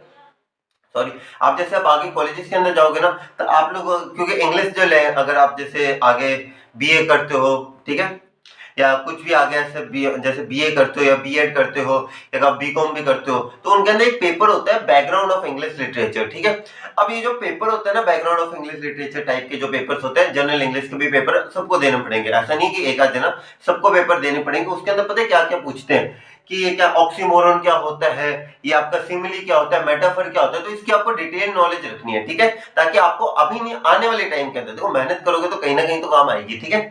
सॉरी आप जैसे आप आगे कॉलेजेस के अंदर जाओगे ना, तो आप लोग क्योंकि इंग्लिश जो ले, अगर आप जैसे आगे बीए करते हो, ठीक है, या कुछ भी आ गया जैसे बीए करते हो या बीएड करते हो या आप बीकॉम भी करते हो, तो उनके अंदर एक पेपर होता है बैकग्राउंड ऑफ इंग्लिश लिटरेचर, ठीक है। अब ये जो पेपर होता है ना background of English literature type के जो पेपर्स होते हैं, जनरल इंग्लिश के भी पेपर सबको देने पड़ेंगे, ऐसा नहीं कि एक आध देना, सबको पेपर देने पड़ेंगे। उसके अंदर पता है क्या क्या पूछते हैं कि ये क्या ऑक्सीमोरन क्या होता है, ये आपका सिमिली क्या होता है, मेटाफर क्या होता है, तो इसकी आपको डिटेल नॉलेज रखनी है, ठीक है, ताकि आपको अभी नहीं आने वाले टाइम के अंदर देखो मेहनत करोगे तो कहीं ना कहीं तो काम आएगी, ठीक है।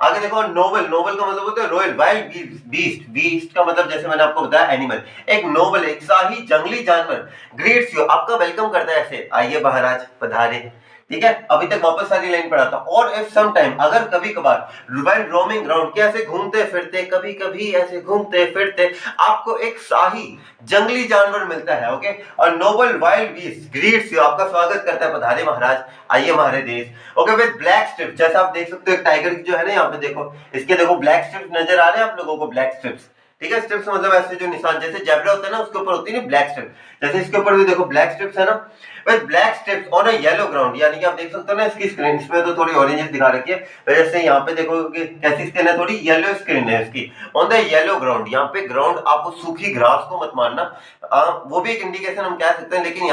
आगे देखो नोबल, नोबल का मतलब होता है रॉयल, वाइल्ड बीस्ट, बीस्ट का मतलब जैसे मैंने आपको बताया एनिमल, एक नोबल एक शाही जंगली जानवर ग्रीट्स यू, आपका वेलकम करता है ऐसे, आइए महाराज पधारे, ठीक है। अभी तक वापस सारी लाइन पढ़ा था। और इफ सम टाइम, अगर कभी कभार, व्हाइल रोमिंग राउंड, कैसे घूमते फिरते, कभी कभी ऐसे घूमते फिरते आपको एक शाही जंगली जानवर मिलता है, ओके, और noble wild beast greets you, आपका स्वागत करता है, पधारे महाराज, आइए हमारे देश, ओके, विद ब्लैक स्ट्रिप्स, जैसा आप देख सकते हो एक टाइगर की जो है ना, यहाँ पे देखो, इसके देखो ब्लैक स्ट्रिप्स नजर आ रहे हैं आप लोगों को, ब्लैक स्ट्रिप्स, ठीक है। स्ट्रिप्स मतलब ऐसे जो निशान, जैसे जेब्रा होता है ना उसके ऊपर होती है ना ब्लैक स्ट्रिप, जैसे इसके ऊपर भी देखो ब्लैक स्ट्रिप्स है ना, with black strips on a yellow ground, यानी कि आप देख सकते हो ना इसकी स्क्रीन, इसमें तो थोड़ी ऑरेंज दिखा रखी है, जैसे यहाँ पे देखो कि कैसी स्क्रीन है, थोड़ी येलो स्क्रीन है इसकी, ऑन द येलो ग्राउंड, यहाँ पे ग्राउंड आप वो सूखी घास को मत मानना, वो भी एक इंडिकेशन हम कह सकते हैं, लेकिन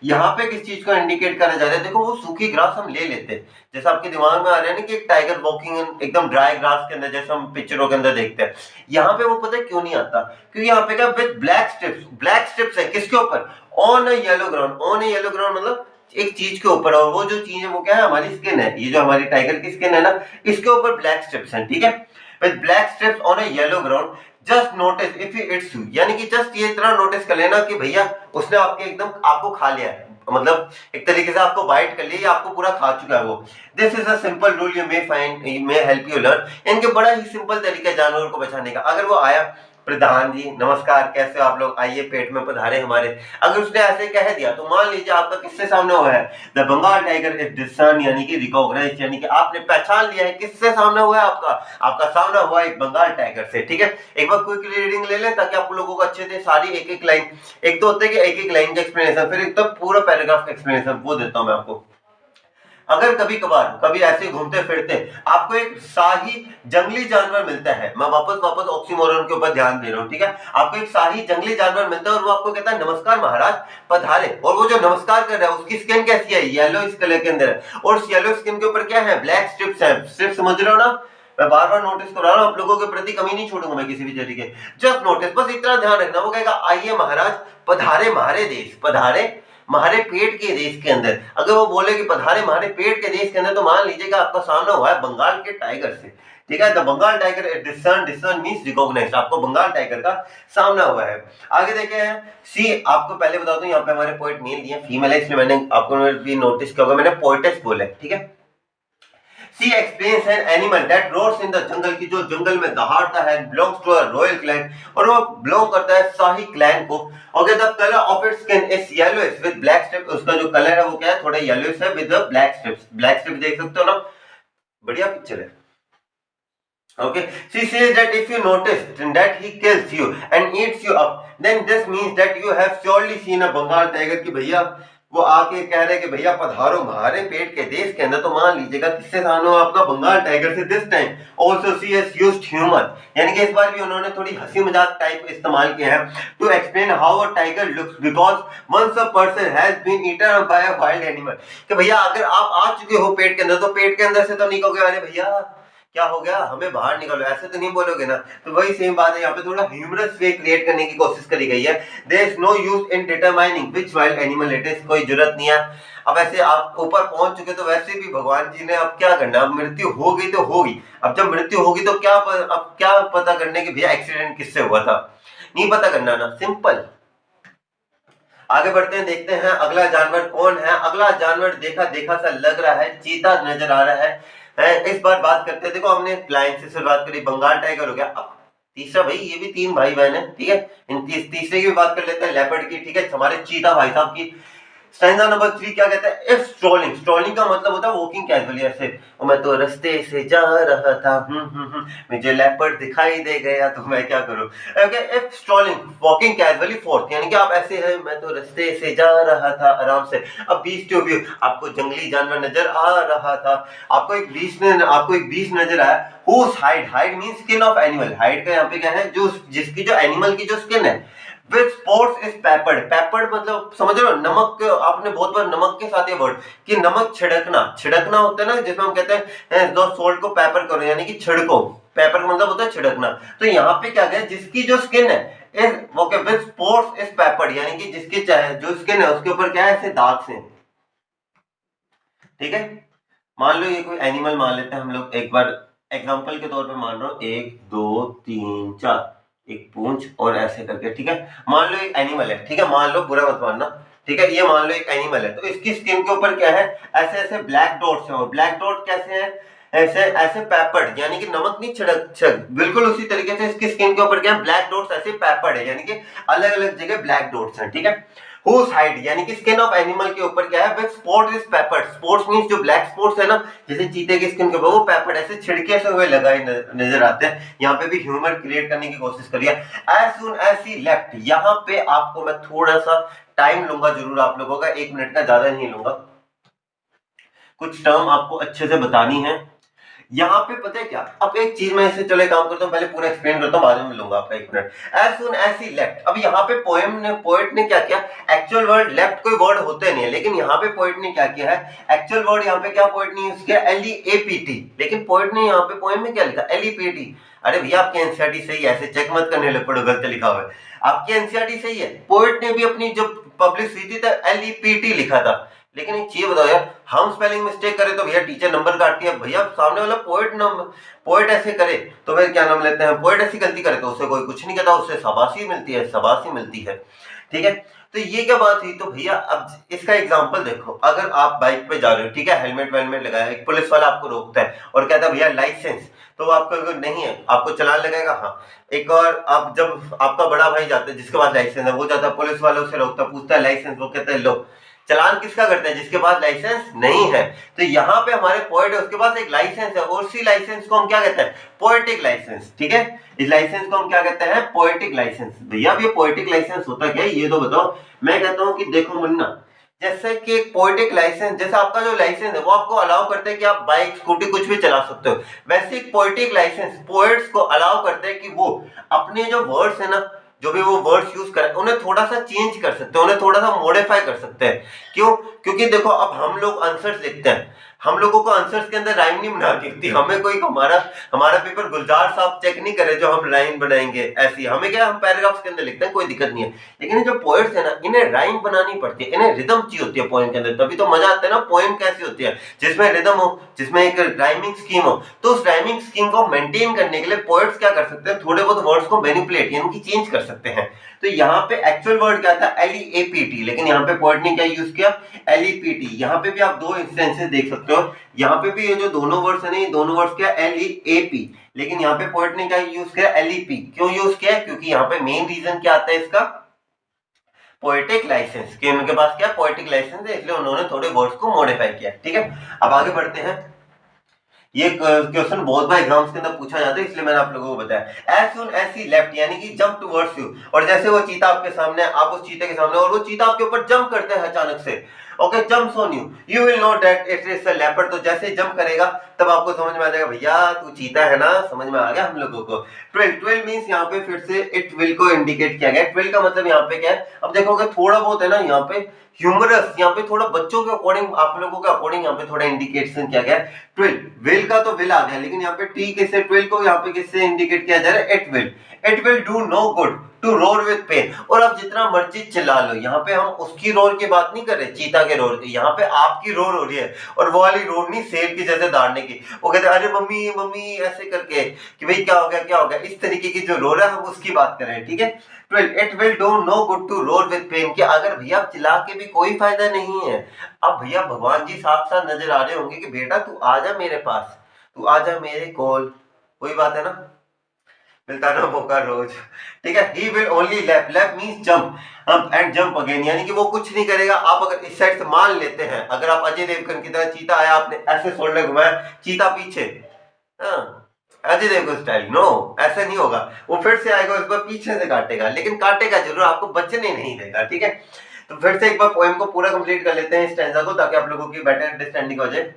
यहाँ पे किस चीज को इंडिकेट करा जा रहा है, देखो वो सूखी ग्रास हम ले लेते हैं, जैसे आपके दिमाग में आ रहा है ना कि एक टाइगर वॉकिंग एकदम ड्राई ग्रास के अंदर, जैसे हम पिक्चरों के अंदर देखते हैं, यहाँ पे वो पता है क्यों नहीं आता, क्योंकि यहाँ पे क्या with black strips, black strips है किसके ऊपर, on a yellow ground, on a yellow ground मतलब एक चीज के ऊपर, और वो जो चीज है वो क्या है, हमारी स्किन है, ये जो हमारी टाइगर की स्किन है ना, इसके ऊपर ब्लैक स्ट्रिप्स हैं, ठीक है, with black strips on a yellow ground, just notice if it's you, यानी कि जस्ट ये इतना नोटिस कर लेना कि भैया उसने आपके एकदम आपको खा लिया है, मतलब एक तरीके से आपको बाइट कर लिया, आपको पूरा खा चुका है वो। This is a simple rule you may find, may help you learn, इनके बड़ा ही सिंपल तरीका है जानवर को बचाने का। अगर वो आया, प्रधान जी नमस्कार, कैसे हो आप लोग, आइए पेट में पधारे हमारे, अगर उसने ऐसे कह दिया तो मान लीजिए आपका किससे सामने हुआ है, द बंगाल टाइगर इज डिस्टर्न, यानी कि रिकॉग्नाइज, यानी कि आपने पहचान लिया है, किससे सामने हुआ है आपका, आपका सामना हुआ एक बंगाल टाइगर से, ठीक है। एक बार क्विक रीडिंग ले लें ताकि आप लोगों को अच्छे से सारी एक एक लाइन, एक तो होता है कि एक एक लाइन का एक्सप्लेनेशन, फिर एक तो पूरा पैराग्राफ का एक्सप्लेनेशन, वो देता हूं मैं आपको। अगर कभी कभार कभी ऐसे घूमते फिरते आपको एक शाही जंगली जानवर मिलता है, मैं वापस ऑक्सीमोरन के ऊपर ध्यान दे रहा हूँ, ठीक है, आपको एक शाही जंगली जानवर मिलता है और वो आपको कहता है नमस्कार महाराज पधारे, और वो जो नमस्कार कर रहा है उसकी स्किन कैसी है, येलो इस कलर के अंदर है, और उस येलो स्किन के ऊपर क्या है, ब्लैक स्ट्रिप्स है, स्ट्रिप्स समझ रहे हो ना, मैं बार बार नोटिस कर रहा हूँ, आप लोगों के प्रति कमी नहीं छोड़ूंगा मैं किसी भी तरीके, जस्ट नोटिस, बस इतना ध्यान रखना, वो कहेगा आइए महाराज पधारे हमारे देश, पधारे हमारे पेट के देश के अंदर, अगर वो बोले कि पधारे हमारे पेट के देश के अंदर, तो मान लीजिएगा आपका सामना हुआ है बंगाल के टाइगर से, ठीक है, the Bengal tiger discern, discern means recognise, आपको बंगाल टाइगर का सामना हुआ है। आगे देखे हैं सी, आपको पहले बता दूं यहाँ पे हमारे पोएट मेल दिए, फीमेल है, इसलिए मैंने आपको भी नोटिस किया होगा, मैंने पोएटेस बोला है, ठीक है। She explains an animal that roars in the jungle, की जो जंगल में दहाड़ता है, belongs to a royal clan, और वो belong करता है शाही क्लैन को, okay, the color of its skin is yellowish with black strips, उसका जो कलर है वो क्या है, थोड़ा yellowish है with the black strips, black strips देख सकते हो ना, बढ़िया पिक्चर है, okay, she says that if you notice that he kills you and eats you up, then this means that you have surely seen a Bengal tiger, कि भैया वो आके कह रहे हैं कि भैया पधारो हमारे पेट के देश के अंदर, तो मान लीजिएगा किससे सामने हो आपका बंगाल टाइगर से, this time also she has used humour, यानी कि इस बार भी उन्होंने थोड़ी हंसी मजाक टाइप इस्तेमाल किया है, to explain how a tiger looks because once a person has been eaten by a wild animal, कि भैया अगर आप आ चुके हो पेट के अंदर, तो पेट के अंदर से तो नहीं कहोगे अरे भैया क्या हो गया हमें बाहर निकालो, ऐसे तो नहीं बोलोगे ना, तो वही सेम बात है, यहाँ पे थोड़ा ह्यूमरस वे क्रिएट करने की कोशिश करी गई है। There is no use in determining which wild animal it is, कोई जरूरत नहीं है, अब ऐसे आप ऊपर पहुंच चुके तो वैसे भी भगवान जी ने अब क्या करना, अब मृत्यु हो गई तो होगी, अब जब मृत्यु होगी तो अब क्या पता करने की भैया एक्सीडेंट किससे हुआ था, नहीं पता करना ना, सिंपल। आगे बढ़ते हैं, देखते हैं अगला जानवर कौन है। अगला जानवर देखा देखा सा लग रहा है, चीता नजर आ रहा है। इस बार बात करते हैं, देखो हमने लायन से शुरुआत करी, बंगाल टाइगर हो गया, अब तीसरा, भाई ये भी तीन भाई बहन है, ठीक है, इन तीसरे की बात कर लेते हैं, लेपर्ड की, ठीक है, हमारे चीता भाई साहब की। स्टैंजा नंबर 3 क्या कहता है? इफ स्ट्रोलिंग, स्ट्रोलिंग का मतलब होता है वॉकिंग कैजुअली, ऐसे मैं तो रास्ते से जा रहा था, मुझे लेपर्ड दिखाई दे गया तो मैं क्या करूं। Okay, if strolling walking casually fourth, यानी कि आप ऐसे हैं, मैं तो रास्ते से जा रहा था आराम से। अब बीस्ट टू व्यू, आपको जंगली जानवर नजर आ रहा था, आपको एक बीस्ट नजर आया। Whose hide, hide mean skin of animal, hide का यहाँ पे क्या है? जो जिसकी जो एनिमल की जो स्किन है, विच स्पोर्ट्स इज पेपर्ड, पेपर्ड मतलब समझ रहे हो, नमक, आपने बहुत बार नमक के साथ ये वर्ड कि नमक छिड़कना, छिड़कना होता है ना, जिसमें हम कहते हैं दो सोल्ट को पेपर करो, यानी कि छिड़को, पेपर का मतलब होता है छिड़कना। तो यहाँ पे क्या गया, जिसकी जो स्किन है is okay, which sports is peppered, यानी कि जिसकी चाहे जो स्किन है उसके ऊपर क्या है, ऐसे दाग से, ठीक है। मान लो ये कोई एनिमल मान लेते हैं हम लोग, एक बार एग्जांपल के तौर पे मान रहा हूं, 1 2 3 4, एक पूंछ और ऐसे करके, ठीक है। मान लो एक एनिमल है, ठीक है, मान लो, बुरा मत मानना, ठीक है, ये मान लो एक एनिमल है, तो इसकी स्किन के ऊपर क्या है, ऐसे ऐसे ब्लैक डॉट्स हैं, और ब्लैक डॉट कैसे हैं, ऐसे ऐसे पेपर्ड, यानी कि नमक नहीं छिड़क, बिल्कुल उसी तरीके से इसकी स्किन के ऊपर क्या है, ब्लैक डॉट्स ऐसे पेपर्ड है, यानी कि अलग अलग जगह ब्लैक डॉट्स हैं, ठीक है। Whose hide, यानी कि स्किन ऑफ एनिमल के ऊपर क्या है, which spot is peppered, spots means जो ब्लैक स्पॉट्स है ना, जैसे चीते की स्किन के ऊपर वो पेपर्ड ऐसे छिड़के से हुए लगाए नजर आते हैं। यहाँ पे भी ह्यूमर क्रिएट करने की कोशिश करिए। As soon as he left, यहाँ पे आपको मैं थोड़ा सा टाइम लूंगा जरूर आप लोगों का, 1 मिनट का, ज्यादा नहीं लूंगा, कुछ टर्म आपको अच्छे से बतानी है। यहाँ पे पता है क्या, अब एक चीज मैं इससे चले काम करता हूँ, पहले पूरा एक्सप्लेन करता हूँ, बाद में मिलूंगा आपका 1 minute. As soon as he left, अब यहाँ पे पोएट ने क्या किया, एक्चुअल वर्ड लेफ्ट कोई वर्ड होते नहीं है, लेकिन यहाँ पे पोएट ने क्या किया है, एक्चुअल वर्ड यहाँ पे क्या पोएट ने यूज किया, LEAPT, लेकिन पोएट ने यहाँ पे पोएम में क्या लिखा, LEPT। अरे भैया आपकी एनसीईआरटी सही है, ऐसे चेक मत करने लग पड़ो, गलत लिखा हुआ है, आपकी एनसीईआरटी सही है। पोएट ने भी अपनी जो पब्लिश हुई थी तो LEPT लिखा था, लेकिन एक चीज बताओ यार, हम स्पेलिंग मिस्टेक करें तो भैया टीचर नंबर काटती है, भैया सामने वाला पोएट ऐसे करे तो फिर क्या नाम लेते हैं, पोएट ऐसी गलती करे तो उसे कोई कुछ नहीं कहता, उससे शाबाशी मिलती है, शाबाशी मिलती है, ठीक है। तो ये क्या बात हुई, तो भैया अब इसका एग्जांपल देखो, अगर आप बाइक पे जा रहे हो, ठीक है, हेलमेट वेलमेट लगाया, एक पुलिस वाला आपको रोकता है और कहता है भैया लाइसेंस, तो आपको अगर नहीं है आपको चालान लगाएगा, हाँ। एक और आप जब आपका बड़ा भाई जाता है जिसके पास लाइसेंस है, वो जाता है पुलिस वाले उसे रोकता है, पूछता है लाइसेंस, वो कहता है लो। चालान किसका करते हैं, जिसके पास लाइसेंस नहीं है। तो यहाँ पे हमारे पोएट है, उसके पास एक लाइसेंस है, और उसी लाइसेंस को हम क्या कहते हैं, पोएटिक लाइसेंस, ठीक है। इस लाइसेंस को हम क्या कहते हैं, पोएटिक लाइसेंस। भैया अब ये पोएटिक लाइसेंस होता क्या है, ये तो बताओ। मैं कहता हूँ कि देखो मुन्ना, जैसे कि एक पोएटिक लाइसेंस, जैसे आपका जो लाइसेंस है वो आपको अलाउ करते हैं कि आप बाइक स्कूटी कुछ भी चला सकते हो, वैसे एक पोएटिक लाइसेंस पोएट्स को अलाउ करते हैं कि वो अपने जो वर्ड्स है ना, जो भी वो वर्ड्स यूज करें, उन्हें थोड़ा सा चेंज कर सकते हैं, उन्हें थोड़ा सा मॉडिफाई कर सकते हैं। क्यों? क्योंकि देखो अब हम लोग आंसर्स लिखते हैं, हम लोगों को आंसर्स के अंदर राइम नहीं बना दिखती, हमें कोई हमारा पेपर गुलजार साहब चेक नहीं करे जो हम लाइन बनाएंगे ऐसी, हमें क्या, हम पैराग्राफ्स के अंदर लिखते हैं, कोई दिक्कत नहीं है। लेकिन जो पोएट्स है ना, इन्हें राइम बनानी पड़ती है, इन्हें रिदम चाहिए होती है पोएम के अंदर, तभी तो मजा आता है ना। पोएम कैसी होती है, जिसमें रिदम हो, जिसमें एक राइमिंग स्कीम हो। तो उस राइमिंग स्कीम को मेंटेन करने के लिए पोएट्स क्या कर सकते हैं, थोड़े बहुत वर्ड्स को मैनिपुलेट यानी कि चेंज कर सकते हैं। तो यहाँ पे एक्चुअल वर्ड क्या था, LEAPT, लेकिन यहाँ पे पोएट ने क्या यूज किया, LEPT। यहाँ पे भी आप दो इंस्टेंसेस देख सकते हो, यहाँ पे भी ये जो दोनों वर्ड्स है ना, ये दोनों वर्ड्स क्या, LEAP, लेकिन यहाँ पे पोएट ने क्या यूज किया, LEP। क्यों यूज किया, क्योंकि यहाँ पे मेन रीजन क्या आता है इसका, पोएटिक लाइसेंस, कि उनके पास क्या पोएटिक लाइसेंस है, इसलिए उन्होंने थोड़े वर्ड्स को मॉडिफाई किया, ठीक है। अब आगे बढ़ते हैं, ये क्वेश्चन बहुत बार एग्जाम्स के अंदर पूछा जाता है, इसलिए मैंने आप लोगों को बताया। As soon as he left, यानी कि जंप टुवर्ड्स यू, और जैसे वो चीता आपके सामने, आप उस चीते के सामने, और वो चीता आपके ऊपर जंप करते हैं अचानक से, okay, jumps on you, you will no that it is a leopard. तो जैसे जंप करेगा तब आपको समझ में आ जाएगा, भैया तू चीता है ना, समझ में आ गया हम लोगों को। 12 मींस यहाँ पे फिर से इट विल को इंडिकेट किया गया। 12 का मतलब यहाँ पे क्या है, अब देखोगे थोड़ा बहुत है ना यहाँ पे ह्यूमरस, यहाँ पे थोड़ा बच्चों के अकॉर्डिंग, आप लोगों के अकॉर्डिंग यहाँ पे थोड़ा इंडिकेशन किया गया है। 12 विल का तो विल आ गया, लेकिन यहाँ पे टी किससे, 12 को यहाँ पे किससे इंडिकेट किया जा रहा है, it will do no good to roar with pain. और अब जितना मर्जी चिल्ला लो, यहाँ पे हम उसकी रोर की बात नहीं कर रहे, चीता के रोर की, यहाँ पे आपकी रोर हो रही है, और वो वाली रोर नहीं शेर की जैसे दाड़ने की, वो कहते अरे मम्मी मम्मी ऐसे करके कि भाई क्या हो गया क्या हो गया, इस तरीके की जो रोर है हम उसकी बात कर रहे हैं, ठीक है। 12 it will do no good to roar with pain, कि अगर भैया चिल्ला के भी कोई फायदा नहीं है। अब भैया भगवान जी साथ साथ नजर आ रहे होंगे कि बेटा तू आ जा मेरे पास, तू आ जा मेरे कोल, वही बात है ना। मिलता ना मौका रोज। ठीक है, he will only lap, lap means jump and jump again, यानी कि वो कुछ नहीं करेगा। आप अगर इस साइड से मान लेते हैं, अगर आप अजय देवगन की तरह चीता आया, आपने ऐसे शोल्डर घुमाया, चीता पीछे, हाँ अजय देवगन स्टाइल, नो ऐसा नहीं होगा। वो फिर से आएगा, उसको पीछे से काटेगा, लेकिन काटेगा जरूर, आपको बचने नहीं देगा। ठीक है, तो फिर से एक बार पोएम को पूरा कंप्लीट कर लेते हैं, स्टैंजा को, ताकि आप लोगों की बेटर अंडरस्टैंडिंग हो जाए।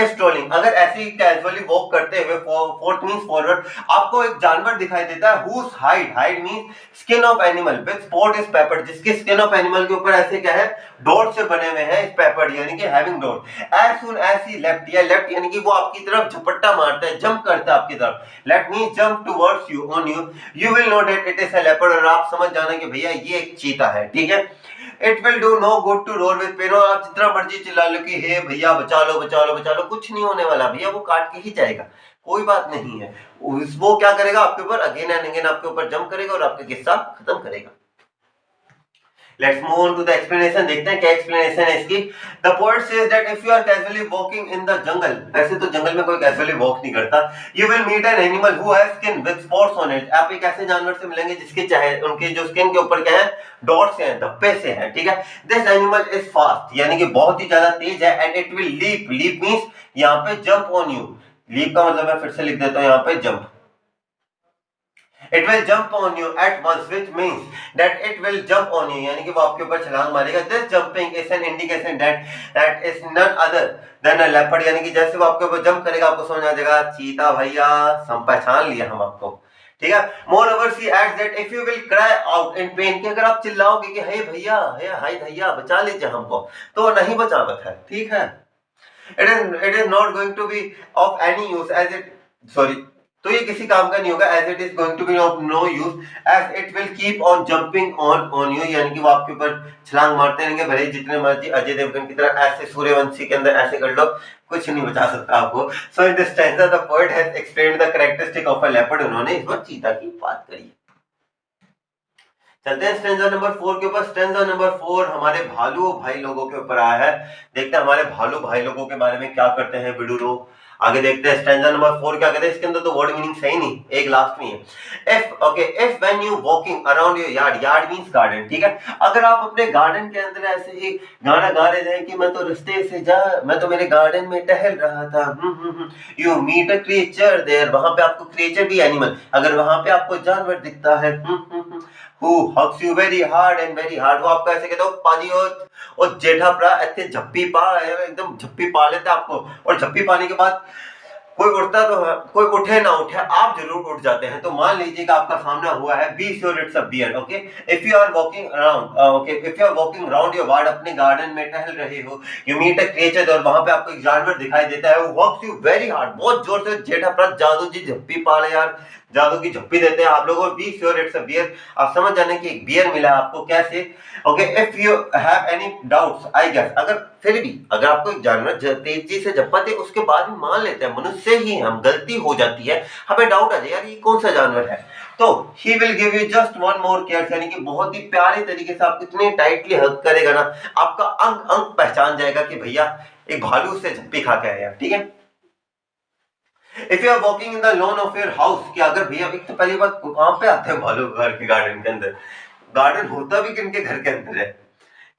स्ट्रोलिंग, अगर ऐसे ही कैजुअली वॉक करते हुए, फोर्थ मींस फॉरवर्ड, आपको एक जानवर दिखाई देता है, whose hide, hide means skin of animal with spot is peppered, जिसकी स्किन ऑफ एनिमल के ऊपर ऐसे क्या है, डॉट से बने हुए हैं, इस पेपर्ड यानी कि having dot. As soon as he left, या लेफ्ट यानी कि वो आपकी तरफ झपट्टा मारता है, जंप करता है आपकी तरफ, let me jump towards you on you, you will no that it is a leopard, और आप समझ जाना कि भैया ये एक चीता है। ठीक है, it will do no good to roll with pain, आप जितना मर्जी चिल्ला लो कि हे भैया बचा लो बचा लो बचा लो, कुछ नहीं होने वाला भैया, वो काट के ही जाएगा, कोई बात नहीं है। वो क्या करेगा, आपके ऊपर अगेन एंड अगेन आपके ऊपर जंप करेगा और आपका किस्सा खत्म करेगा। Let's move on to the explanation, देखते हैं क्या explanation है इसकी। The poet says that if you are casually walking in the jungle, ऐसे तो जंगल में कोई casually walk नहीं करता, you will meet an animal who has skin with spots on it, आप एक ऐसे जानवर से मिलेंगे जिसके चाहे उनके जो स्किन के ऊपर क्या है, डॉट्स हैं, धब्बे से हैं। ठीक है, this animal is fast, यानी कि बहुत ही ज्यादा तेज है, and it will leap, leap means यहाँ पे jump on you, leap का मतलब मैं फिर से लिख देता हूँ यहाँ पे jump, it will jump on you at once, which means that it will jump on you, यानी कि वो आपके ऊपर छलांग मारेगा। This jumping is an indication that is none other than a leopard, यानी कि जैसे वो आपके ऊपर जंप करेगा, आपको समझ आ जाएगा चीता भैया, हम पहचान लिया हम आपको। ठीक है, moreover she adds that if you will cry out in pain, कि अगर आप चिल्लाओगे कि हे भैया, हे हाय भैया बचा लीजिए हमको, तो नहीं बचावत है। ठीक है, it is not going to be of any use as it, sorry, तो ये किसी काम का नहीं होगा, as it is going to be of no use as it will keep on jumping on you, यानी कि वो आपके ऊपर छलांग मारते रहेंगे, भले ही जितने मर्जी अजय देवगन की तरह ऐसे सूर्यवंशी के अंदर ऐसे कर लो, कुछ नहीं बचा सकता आपको। So in this stanza the poet has explained the characteristic of a leopard, उन्होंने इस बार चीता की बात करी। चलते हैं स्टैंजा नंबर 4 के ऊपर। स्टैंजा नंबर 4 हमारे भालू भाई लोगों के ऊपर आया है, देखते हैं हमारे भालू भाई लोगों के बारे में क्या करते हैं बिडूरो। आगे देखते हैं स्टैंजा नंबर 4 क्या कहते हैं, इसके अंदर तो वर्ड मीनिंग सही नहीं, एक लास्ट में है। If when you walking around your yard, yard means garden. ठीक है, अगर आप अपने गार्डन के अंदर ऐसे ही गाना गा रहे हैं कि मैं तो रास्ते से जा, मैं तो मेरे गार्डन में टहल रहा था, you meet a creature there, वहां पे आपको क्रिएचर भी एनिमल, अगर वहां पे आपको जानवर दिखता है, who hugs you very hard and very hard, वो आपको ऐसे कहता है पाजी और जेठा प्रा ऐसे झप्पी पा, एकदम झप्पी पा लेते आपको, और झप्पी पाने के बाद कोई उठता तो है, कोई उठे ना उठे आप जरूर उठ जाते हैं। तो मान लीजिएगा आपका सामना हुआ है, be sure it's a bear. Okay, if you are walking around, okay if you are walking around your ward, अपने गार्डन में टहल रहे हो, यू मीट अ क्रिएचर, और वहां पे आपको एक जानवर दिखाई देता है, वो हग्स यू वेरी हार्ड, बहुत जोर से, जेठा प्रत जादू जी झप्पी पा ले यार, जादू की झप्पी देते हैं आप लोगों को। Be sure it's a bear, आप समझ जाने की एक बियर मिला आपको, कैसे। Okay, if you have any doubts I guess, अगर फिर भी अगर आपको एक जानवर तेजी से झपटे उसके बाद भी मान लेते हैं, मनुष्य ही हम, गलती हो जाती है, हमें डाउट आ जाए यार ये कौन सा जानवर है, तो he will give you just one more care, यानी कि बहुत ही प्यारे तरीके से आपको इतने टाइटली हग करेगा ना, आपका अंग अंग पहचान जाएगा कि भैया एक भालू से झप्पी खा के आया। ठीक है, if you are walking in the lawn of your house, कि अगर भैया एक तो पहली बात कहां पे आते हैं भालू, घर के गार्डन के अंदर, गार्डन होता भी किनके घर के अंदर है।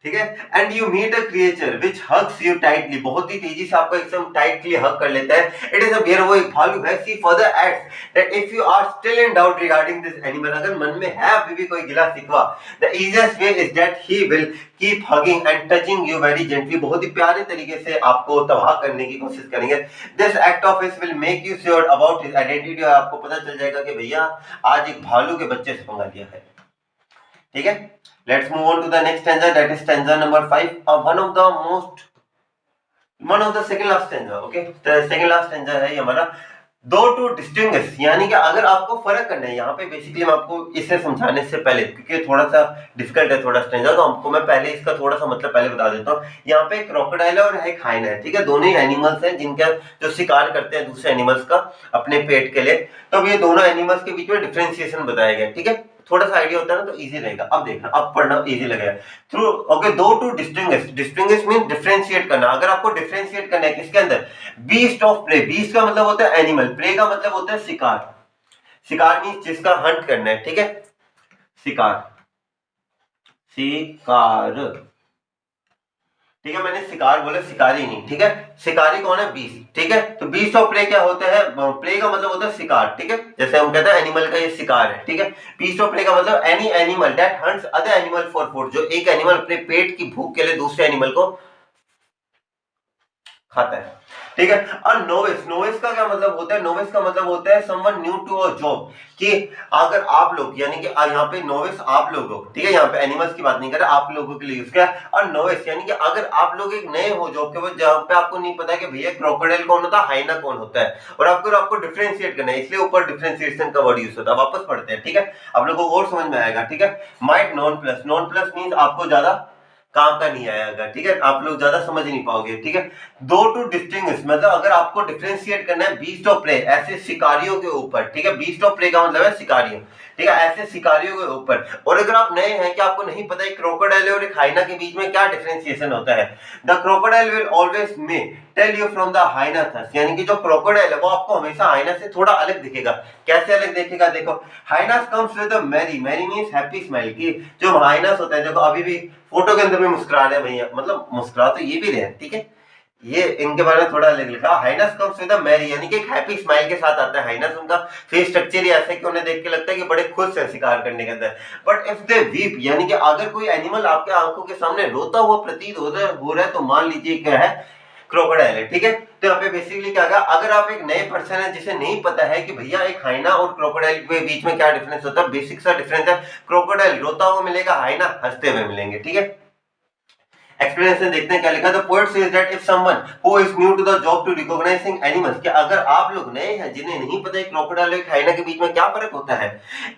ठीक है, and you meet a creature which hugs you tightly, बहुत ही तेजी से आपको एकदम टाइटली हग कर लेता है, इट इज अ बियर, वो एक भालू है। She further adds that if you are still in doubt regarding this animal, अगर मन में है अभी भी कोई गिला शिकवा, the easiest way is that he will keep hugging and touching you very gently, बहुत ही प्यारे तरीके से आपको तबाह करने की कोशिश करेंगे। This act of his will make you sure about his identity, और आपको पता चल जाएगा कि भैया आज एक भालू के बच्चे से पंगा लिया है। ठीक है, let's move on to the next stanza, that is stanza number 5, one of the second last stanza। okay, second last stanza है ये हमारा, दो टू डिस्टिंग्विश, यानी कि अगर आपको फर्क करना है, यहाँ पे बेसिकली मैं आपको इसे समझाने से पहले, क्योंकि थोड़ा सा डिफिकल्ट है थोड़ा स्टेंजा, तो आपको मैं पहले इसका थोड़ा सा मतलब पहले बता देता हूँ। यहाँ पे एक क्रोकोडाइल है और एक हाइन है। ठीक है, दोनों ही एनिमल्स हैं जिनका जो शिकार करते हैं दूसरे एनिमल्स का अपने पेट के लिए, तो ये दोनों एनिमल्स के बीच में डिफरेंशिएशन बताया गया। ठीक है, थोड़ा सा आइडिया होता है ना तो इजी रहेगा। अब देखना, अब पढ़ना इजी लगेगा थ्रू। ओके, दो to distinguish, distinguish mean differentiate करना। अगर आपको डिफरेंशिएट करना है किसके अंदर, बीस्ट ऑफ प्रे, बीस्ट का मतलब होता है एनिमल, प्रे का मतलब होता है शिकार। शिकार मीन्स जिसका हंट करना है, ठीक है, शिकार, शिकार, ठीक है, मैंने शिकार बोला, शिकारी नहीं, ठीक है। शिकारी कौन है? बीस्ट, ठीक है। तो बीस्ट ऑफ प्रे क्या होता है? प्रे का मतलब होता है शिकार, ठीक है, जैसे हम कहते हैं एनिमल का ये शिकार है, ठीक है। बीस्ट ऑफ प्रे का मतलब any animal that hunts other animal for food, जो एक एनिमल अपने पेट की भूख के लिए दूसरे एनिमल को खाता है, ठीक है। और नोविस, नोविस का क्या मतलब होता है? नोविस का मतलब होता है someone new to a job, कि अगर आप लोग, यानी कि यहाँ पे नोविस आप लोग हो, ठीक है, यहाँ पे एनिमल्स की बात नहीं कर रहा, आप लोगों के लिए यूज किया। और नोविस यानी कि अगर आप लोग एक नए हो जॉब के बाद, जहाँ पे आपको नहीं पता है कि भैया क्रोकोडाइल कौन होता है, हाइना कौन होता है, और आपको डिफरेंशिएट करना है, इसलिए ऊपर डिफरेंशिएशन का वर्ड यूज होता है। वापस पढ़ते हैं, ठीक है, आप लोगों को और समझ में आएगा, ठीक है। Might non plus, non plus means आपको ज्यादा काम का नहीं आएगा, ठीक है, आप लोग ज्यादा समझ नहीं पाओगे, ठीक है। दो टू डिस्टिंग्विश, मतलब अगर आपको डिफरेंशिएट करना है बीस्ट ऑफ प्रे, ऐसे शिकारियों के ऊपर, ठीक है, बीस्ट ऑफ प्रे का मतलब है शिकारियों, ठीक है, ऐसे शिकारियों के ऊपर। और अगर आप नए हैं कि आपको नहीं पता है क्रोकोडाइल और एक हाइना के बीच में क्या डिफरेंशिएशन होता है, the crocodile will always may tell you from the hyenas, यानी कि जो क्रोकोडाइल है वो आपको हमेशा हाइना से थोड़ा अलग दिखेगा। कैसे अलग दिखेगा? देखो, hyenas comes with a merry, merry means happy smile, की जो हाइनास होता है, देखो अभी भी फोटो के अंदर भी मुस्कुरा रहे हैं भैया, मतलब मुस्कुरा तो ये भी रहे हैं, ठीक है। ये इनके बारे में थोड़ा अलग लिखा, hyenas comes with a merry, यानी कि एक हैप्पी स्माइल के साथ आता है। हाइनस उनका फेस स्ट्रक्चर ही ऐसा है कि उन्हें देख के लगता है कि बड़े खुश हैं शिकार करने के अंदर। बट इफ दे वीप, यानी कि अगर कोई एनिमल आपके आंखों के सामने रोता हुआ प्रतीत हो रहा है तो मान लीजिए क्या है, क्रोकोडाइल है, ठीक है। तो यहाँ पे बेसिकली क्या होगा, अगर आप एक नए पर्सन है जिसे नहीं पता है कि भैया एक हाइना और क्रोकोडाइल के बीच में क्या डिफरेंस होता है, बेसिक सा डिफरेंस है, क्रोकोडाइल रोता हुआ मिलेगा, हाइना हंसते हुए मिलेंगे, ठीक है। एक्सप्लेनेशन देखते हैं क्या लिखा। The poet says that if someone who is new to the job to recognising animals, कि अगर आप लोग नए हैं जिन्हें नहीं पता है क्रोकोडाइल और हाइना के बीच में क्या फर्क होता है,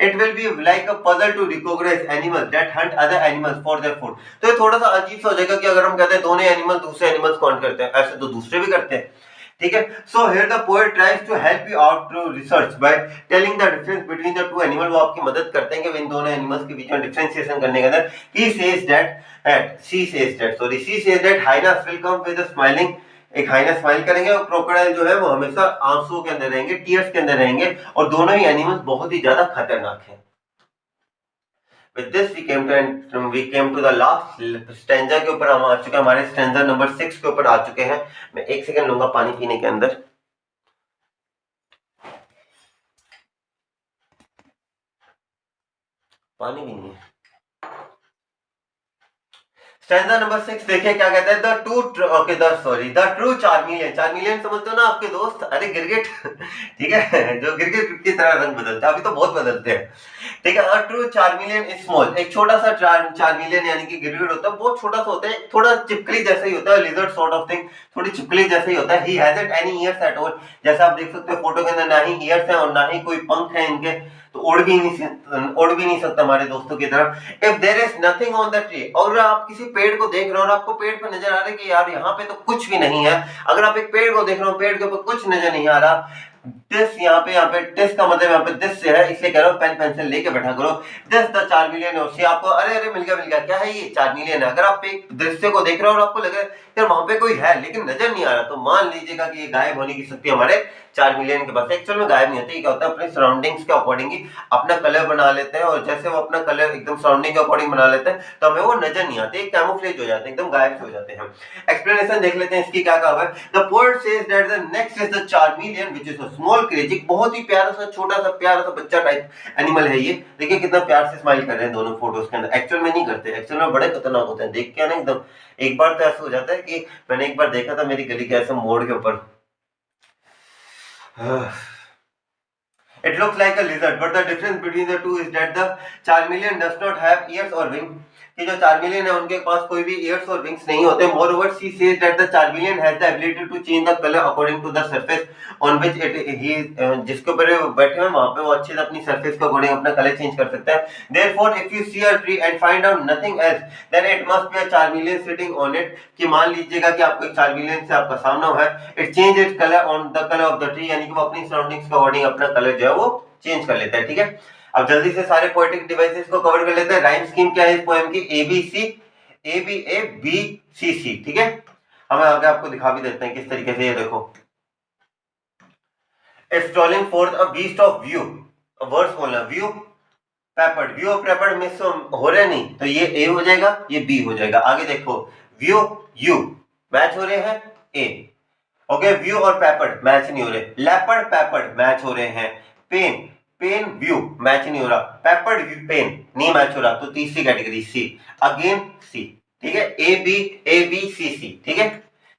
it will be like a puzzle to recognise animals that hunt other animals for their food. तो ये थोड़ा सा अजीब सा हो जाएगा कि अगर हम कहते हैं दोनों एनिमल दूसरे एनिमल्स कौन करते हैं, ऐसे तो दूसरे भी करते हैं, ठीक है। So here the poet tries to help you out through research by telling the difference between the two animal, वो आपकी मदद करते हैं कि इन दोनों एनिमल्स के बीच में डिफरेंशिएशन करने के अंदर। ही says that she says that hyenas will come with a smiling, एक हाइना स्माइल करेंगे और क्रोकोडाइल जो है वो हमेशा आंसुओं के अंदर रहेंगे, टीयर्स के अंदर रहेंगे, और दोनों ही एनिमल्स बहुत ही ज्यादा खतरनाक हैं। With this we came to the last stanza के ऊपर हम आ चुके हैं, हमारे स्टैंजा नंबर 6 के ऊपर आ चुके हैं। मैं एक सेकंड लूंगा पानी पीने के अंदर। पानी भी नहीं है। स्टैंजा नंबर 6 देखिए क्या कहता है, द ट्रू चार्मिलियन, चार्मिलियन समझते हो ना आपके दोस्त, अरे गिरगिट ठीक है, जो गिरगिट की तरह रंग बदलते हैं, अभी तो बहुत बदलते हैं, ठीक है। अ ट्रू चार्मिलियन इज स्मॉल, एक छोटा सा चार्मिलियन यानी कि गिरगिट होता है, बहुत छोटा सा होता है, थोड़ा चिपकली जैसा ही होता है, लिजर्ड सॉर्ट ऑफ थिंग, थोड़ी चिपकली जैसा ही होता है। He hasn't any years at all, जैसा आप देख सकते हो फोटो के अंदर, ना ही ईयर्स हैं और ना ही कोई पंख है इनके, तो उड़ भी नहीं सकता हमारे दोस्तों की तरह। If there is nothing on the tree, और आप किसी पेड़ को देख रहे हो और आपको पेड़ पे नजर आ रहा है कि यार यहाँ पे तो कुछ भी नहीं है, अगर आप एक पेड़ को देख रहे हो, पेड़ के ऊपर कुछ नजर नहीं आ रहा, दिस यहाँ पे दिस का मतलब यहाँ पे दिस से है, इसलिए कह रहा हूँ पेन पेंसिल लेके बैठा करो। दिस द चार्मिलियन, और आपको अरे मिल गया, क्या है ये? चार्मिलियन है। अगर आप एक दृश्य को देख रहे हो और आपको लगे यार वहां पे कोई है लेकिन नजर नहीं आ रहा, तो मान लीजिएगा कि ये गायब होने की शक्ति हमारे चार्मिलियन के पास। एक्चुअल में गायब नहीं होती, क्या होता है, अपने सराउंडिंग्स के अकॉर्डिंग ही अपना कलर बना लेते हैं, और जैसे वो अपना कलर एकदम सराउंडिंग के अकॉर्डिंग बना लेते हैं तो हमें वो नजर नहीं आते, कैमोफ्लेज हो जाते हैं, एकदम गायब से हो जाते हैं। एक्सप्लेनेशन देख लेते हैं इसकी क्या कहा है। The poet says that the next is the chameleon which is a small creature, बहुत ही प्यारा सा छोटा सा प्यारा सा बच्चा टाइप एनिमल है ये। देखिए कितना प्यार से स्माइल कर रहे हैं दोनों फोटोज के अंदर। एक्चुअल में नहीं करते, एक्चुअल में बड़े खतरनाक होते हैं, देख के ना एकदम, एक बार तो ऐसा हो जाता है कि मैंने एक बार देखा था मेरी गली के ऐसे मोड़ के ऊपर, it looks like a lizard, but the difference between the two is that the charmeleon does not have ears or wings, कि जो चार्मिलियन है उनके पास कोई भी ears और wings नहीं होते। Moreover, she says that the charmeleon has the ability to change the color according to the surface on which जिसके ऊपर वो बैठे हैं वहां पे वो अच्छे से अपनी surface के according अपना color change कर सकता है। Therefore, if you see a tree and find out nothing else, then it must be a charmeleon sitting on it, कि मान लीजिएगा कि आपको एक चार्मिलियन से आपका सामना हुआ है, it changes its color on the color of the tree, यानी कि वो अपनी सराउंडिंग्स के अकॉर्डिंग अपना कलर जो है वो चेंज कर लेता है, ठीक है। अब जल्दी से सारे पोएटिक डिवाइसेस को कवर कर लेते हैं। राइम स्कीम क्या है इस पोएम की? ABCC, ठीक है। हम आगे आपको दिखा भी देते हैं किस तरीके से, ये देखो, strolling for a beast of view, words बोलना, व्यू पेपर्ड, व्यू और पेपर्ड मिस हो रहे नहीं तो ये ए हो जाएगा, ये बी हो जाएगा। आगे देखो, व्यू यू मैच हो रहे हैं ए, ओके, व्यू और पेपर्ड मैच नहीं हो रहे, लेपर्ड पेपर्ड मैच हो रहे हैं, पेन पेन व्यू मैच नहीं हो रहा, पेपर्ड पेन नहीं मैच हो रहा, तो तीसरी कैटेगरी सी, अगेन सी, ठीक है, ए बी सी सी, ठीक है,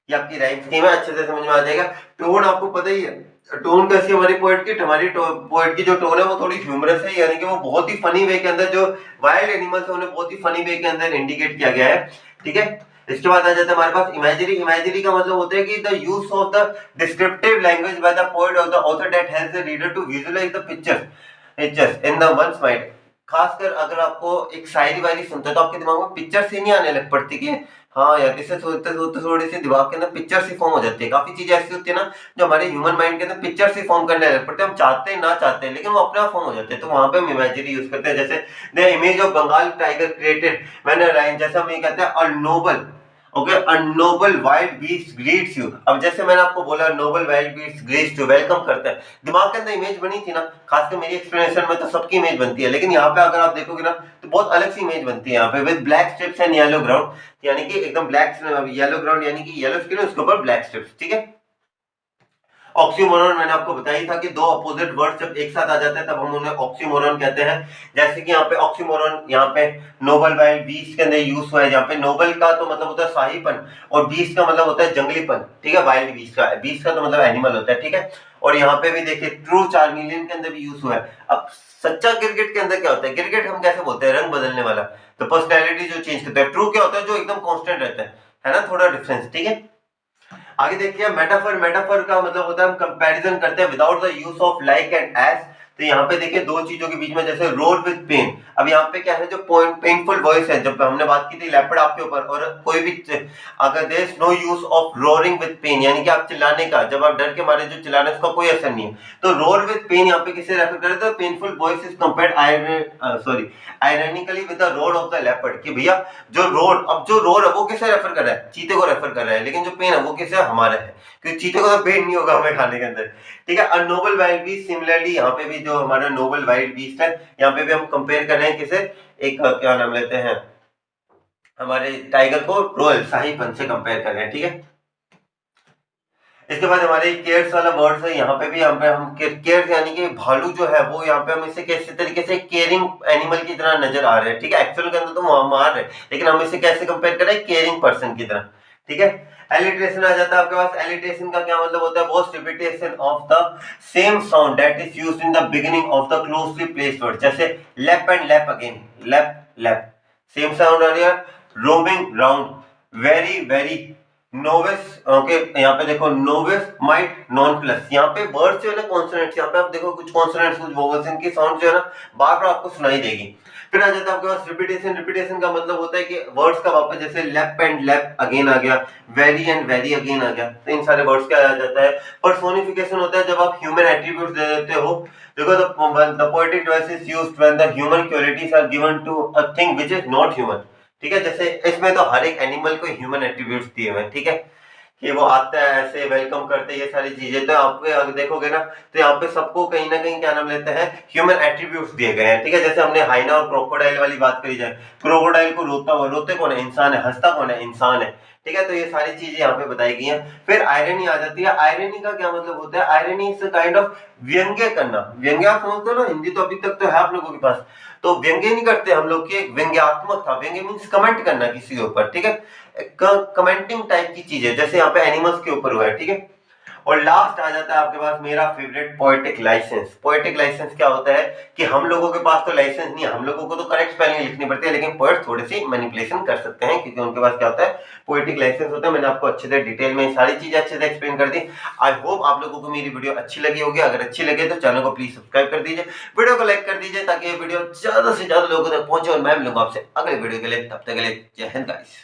ये आपकी राइम स्कीम है, अच्छे से समझ में आ जाएगा। टोन आपको पता ही है, टोन कैसी हमारी पोएट की, हमारी पोएट की जो टोन है वो थोड़ी ह्यूमरस है, यानी कि वो बहुत ही फनी वे के अंदर जो वाइल्ड एनिमल्स है उन्हें बहुत ही फनी वे के अंदर इंडिकेट किया गया है, ठीक है। इसके बाद आ जाता है हमारे पास इमेजरी। इमेजरी का मतलब होता है कि the use of the descriptive language by the poet और the author that helps the reader to visualise the pictures in the one's mind. खासकर अगर आपको एक शायरी वायरी सुनते हो तो आपके दिमाग में पिक्चर से नहीं आने लग पड़ती कि हाँ यार, इससे सोचते सोचते थोड़ी सी दिमाग के अंदर पिक्चर सी फॉर्म हो जाती है। काफी चीजें ऐसी होती है ना जो हमारे ह्यूमन माइंड के अंदर पिक्चर सी फॉर्म करने लग पड़ते हैं, हम चाहते हैं ना चाहते हैं, लेकिन वो अपने आप फॉर्म हो जाते हैं, तो वहां पे हम इमेजरी यूज करते हैं। जैसे the image of Bengal tiger created when a lion, जैसे हम ये कहते हैं a noble, okay, a noble wild beast greets you. अब जैसे मैंने आपको बोला noble wild beast greets you, welcome करता है, दिमाग के अंदर इमेज बनी थी ना, खासकर मेरी एक्सप्लेनेशन में तो सबकी इमेज बनती है, लेकिन यहाँ पे अगर आप देखोगे ना तो बहुत अलग सी इमेज बनती है यहाँ पे, with black strips and yellow ground, यानी कि एकदम ब्लैक येलो ग्राउंड, यानी कि येलो स्किन उसके ऊपर ब्लैक स्ट्रिप्स, ठीक है। ऑक्सीमोरॉन मैंने आपको बताया था कि दो अपोजिट वर्ड जब एक साथ आ जाते हैं तब हम उन्हें ऑक्सीमोरॉन कहते हैं। जैसे कि यहाँ पे ऑक्सीमोरॉन, यहाँ पे नोबल वाइल्ड बीस्ट के अंदर यूज हुआ है, जहाँ पे नोबल का तो मतलब होता है शाहीपन और बीस्ट का मतलब होता है जंगलीपन, ठीक है, वाइल्ड बीस्ट का तो मतलब एनिमल होता है, ठीक है। और यहाँ पे भी देखिए ट्रू चार्मिलियन के अंदर भी यूज हुआ है। अब सच्चा गिरगिट के अंदर क्या होता है, गिरगिट हम कैसे बोलते हैं, रंग बदलने वाला, तो पर्सनैलिटी जो चेंज करता है। ट्रू क्या होता है, जो एकदम कॉन्स्टेंट रहता है ना, थोड़ा डिफरेंस, ठीक है। आगे देखिए मेटाफर। मेटाफर का मतलब होता है हम कंपैरिजन करते हैं without the use of like and as. तो यहाँ पे देखिए दो चीजों के बीच में, जैसे रोल विद पेन। अब यहाँ पे क्या है, जो पेनफुल वॉइस है, जब हमने बात की थी लेपर्ड आपके ऊपर, और कोई भी अगर there is no use of roaring with pain, यानी कि आप चिल्लाने का, जब आप डर के मारे जो चिल्लाने उसका कोई असर नहीं है, तो रोल विद पेन यहाँ पे किसे रेफर कर रहे थे, painful voice is compared ironically with the roar of the leopard, कि भैया जो रोर, अब जो रोर है वो किसे रेफर कर रहा है, चीते को रेफर कर रहा है, लेकिन जो पेन है वो किसे, हमारा है, क्योंकि चीते को तो पेन नहीं होगा हमें खाने के अंदर, ठीक है। और नोबल वाइल्ड बीस्ट, सिमिलरली यहाँ पे भी जो हमारा नोबल वाइल्ड बीस्ट है, यहाँ पे भी हम कंपेयर कर रहे हैं किसे, एक क्या नाम लेते हैं, हमारे टाइगर को रॉयल शाहीपन से कंपेयर कर रहे हैं, ठीक है। इसके बाद हमारे केयर्स वाला वर्ड है, यहाँ पे भी हम केयर्स यानी कि भालू जो है वो यहाँ पे हम इसे कैसे तरीके से केयरिंग एनिमल की तरह नजर आ रहे हैं, ठीक है। एक्चुअल के अंदर तो वो मार रहे हैं, लेकिन हम इसे कैसे कंपेयर कर रहे हैं, केयरिंग पर्सन की तरह, ठीक है। एलिट्रेशन आ जाता है आपके पास। एलिट्रेशन का क्या मतलब होता है, most repetition of the same sound that is used in the beginning of the closely placed word, जैसे lap and lap again, lap lap same sound आ रहा है, roaming round, very very, novice, okay, यहाँ पे देखो novice might non plus, यहाँ पे word जो है ना कॉन्सोनेंट्स, यहाँ पे आप देखो कुछ कॉन्सोनेंट्स कुछ वोवेल्स, इनकी साउंड जो है ना बार बार आपको सुनाई देगी। फिर आ जाता है आपके पास रिपीटेशन। रिपीटेशन का मतलब होता है कि वर्ड्स का वापस, जैसे लेप एंड लेप अगेन आ गया, वेरी एंड वेरी अगेन आ गया, तो इन सारे वर्ड्स का आ जाता है। पर्सोनिफिकेशन होता है जब आप ह्यूमन एट्रीब्यूट्स दे देते हो, देखो the poetic device is used when the human qualities are given to a thing which is not human, ठीक है। जैसे इसमें तो हर एक एनिमल को ह्यूमन एट्रीब्यूट्स दिए हुए हैं, ठीक है, कि वो आता है ऐसे वेलकम करते हैं, ये सारी चीजें, तो आप अगर देखोगे ना तो यहाँ पे सबको कहीं ना कहीं क्या नाम लेते हैं, ह्यूमन एट्रीब्यूट्स दिए गए हैं, ठीक है। जैसे हमने हाइना और क्रोकोडाइल वाली बात करी जाए, क्रोकोडाइल को रोता हुआ, रोते कौन है, इंसान है, हंसता कौन है, इंसान है, ठीक है। तो ये सारी चीजें यहाँ पे बताई गई हैं। फिर आयरनी आ जाती है। आयरनी का क्या मतलब होता है, irony is a kind of व्यंग्य करना। व्यंग्य आप समझते हो ना, हिंदी तो अभी तक तो है आप लोगों के पास, तो व्यंग्य नहीं करते हम लोग की, व्यंग्यात्मक था। व्यंग्य मींस कमेंट करना किसी के ऊपर, ठीक है, कमेंटिंग टाइप की चीज है, जैसे यहाँ पे एनिमल्स के ऊपर हुआ है, ठीक है। और लास्ट आ जाता है आपके पास मेरा favourite, poetic licence. Poetic licence क्या होता है कि हम लोगों के पास तो लाइसेंस नहीं है, हम लोगों को तो करेक्ट स्पेलिंग लिखनी पड़ती है, लेकिन पोएट थोड़ी सी मैनिपुलेशन कर सकते हैं, क्योंकि उनके पास क्या होता है, पोएटिक लाइसेंस होता है। मैंने आपको अच्छे से डिटेल में सारी चीजें अच्छे से एक्सप्लेन कर दी। आई होप आप लोगों को मेरी वीडियो अच्छी लगी होगी। अगर अच्छी लगे तो चैनल को प्लीज सब्सक्राइब कर दीजिए, वीडियो को लाइक कर दीजिए, ताकि ये वीडियो ज्यादा से ज्यादा लोगों तक पहुंचे। और मैं मिलूंगा आपसे अगले वीडियो के लिए, तब तक के लिए जय हिंद गाइस।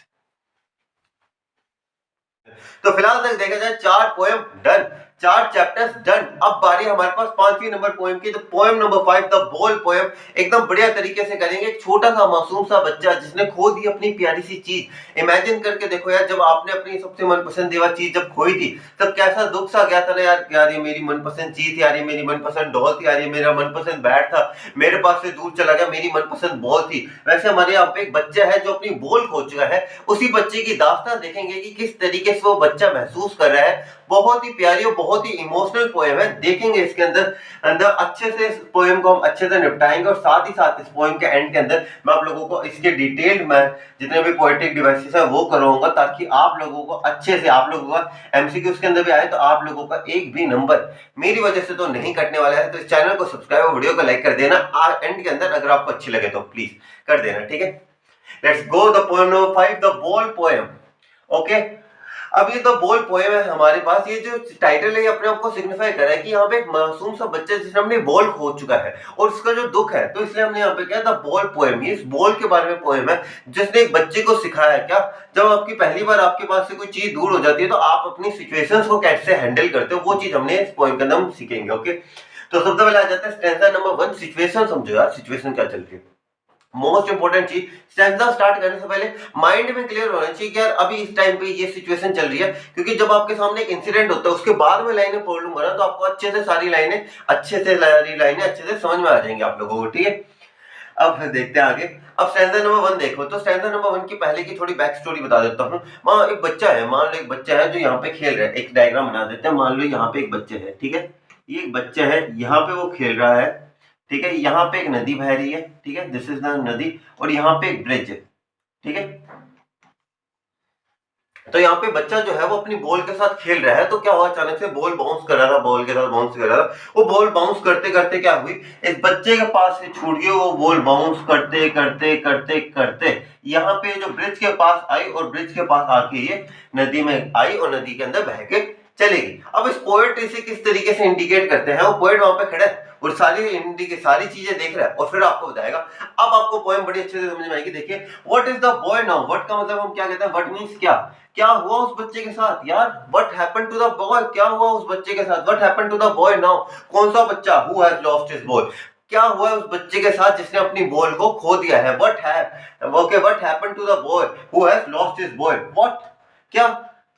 तो फिलहाल तक देखा जाए 4 पोएम डन, 4 चैप्टर्स डन। अब बारी हमारे पास 5वीं नंबर पोएम की, तो पोएम नंबर 5 द बोल पोएम एकदम बढ़िया तरीके से करेंगे। एक छोटा सा मासूम सा बच्चा जिसने खो दी अपनी प्यारी सी चीज। इमेजिन करके देखो यार, जब आपने अपनी सबसे मनपसंदीदा चीज जब खोई थी, तब कैसा दुख सा गया था ना यार। यार ये मेरी मनपसंद चीज थी, यार ये मेरी मनपसंद डॉल थी, यार ये मेरा मनपसंद बैट था, मेरे पास से दूर चला गया, मेरी मनपसंद बॉल थी। वैसे हमारे यहाँ पे एक बच्चा है जो अपनी बॉल खो चुका है। उसी बच्चे की दास्तान देखेंगे कि किस तरीके से वो बच्चा महसूस कर रहा है। बहुत ही प्यारी और बहुत ही इमोशनल पोएम है। देखेंगे इसके अंदर अंदर अच्छे से, इस पोएम को हम अच्छे से निपटाएंगे, और साथ ही साथ इस पोएम के एंड के अंदर मैं आप लोगों को इसके डिटेल्ड में जितने भी पोएटिक डिवाइसेस है वो करवाऊंगा, ताकि आप लोगों को अच्छे से, आप लोगों का एमसीक्यू उसके अंदर भी आए तो आप लोगों का एक भी नंबर मेरी वजह से तो नहीं कटने वाला है। तो इस चैनल को सब्सक्राइब और वीडियो को लाइक कर देना एंड के अंदर, अगर आपको अच्छी लगे तो प्लीज कर देना, ठीक है। Let's go the poem number 5 the ball poem. Okay, अब ये द बॉल पोएम है हमारे पास। ये जो टाइटल है ये अपने आप को सिग्निफाई कर रहा है कि यहाँ पे एक मासूम सा बच्चा जिसने अपनी बॉल खो चुका है और उसका जो दुख है, तो इसलिए हमने यहाँ पे क्या द बॉल पोएम। ये इस बॉल के बारे में पोएम है जिसने एक बच्चे को सिखाया क्या, जब आपकी पहली बार आपके पास से कोई चीज दूर हो जाती है तो आप अपनी सिचुएशंस को कैसे हैंडल करते हो, वो चीज हमने इस पोएम के अंदर हम सीखेंगे। ओके, तो सबसे पहले आ जाता है स्टैंजा नंबर 1, सिचुएशन समझो यार, सिचुएशन क्या चल रही है। मोस्ट इंपोर्टेंट चीज, स्टैंजा स्टार्ट करने से पहले माइंड में क्लियर होना चाहिए कि यार अभी इस टाइम पे ये सिचुएशन चल रही है, क्योंकि जब आपके सामने एक इंसिडेंट होता है उसके बाद में लाइनें पढ़ लूंगा ना, तो आपको अच्छे से सारी लाइनें अच्छे से समझ में आ जाएंगी आप लोगों को, ठीक है। अब देखते हैं आगे। अब स्टैंजा नंबर 1 देखो, तो स्टैंजा नंबर 1 की पहले की थोड़ी बैक स्टोरी बता देता हूँ। मान एक बच्चा है, मान लो एक बच्चा है जो यहाँ पे खेल रहा है। एक डायग्राम बना देते हैं। मान लो यहाँ पे एक बच्चा है, ठीक है, ये एक बच्चा है, यहाँ पे वो खेल रहा है, ठीक है। यहाँ पे एक नदी बह रही है, ठीक है, दिस इज द नदी, और यहाँ पे एक ब्रिज है, ठीक है। तो यहाँ पे बच्चा जो है वो अपनी बॉल के साथ खेल रहा है। तो क्या हुआ, अचानक से बॉल बाउंस कर रहा था, बॉल के साथ बाउंस कर रहा था। वो बॉल बाउंस करते करते क्या हुई, इस बच्चे के पास से छूट गई। वो बॉल बाउंस करते करते करते करते यहाँ पे जो ब्रिज के पास आई, और ब्रिज के पास आके ये नदी में आई और नदी के अंदर बह के चलेगी। अब इस पोएट इसे किस तरीके से इंडिकेट करते हैं, वो पोएट वहां पे खड़ा है और सारी चीजें देख रहा है और फिर आपको बताएगा। अब आपको पोएम बड़ी अच्छे से समझ में आएगी। देखिए, what is the boy now. What का मतलब हम क्या कहते हैं, व्हाट मींस क्या, क्या हुआ उस बच्चे के साथ यार, what happened to the boy, क्या हुआ उस बच्चे के साथ, what happened to the boy now. कौन सा बच्चा, who has lost his boy, क्या हुआ उस बच्चे के साथ जिसने अपनी बॉल को खो दिया है। What happened to the boy who has lost his boy, what, क्या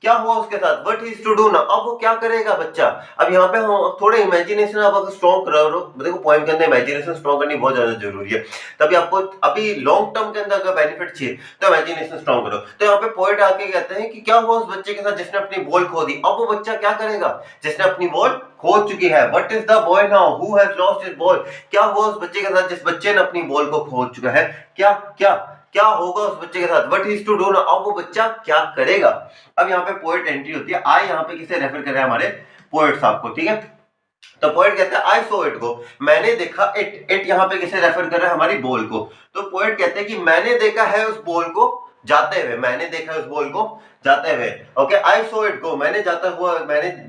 क्या हुआ उसके साथ, what he is to do now. अब वो क्या करेगा बच्चा। अब यहाँ पे हम थोड़े इमेजिनेशन आप अगर स्ट्रॉन्ग करो, देखो पोएम के अंदर इमेजिनेशन स्ट्रॉन्ग करनी बहुत ज्यादा जरूरी है। तभी आपको अभी लॉन्ग टर्म के अंदर अगर बेनिफिट चाहिए तो इमेजिनेशन स्ट्रॉन्ग करो। तो यहाँ पे पोएट आके कहते हैं कि क्या हुआ उस बच्चे के साथ जिसने अपनी बॉल खो दी। अब वो बच्चा क्या करेगा जिसने अपनी बॉल खो चुकी है। What is the boy now who has lost his ball, क्या हुआ उस बच्चे के साथ जिस बच्चे ने अपनी बॉल को खो चुका है। क्या क्या क्या होगा उस बच्चे के साथ, what he is to do now. अब वो बच्चा क्या करेगा। अब यहाँ पे पोएट एंट्री होती है। आई यहाँ पे किसे रेफर कर रहे हैं, हमारे पोएट साहब को, ठीक है। तो पोएट कहते हैं आई सो इट को, मैंने देखा इट। इट यहाँ पे किसे रेफर कर रहा है, हमारी बॉल को। तो पोएट कहते हैं कि मैंने देखा है उस बॉल को जाते हुए, मैंने देखा उस बॉल को जाते हुए। Okay, I so it go, मैंने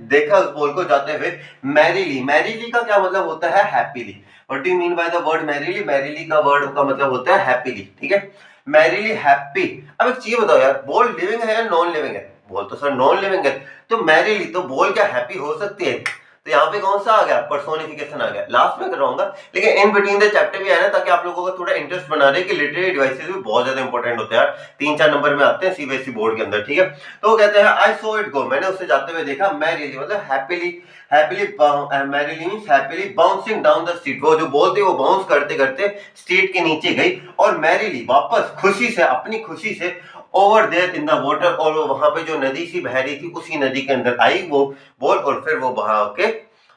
देखा उस बॉल को जाते हुए मैरीली। मैरीली का क्या मतलब होता है, happily. What do you mean by the word merrily. Merrily का वर्ड का मतलब होता है हैप्पीली, ठीक है, मैरीली हैप्पी। अब एक चीज बताओ यार, बॉल लिविंग है या नॉन लिविंग है, बॉल तो सर नॉन लिविंग है, तो मैरीली, तो बॉल क्या हैप्पी हो सकती है। तो यहाँ पे कौन सा आ गया, पर्सोनिफिकेशन आ गया। लास्ट में करवाऊंगा, लेकिन इन बिटवीन द चैप्टर भी है ना, ताकि आप लोगों का थोड़ा इंटरेस्ट बना रहे कि लिटरेरी डिवाइसेस भी बहुत ज्यादा इंपॉर्टेंट होते हैं यार, 3-4 नंबर में आते हैं सीबीएसई बोर्ड के अंदर, ठीक है। तो वो कहते हैं आई सो इट गो, मैंने उससे जाते हुए देखा। मैरीली मतलब happily merrily means happily bouncing down the street. वो जो बॉल थी वो बाउंस करते करते स्ट्रीट के नीचे गई, और मैरीली वापस खुशी से, अपनी खुशी से over there in the water, और वहां पे जो नदी सी बह रही थी उसी नदी के अंदर आई वो बॉल, और फिर वो बहा के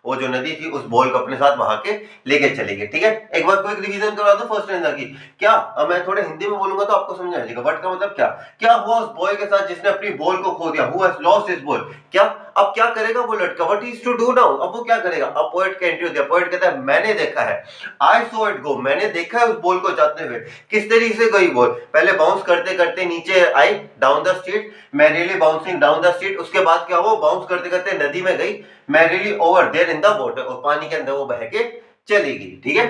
वो जो नदी थी उस बॉल को अपने साथ बहा के लेके चली गई, ठीक है। एक बार क्विक रिवीजन करवा दो फर्स्ट स्टैंजा की। क्या, अब मैं थोड़े हिंदी में बोलूंगा तो आपको समझ आ जाएगा। व्हाट का मतलब क्या, क्या हुआ उस बॉय के साथ जिसने अपनी बॉल को खो दिया। Who has lost his ball, क्या, अब क्या करेगा वो लड़का, what is to do now, अब वो क्या करेगा। अब पोएट का एंट्री होती है। पोएट कहता है मैंने देखा है, आई सो इट गो, मैंने देखा है उस बॉल को जाते हुए। किस तरीके से गई बॉल, पहले बाउंस करते करते नीचे आई down the street, merrily bouncing down the street. उसके बाद क्या हुआ, बाउंस करते करते नदी में गई, merrily over there in the water, और पानी के अंदर वो बह के चली गई, ठीक है।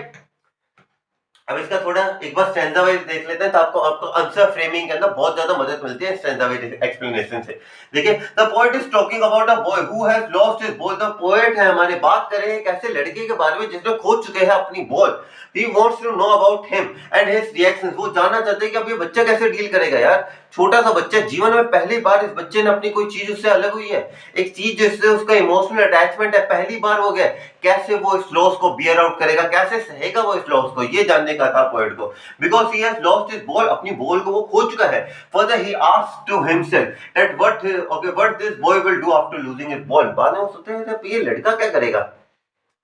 अब इसका थोड़ा एक बार स्टैंजा वाइज देख लेते हैं, तो आपको आपको आंसर फ्रेमिंग के अंदर बहुत ज्यादा मदद मिलती है स्टैंजा वाइज एक्सप्लेनेशन से। देखिए, the poet is talking about a boy who has lost his ball. The poet है हमारे, बात कर रहे हैं एक ऐसे लड़के के बारे में जिसने खो चुके हैं अपनी ball. He wants to know about him and his reactions. वो जानना चाहते हैं कि अब ये बच्चा कैसे डील करेगा। यार, छोटा सा बच्चा, जीवन में पहली बार इस बच्चे ने अपनी कोई चीज उससे अलग हुई है, एक चीज जिससे उसका इमोशनल अटैचमेंट है, पहली बार हो गया। कैसे वो इस लॉस को बियर आउट करेगा, कैसे सहेगा वो इस लॉस को, ये जानने का था पोएट को। Because he has lost his ball, अपनी बॉल को वो खो चुका है। Further he asked to himself that what this boy will do after losing his ball. बाद में वो सोचते हैं ये लड़का क्या करेगा।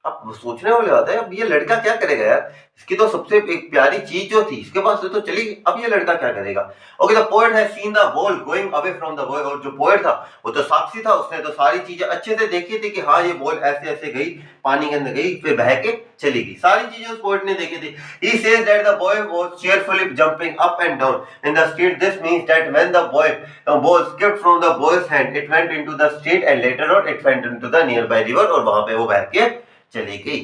अब सोचने वाले बात है, अब ये लड़का क्या करेगा यार, इसकी तो सबसे एक प्यारी चीज जो थी इसके पास तो चली गई, अब ये लड़का क्या करेगा। Okay, the poet has seen the ball going away from the boy. और जो पोएट था वो तो साक्षी था, उसने तो सारी चीजें अच्छे से देखी थी कि हाँ ये बॉल ऐसे ऐसे गई, पानी के अंदर गई, फिर बह के चली गई, सारी चीजें उस पोएट ने देखी थी। He says that the boy was cheerfully jumping up and down in the street. This means that when the ball skipped from the boy's hand, it went into the street and later on it went into the nearby river। और वहां पे वो बह के चली गई।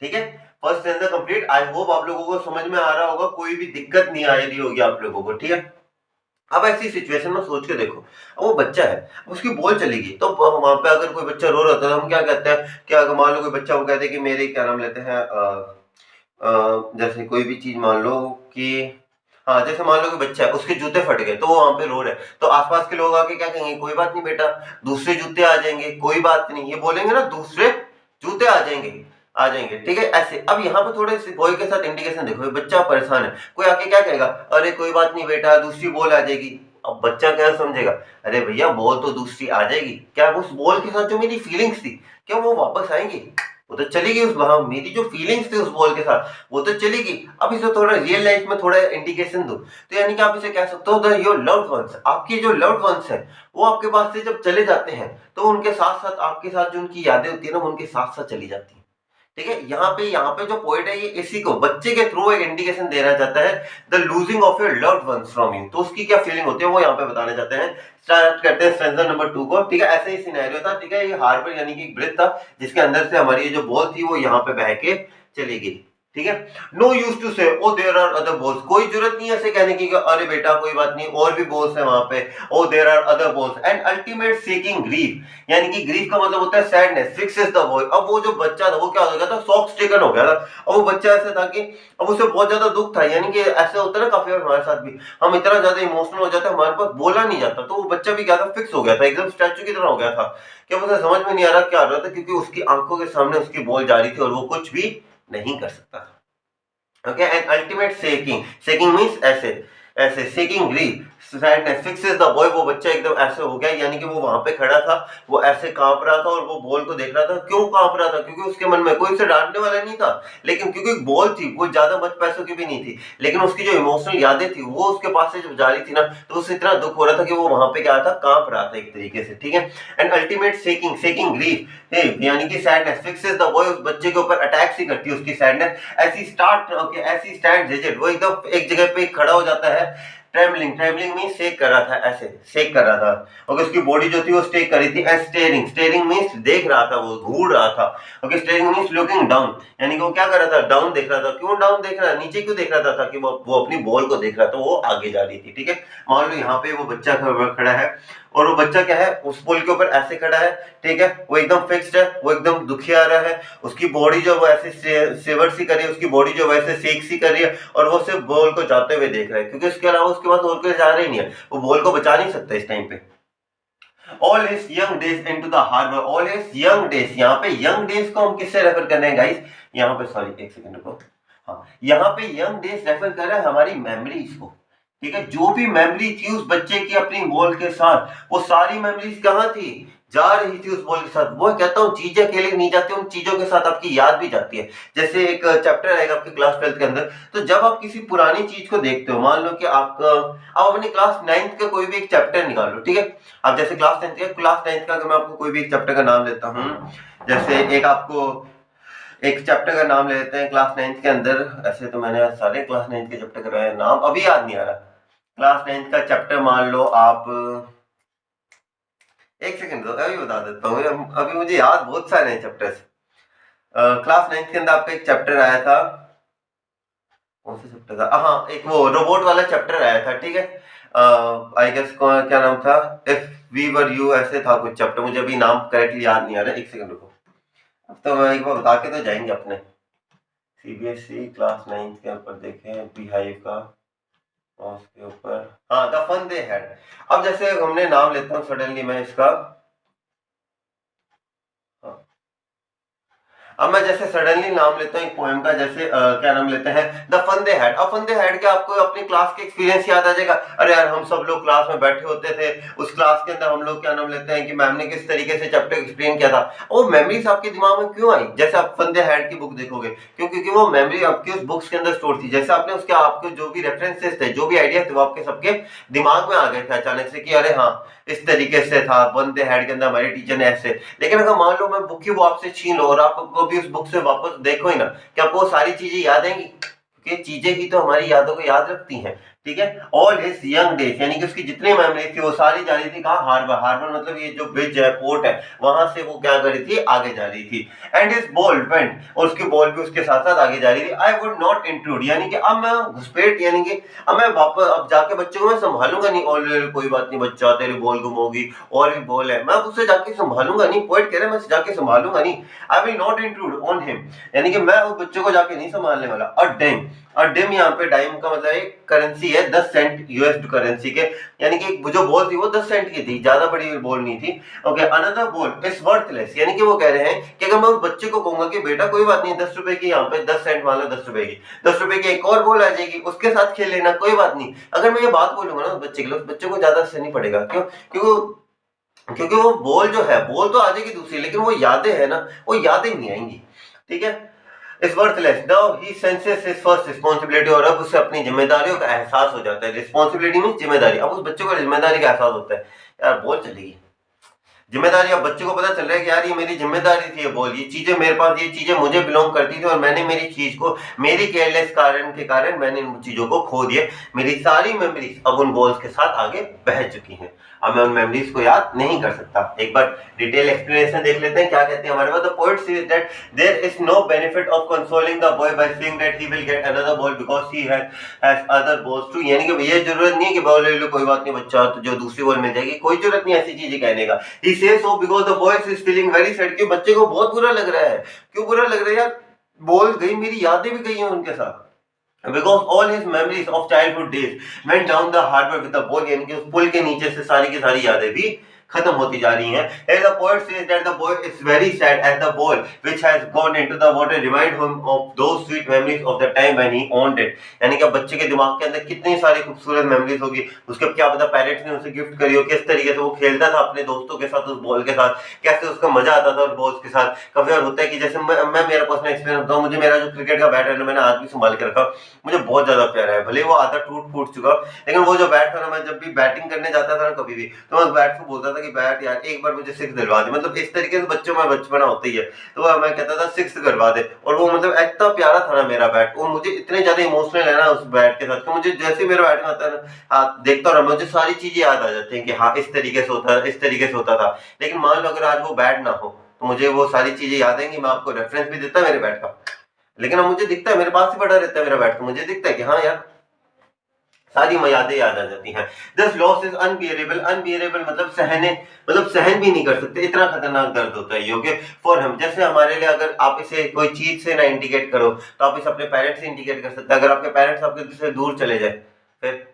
ठीक है, first stanza complete. I hope आप लोगों को समझ में आ रहा होगा, कोई भी दिक्कत नहीं आ रही होगी आप लोगों को। ठीक है, अब ऐसी सिचुएशन में सोच के देखो, अब वो बच्चा है, उसकी बॉल चली गई, तो वहां पे अगर कोई बच्चा रो रहा था तो हम क्या कहते हैं, क्या मान लो कोई बच्चा वो कहते हैं कि मेरे क्या नाम लेते हैं, जैसे कोई भी चीज मान लो कि हाँ, जैसे मान लो कि बच्चा है, उसके जूते फट गए तो वो वहां पे रो रहा है, तो आसपास के लोग आके क्या कहेंगे, कोई बात नहीं बेटा, दूसरे जूते आ जाएंगे, कोई बात नहीं, ये बोलेंगे ना, दूसरे जूते आ जाएंगे, आ जाएंगे। ठीक है, ऐसे। अब यहाँ पे थोड़े से बॉय के साथ इंडिकेशन देखो, ये बच्चा परेशान है, कोई आके क्या कहेगा, अरे कोई बात नहीं बेटा, दूसरी बॉल आ जाएगी। अब बच्चा क्या समझेगा, अरे भैया बॉल तो दूसरी आ जाएगी, क्या उस बॉल के साथ जो मेरी फीलिंग्स थी क्या वो वापस आएंगी, वो तो चली गई, उस वहां मेरी जो फीलिंग्स थी उस बॉल के साथ वो तो चली गई। अब इसे थोड़ा रियल लाइफ में थोड़ा इंडिकेशन दो, तो यानी कि आप इसे कह सकते हो द योर लव्ड वंस, आपके जो लव्ड वंस है वो आपके पास से जब चले जाते हैं तो उनके साथ साथ आपके साथ जो उनकी यादें होती है ना वो उनके साथ साथ चली जाती है। ठीक है, यहाँ पे जो पोएट है ये इसी को बच्चे के थ्रू एक इंडिकेशन देना चाहता है, the losing of your loved ones from you, तो उसकी क्या फीलिंग होती है वो यहाँ पे बताना चाहते हैं। स्टार्ट करते हैं स्टैंजा नंबर 2 को। ठीक है, ऐसे ही सिनेरियो था। ठीक है, ये हार्बर यानी कि एक ब्रिज था जिसके अंदर से हमारी ये जो बॉल थी वो यहाँ पे बह के चली गई। ठीक है, नो यूज टू से ओ देयर आर अदर बॉल्स, कोई जरूरत नहीं है ऐसे कहने की अरे बेटा कोई बात नहीं और भी बॉल्स है वहां पे, oh there are other balls. And ultimate seeking grief, यानी कि ग्रीफ का मतलब होता है सैडनेस, फिक्सेस द बॉय। अब वो जो बच्चा था वो क्या हो गया था, शॉक स्ट्रिकन हो गया था। अब वो बच्चा ऐसा था कि अब उसे बहुत ज्यादा दुख था, यानी कि ऐसा होता है ना काफी बार हमारे साथ भी, हम इतना ज्यादा इमोशनल हो जाते हैं हमारे पास बोला नहीं जाता, तो वो बच्चा भी क्या था, फिक्स हो गया था, एकदम स्टैचू की तरह हो गया था कि उसे समझ में नहीं आ रहा क्या हो रहा था, क्योंकि उसकी आंखों के सामने उसकी बॉल जा रही थी और वो कुछ भी नहीं कर सकता था। Okay, and ultimate shaking means ऐसे ऐसे shaking grief sadness fixes the boy, वो बच्चा एकदम ऐसे हो गया, यानी कि वो वहां पे खड़ा था, वो ऐसे कांप रहा था और वो बॉल को देख रहा था। क्यों कांप रहा था, क्योंकि उसके मन में कोई उसे डांटने वाला नहीं था, लेकिन क्योंकि बॉल थी वो ज्यादा बच पैसों की भी नहीं थी, लेकिन उसकी जो इमोशनल यादें थी वो उसके पास से जब जा रही थी ना तो उसे इतना दुख हो रहा था कि वो वहां पे क्या था, कांप रहा था एक तरीके से। ठीक है, एंड अल्टीमेट शेकिंग ग्रीफ यानी कि सैडनेस फिक्सेस द बॉय, उस बच्चे के ऊपर अटैक सी करती है उसकी सैडनेस, ऐसी स्टैंड रिजिड, वो एकदम एक जगह पे खड़ा हो जाता है। ट्रेवलिंग मीन शेक कर रहा था, ऐसे शेक कर रहा था, और उसकी बॉडी जो थी वो स्टेक कर रही थी। एंड स्टेयरिंग मीन्स देख रहा था, वो घूर रहा था। Okay, steering means looking down, यानी कि वो क्या कर रहा था, डाउन देख रहा था। क्यों डाउन देख रहा है, नीचे क्यों देख रहा था, कि वो अपनी बॉल को देख रहा था, वो आगे जा रही थी। ठीक है, मान लो यहाँ पे वो बच्चा खड़ा है और वो बच्चा क्या है, उस पुल के ऊपर ऐसे खड़ा है। ठीक है, वो एकदम फिक्स्ड है, वो एकदम दुखी आ रहा है, उसकी बॉडी जो वो ऐसे सेवर सी कर रही है, उसकी बॉडी जो वैसे सेक सी कर रही है, और वो सिर्फ बॉल को जाते हुए देख रहा है, क्योंकि उसके अलावा उसके पास और कोई जा रहा ही नहीं है, वो बॉल को बचा नहीं सकता इस टाइम पे। All his young days into the harbour, all his young days, यहाँ पे यंग डेज को हम किससे रेफर कर रहे हैं गाइस, यहाँ पे सॉरी एक सेकंड रुको, हाँ यहाँ पे यंग डेज रेफर कर रहा है हमारी मेमोरीज को। ठीक है, जो भी मेमोरी थी उस बच्चे की अपनी बॉल के साथ, वो सारी मेमोरीज कहाँ थी, जा रही थी उस बॉल के साथ। वो कहता हूँ चीजें अकेले नहीं जाती, उन चीजों के साथ आपकी याद भी जाती है। जैसे एक चैप्टर आएगा आपके क्लास 12 के अंदर, तो जब आप किसी पुरानी चीज को देखते हो, मान लो कि आप अपनी क्लास 9th का कोई भी एक चैप्टर निकाल लो। ठीक है, आप जैसे क्लास 9th का अगर मैं आपको कोई भी एक चैप्टर का नाम लेता हूँ, जैसे एक आपको एक चैप्टर का नाम ले लेते हैं क्लास 9th के अंदर, ऐसे तो मैंने सारे क्लास 9th के चैप्टर कराए, नाम अभी याद नहीं आ रहा। क्लास 9th का चैप्टर मान लो आप, एक सेकंड दो अभी बता देता हूँ, अभी मुझे याद बहुत सारे हैं चैप्टर्स। क्लास 9th के अंदर आपका एक चैप्टर आया था, कौन सा चैप्टर था? हाँ, एक वो रोबोट वाला चैप्टर आया था, ठीक है। आई गेस क्या नाम था, इफ वी वर यू, ऐसे था कुछ चैप्टर, मुझे अभी नाम करेक्टली याद नहीं आ रहा है, एक सेकंड रुको। अब तो मैं एक बार बता के तो जाएंगे अपने सीबीएसई क्लास 9 के ऊपर देखें, बिहाइव का, और उसके ऊपर हाँ द फन दे हैड। अब जैसे हमने नाम लेता हूँ सडनली मैं इसका, हाँ, अब मैं जैसे सडनली नाम लेता हूँ एक पोएम का, जैसे क्या नाम लेते हैं, द फन दे हैड। अब फन दे हैड के आपको अपनी क्लास के एक्सपीरियंस याद आ जाएगा। अरे यार हम सब लोग क्लास में बैठे होते थे, उस क्लास के अंदर हम लोग क्या नाम लेते हैं कि मैम ने किस तरीके से चैप्टर एक्सप्लेन किया था। वो मेमोरीज आपके दिमाग में क्यों आई? जैसे आप फन दे हैड की बुक देखोगे, क्योंकि वो मेमोरी आपकी उस बुक्स के अंदर स्टोर थी। जैसे आपने उसके आपके जो भी रेफरेंसेस थे, जो भी आइडिया थे, वो आपके सबके दिमाग में आ गए थे अचानक से कि अरे हाँ इस तरीके से था, फन दे हैड के अंदर हमारे टीचर ने ऐसे। लेकिन अगर मान लो मैं बुक ही वो आपसे छीन लो और आपको भी उस बुक से वापस देखो ही ना, क्या आपको वो सारी चीजें याद आएंगी? क्योंकि चीजें ही तो हमारी यादों को याद रखती हैं, ठीक है। ऑल हिज यंग डेज, यानी कि उसकी जितनी मेमोरीज थी वो सारी जा रही थी कहाँ? हार्बर। हार्बर मतलब ये जो ब्रिज है, पोर्ट है, वहां से वो क्या कर रही थी? आगे जा रही थी। एंड हिज बॉल वेंट, और उसकी बॉल भी उसके साथ साथ आगे जा रही थी। आई वुड नॉट इंट्रूड, यानी कि अब मैं घुसपैठ, यानी कि अब मैं वापस अब जाके बच्चों को मैं संभालूंगा नहीं। और कोई बात नहीं बच्चा, तेरी बॉल गुम होगी, और भी बॉल है, मैं उससे जाके संभालूंगा नहीं। पोएट कह रहे हैं मैं जाके संभालूंगा नहीं। I will not intrude on him, यानी कि मैं उस बच्चे को जाके नहीं संभालने वाला। अ डेम, और डिम यहाँ पे डाइम का मतलब एक करेंसी है 10 सेंट यूएस करेंसी के, यानी कि जो बॉल थी वो 10 सेंट की थी, ज्यादा बड़ी बॉल नहीं थी। Okay, another ball is worthless, यानी कि वो कह रहे हैं कि अगर मैं उस बच्चे को कहूंगा कि बेटा कोई बात नहीं 10 रुपए की, यहाँ पे 10 सेंट मान लो 10 रुपए की, 10 रुपए की एक और बॉल आ जाएगी, उसके साथ खेल लेना, कोई बात नहीं। अगर मैं ये बात बोलूंगा ना उस बच्चे के लिए, उस बच्चे को ज्यादा असर नहीं पड़ेगा। क्यों? क्योंकि वो बॉल जो है, बॉल तो आ जाएगी दूसरी, लेकिन वो यादें है ना, वो यादें नहीं आएंगी, ठीक है। Is worthless, now he senses his first responsibility, और अब उसे अपनी जिम्मेदारियों का एहसास हो जाता है। रिस्पांसिबिलिटी मींस जिम्मेदारी। अब उस बच्चे को जिम्मेदारी का एहसास होता है, यार बॉल चलेगी, जिम्मेदारी। अब बच्चे को पता चल रहा है कि यार ये मेरी जिम्मेदारी थी, ये बॉल, ये चीजें मेरे पास, ये चीजें मुझे बिलोंग करती थी, और मैंने मेरी चीज को, मेरी केयरलेस कारण के कारण मैंने इन चीजों को खो दिया। मेरी सारी मेमोरीज अब उन बॉल्स के साथ आगे बह चुकी हैं, अब मैं उन मेमोरीज को याद नहीं कर सकता। एक बार डिटेल एक्सप्लेनेशन देख लेते हैं क्या कहते हैं हमारे पास। The poet says that there is no benefit of consoling the boy by saying that he will get another ball because he has other balls too, यानी कि ये जरूरत नहीं है कि बॉल ले लो, कोई बात नहीं बच्चा, तो जो दूसरी बॉल मिल जाएगी, कोई जरूरत नहीं ऐसी चीजें कहने का। He says so because the boy is feeling very sad, कि बच्चे को बहुत बुरा लग रहा है। क्यों बुरा लग रहा है यार? बॉल गई, मेरी यादें भी गई हैं उनके साथ। Because all his memories of childhood days went down the harbor with the boat, यानी कि उस पुल के नीचे से सारी की सारी यादें भी खत्म होती जा रही हैं। As the poet says that the boy is very sad as the ball which has gone into the water remind him of those sweet memories of the time when he owned it, यानी कि बच्चे के दिमाग के अंदर कितनी सारी खूबसूरत मेमोरीज होगी, उसके क्या पता पेरेंट्स ने उसे गिफ्ट करी हो, किस तरीके से वो खेलता था अपने दोस्तों के साथ उस बॉल के साथ, कैसे उसका मजा आता था उस बॉल के साथ। कभी और होता है कि जैसे मैं मेरा पर्सनल एक्सपीरियंस बताऊं, मुझे मेरा जो क्रिकेट का बैट है ना, मैंने आज भी संभाल के रखा, मुझे बहुत ज्यादा प्यारा है। भले वो आधा टूट फूट चुका, लेकिन वो जो बैट था ना, मैं जब भी बैटिंग करने जाता था ना कभी भी, तो मैं उस बैट को बोलता था कि बैट यार एक बार मुझे सिक्स दिलवा दे। मतलब इस तरीके से बच्चों में बचपना होता ही है, तो मैं कहता था सिक्स करवा दे। और वो मतलब इतना प्यारा था ना मेरा बैट, वो मुझे इतने ज्यादा इमोशनल है ना उस बैट के साथ कि मुझे जैसे मेरा बैट में आता है ना, हाँ देखता हूँ ना, मुझे सारी चीजें याद आ जाती हैं कि हाँ इस तरीके से होता है, इस तरीके से होता था। लेकिन मान लो अगर आज वो बैट ना हो तो मुझे वो सारी चीजें याद आएंगी। मैं आपको रेफरेंस भी देता मेरे बैट का, लेकिन अब मुझे दिखता है, मेरे पास ही पड़ा रहता है मेरा बैट, तो मुझे दिखता है कि हाँ यार सारी यादें याद आ जाती हैं। This loss is unbearable, unbearable मतलब सहने, मतलब सहन भी नहीं कर सकते, इतना खतरनाक दर्द होता है ये। ओके, फॉर हम, जैसे हमारे लिए अगर आप इसे कोई चीज से ना इंडिकेट करो तो आप इसे अपने पेरेंट्स से इंडिकेट कर सकते हैं। अगर आपके पेरेंट्स आपके से दूर चले जाए फिर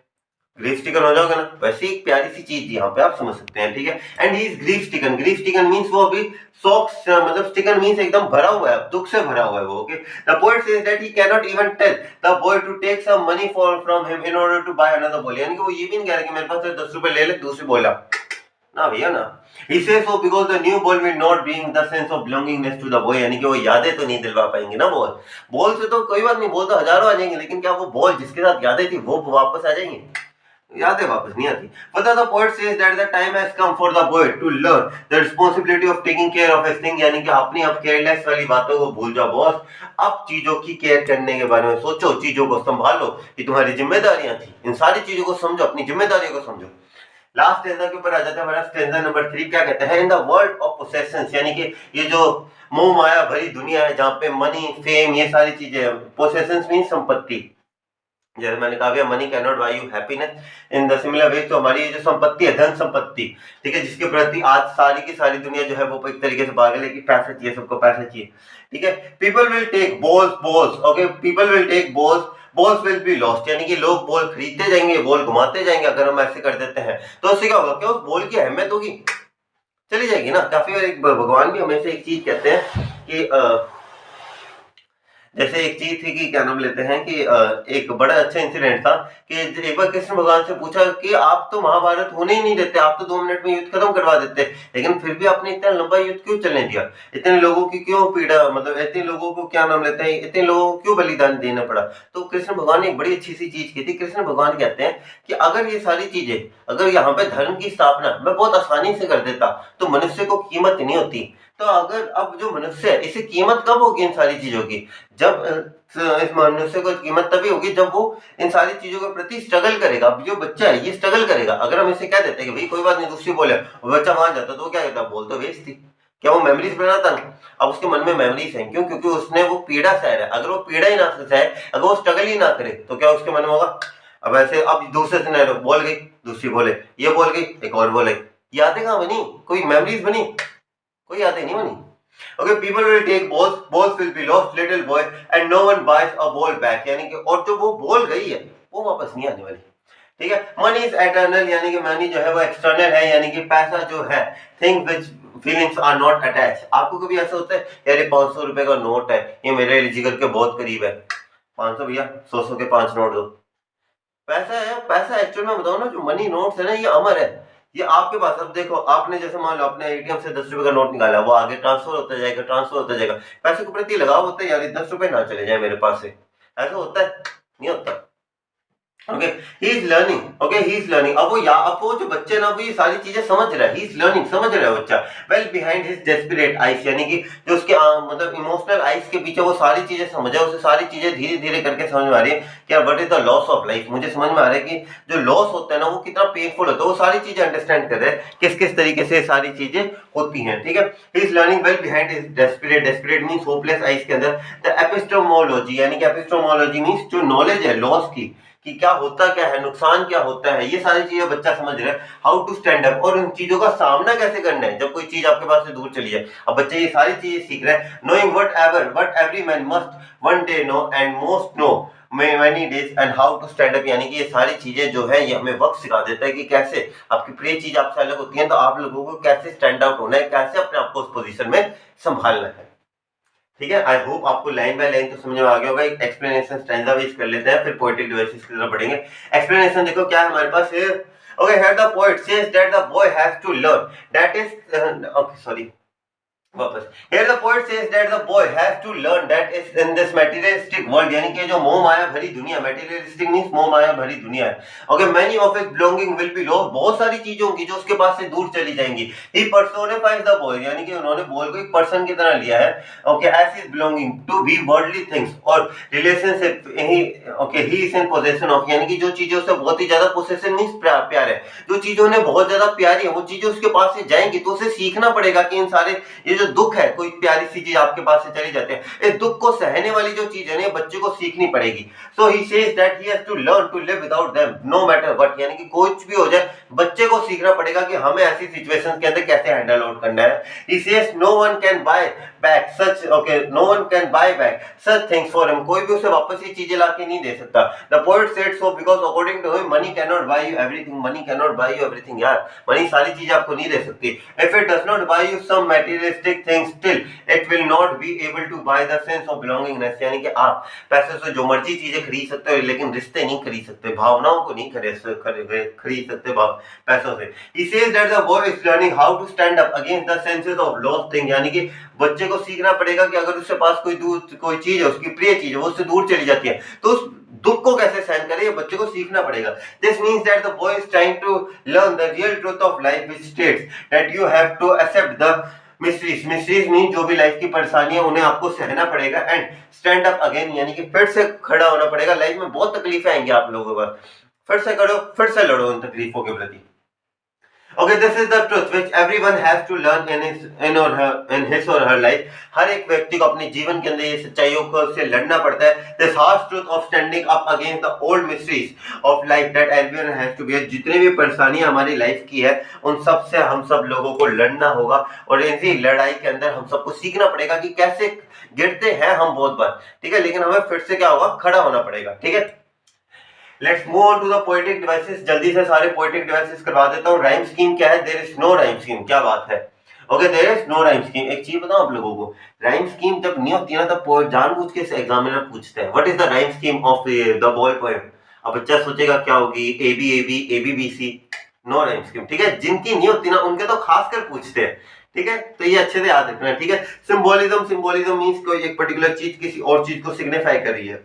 ग्रीफ स्टिकन हो जाओगे ना, वैसे एक प्यारी सी चीज यहाँ पे आप समझ सकते हैं, ठीक है। And he is grief स्टिकन, grief स्टिकन means वो अभी शॉक्स, मतलब स्टिकन मींस एकदम भरा हुआ है, दुख से भरा हुआ है वो। Okay, the poet says that he can not even tell the boy to take some money for from him in order to buy another ball, यानी कि वो ये भी नहीं कह रहा कि मेरे पास से 10 रुपए ले ले दूसरी बॉल ना भैया ना। He says so because the new ball will not bring the sense of belongingness to the boy, यानी कि वो यादें तो नहीं दिलवा पाएंगे ना बॉल। बॉल से तो कोई बात नहीं, बॉल तो हजारों आ जाएंगे, लेकिन क्या वो बॉल जिसके साथ यादें थी वो वापस आ जाएंगी? यादें वापस नहीं आती। But the poet says that the time has come for the boy to learn the responsibility of taking care of his thing, यानी कि अपनी अब केयरलेस वाली बातों को भूल जाओ बॉस, अब चीजों की केयर करने के बारे में सोचो, चीजों को संभालो, ये तुम्हारी जिम्मेदारियां थी, इन सारी चीजों को समझो, अपनी जिम्मेदारियों को समझो। लास्ट स्टेंजा के ऊपर आ जाता है हमारा स्टेंजा नंबर 3, क्या कहते हैं? इन द वर्ल्ड ऑफ पोसेशंस, यानी कि ये जो मोह माया भरी दुनिया है जहाँ पे मनी फेम ये सारी चीजें, पोसेशंस मीन संपत्ति, जैसे मैंने कहा भैया money can not buy you happiness, in the similar way तो हमारी जो संपत्ति है, धन संपत्ति, ठीक है, जिसके प्रति आज सारी की सारी दुनिया जो है वो एक तरीके से पागल है कि पैसा चाहिए, सबको पैसा चाहिए, ठीक है। People will take balls balls, okay, people will take balls balls will be lost, यानी कि लोग बॉल खरीदते जाएंगे, बॉल घुमाते जाएंगे। अगर हम ऐसे कर देते हैं तो उससे क्या होगा, क्या उस बॉल की अहमियत होगी, चली जाएगी ना। काफी बार एक भगवान भी हमेशा एक चीज कहते हैं कि जैसे एक चीज थी कि क्या नाम लेते हैं कि एक बड़ा अच्छा इंसिडेंट था कि एक बार कृष्ण भगवान से पूछा कि आप तो महाभारत होने ही नहीं देते, आप तो 2 मिनट में युद्ध खत्म करवा देते, लेकिन फिर भी आपने इतना लंबा युद्ध क्यों चलने दिया, इतने लोगों की क्यों पीड़ा, मतलब इतने लोगों को क्या नाम लेते हैं, इतने लोगों को क्यों बलिदान देना पड़ा। तो कृष्ण भगवान ने एक बड़ी अच्छी सी चीज की थी। कृष्ण भगवान कहते हैं कि अगर ये सारी चीजें, अगर यहाँ पे धर्म की स्थापना मैं बहुत आसानी से कर देता तो मनुष्य को कीमत नहीं होती। तो अगर अब जो मनुष्य है इसे कीमत कब होगी इन सारी चीजों की, जब इस मनुष्य को कीमत तभी होगी जब वो इन सारी चीजों के प्रति स्ट्रगल करेगा। अब जो बच्चा है ये स्ट्रगल करेगा। अगर हम इसे कह देते हैं कि भाई कोई बात नहीं, दूसरी बोले, बच्चा मान जाता तो वो क्या कहता, बोल तो वेस्ट थी, क्या वो मेमोरीज बनाता ना। अब उसके मन में मेमोरीज हैं, क्यों, क्योंकि उसने वो पीड़ा सह रहा है। अगर वो पीड़ा ही ना सहे, अगर वो स्ट्रगल ही ना करे तो क्या उसके मन में होगा। अब ऐसे अब दूसरे सिनेरियो, बोल गई, दूसरी बोले, ये बोल गई, एक और बोले, यादें कहाँ बनी, कोई मेमोरीज बनी, कोई यादें नहीं बनी। Okay, people will take balls, balls will be lost, little boy, and no one buys a ball back, यानी कि और जो वो बॉल गई है वो वापस नहीं आने वाली, ठीक है। मनी इज एटर्नल, यानी कि मनी जो है वो एक्सटर्नल है, यानी कि पैसा जो है, thing which feelings are not attach. आपको कभी ऐसा होता है यार ये 500 रुपए का नोट है, ये मेरे जिगर के बहुत करीब है, 500 भैया, 100 के 5 नोट दो। पैसा है, पैसा एक्चुअल में बताओ ना, जो मनी नोट्स है ना ये अमर है, ये आपके पास। अब देखो आपने जैसे मान लो आपने एटीएम से 10 रुपए का नोट निकाला, वो आगे ट्रांसफर होता जाएगा, ट्रांसफर होता जाएगा, पैसे के प्रति लगाव होता है यार, 10 रुपए ना चले जाए मेरे पास से, ऐसा होता है, नहीं होता। Okay, he is learning, okay, he is learning. अब वो जो बच्चे ना वो ये सारी चीजें समझ रहा है, ही इज लर्निंग, समझ रहा है बच्चा। Well behind his desperate eyes, यानी कि जो उसके मतलब इमोशनल आइज के पीछे वो सारी चीजें समझ है, उसे सारी चीजें धीरे धीरे करके समझ में आ रही है कि what is the loss of life. मुझे समझ में आ रहा है कि जो लॉस होता है ना वो कितना पेनफुल होता है, वो सारी चीजें अंडरस्टैंड कर रहे हैं किस किस तरीके से सारी चीजें होती हैं, ठीक है। He is learning well behind his desperate, desperate means hopeless eyes के अंदर द एपिस्टेमोलॉजी, यानी कि एपिस्टेमोलॉजी मींस जो नॉलेज है लॉस की, कि क्या होता क्या है, नुकसान क्या होता है, ये सारी चीजें बच्चा समझ रहा है। हाउ टू स्टैंड अप, और उन चीजों का सामना कैसे करना है जब कोई चीज आपके पास से दूर चली जाए। अब बच्चे ये सारी चीजें सीख रहे हैं। Knowing what every man must one day know and most know many days and how to stand up, यानी कि ये सारी चीजें जो है ये हमें वक्त सिखा देता है कि कैसे आपकी प्रिय चीज आपसे अलग होती है तो आप लोगों को कैसे स्टैंड आउट होना है, कैसे अपने आप को उस पोजीशन में संभालना है, ठीक है। आई होप आपको लाइन बाय लाइन तो समझ में आ गया होगा। एक एक्सप्लेनेशन स्टैंजा वाइज कर लेते हैं, फिर पोएटिक डिवाइसेस की तरफ बढ़ेंगे। एक्सप्लेनेशन देखो क्या है हमारे पास है। Okay, here the poet says that the boy has to learn that is, okay sorry वापस, here the poet says that the boy has to learn that is in this materialistic world, यानी कि जो मोह माया भरी दुनिया, materialistic means मोह माया भरी दुनिया है। Okay, many of his belonging will be lost, बहुत सारी चीजों की जो उसके पास से दूर चली जाएंगी। He personifies the boy, यानी कि उन्होंने बॉय को एक पर्सन की तरह लिया है। Okay, as his belonging to be worldly things और relationship he, okay, he is in possession of, यानी कि जो चीजें उसे बहुत ही ज्यादा possession means प्यार है, जो चीजों ने बहुत ज्यादा प्यारी है वो चीजें उसके पास से जाएंगी, तो उसे सीखना पड़ेगा कि इन सारे ये जो दुख है, कोई प्यारी सी चीज आपके पास से चली जाती है, इस दुख को सहने वाली जो चीज है ना बच्चे को सीखनी पड़ेगी। So he says that he has to learn to live without them no matter what, यानी कि कुछ भी हो जाए बच्चे को सीखना पड़ेगा कि हमें ऐसी सिचुएशंस के अंदर कैसे हैंडल आउट करना है। He says no one can buy back such, okay, no one can buy back such things for him, कोई भी उसे वापस ये चीजें लाके नहीं दे सकता। The poet said so because according to him money can not buy you everything, money can not buy you everything, यार मनी सारी चीजें आपको नहीं दे सकती। If it does not buy you some materialistic things still it will not be able to buy the sense of belongingness, यानी कि आप पैसे से जो मर्जी चीजें खरीद सकते हो लेकिन रिश्ते नहीं खरीद सकते, भावनाओं को नहीं खरीद सकते पैसों से। He says that the boy is learning how to stand up against the senses of lost thing, यानी कि बच्चे को सीखना पड़ेगा कि अगर उसके पास कोई चीज है, उसकी प्रिय चीज है, वो उससे दूर चली जाती है तो उस दुख को कैसे सहन करे, ये बच्चे को सीखना पड़ेगा। This means that the boy is trying to learn the real truth of life, which states that you have to accept the mysteries, mysteries mean जो भी लाइफ की परेशानी है उन्हें आपको सहना पड़ेगा एंड स्टैंड अप अगेन, यानी कि फिर से खड़ा होना पड़ेगा। लाइफ में बहुत तकलीफें आएंगी आप लोगों पर, फिर से करो, फिर से लड़ो उन तकलीफों के प्रति। Okay, this is the truth which everyone has to learn in his or her life. हर एक व्यक्ति को अपने जीवन के अंदर ये सच्चाइयों को से लड़ना पड़ता है. This harsh truth of standing up against the old mysteries of life that everyone has to bear. जितनी भी परेशानियां हमारी लाइफ की है उन सब से हम सब लोगों को लड़ना होगा और इसी लड़ाई के अंदर हम सबको सीखना पड़ेगा कि कैसे गिरते हैं हम बहुत बार, ठीक है, लेकिन हमें फिर से क्या होगा, खड़ा होना पड़ेगा. ठीक है, let's move on to the poetic devices. जल्दी से सारे पोएटिक डिवाइसेस करवा देता हूँ. राइम स्कीम क्या है? There is no rhyme scheme. क्या बात है? Okay, there is no rhyme scheme. एक चीज बताऊं आप लोगों को, राइम स्कीम जब नहीं होती है ना तब जानबूझ के एग्जामिनर पूछते हैं what is the rhyme scheme of the boy poem. अब बच्चा सोचेगा क्या होगी, A B A B B C. No rhyme scheme. ठीक है, जिनकी नहीं होती ना उनके तो खास कर पूछते हैं. ठीक है, तो ये अच्छे से याद रखना. ठीक है, सिंबोलिज्म मींस कोई एक पर्टिकुलर चीज किसी और चीज को सिग्निफाई कर रही है.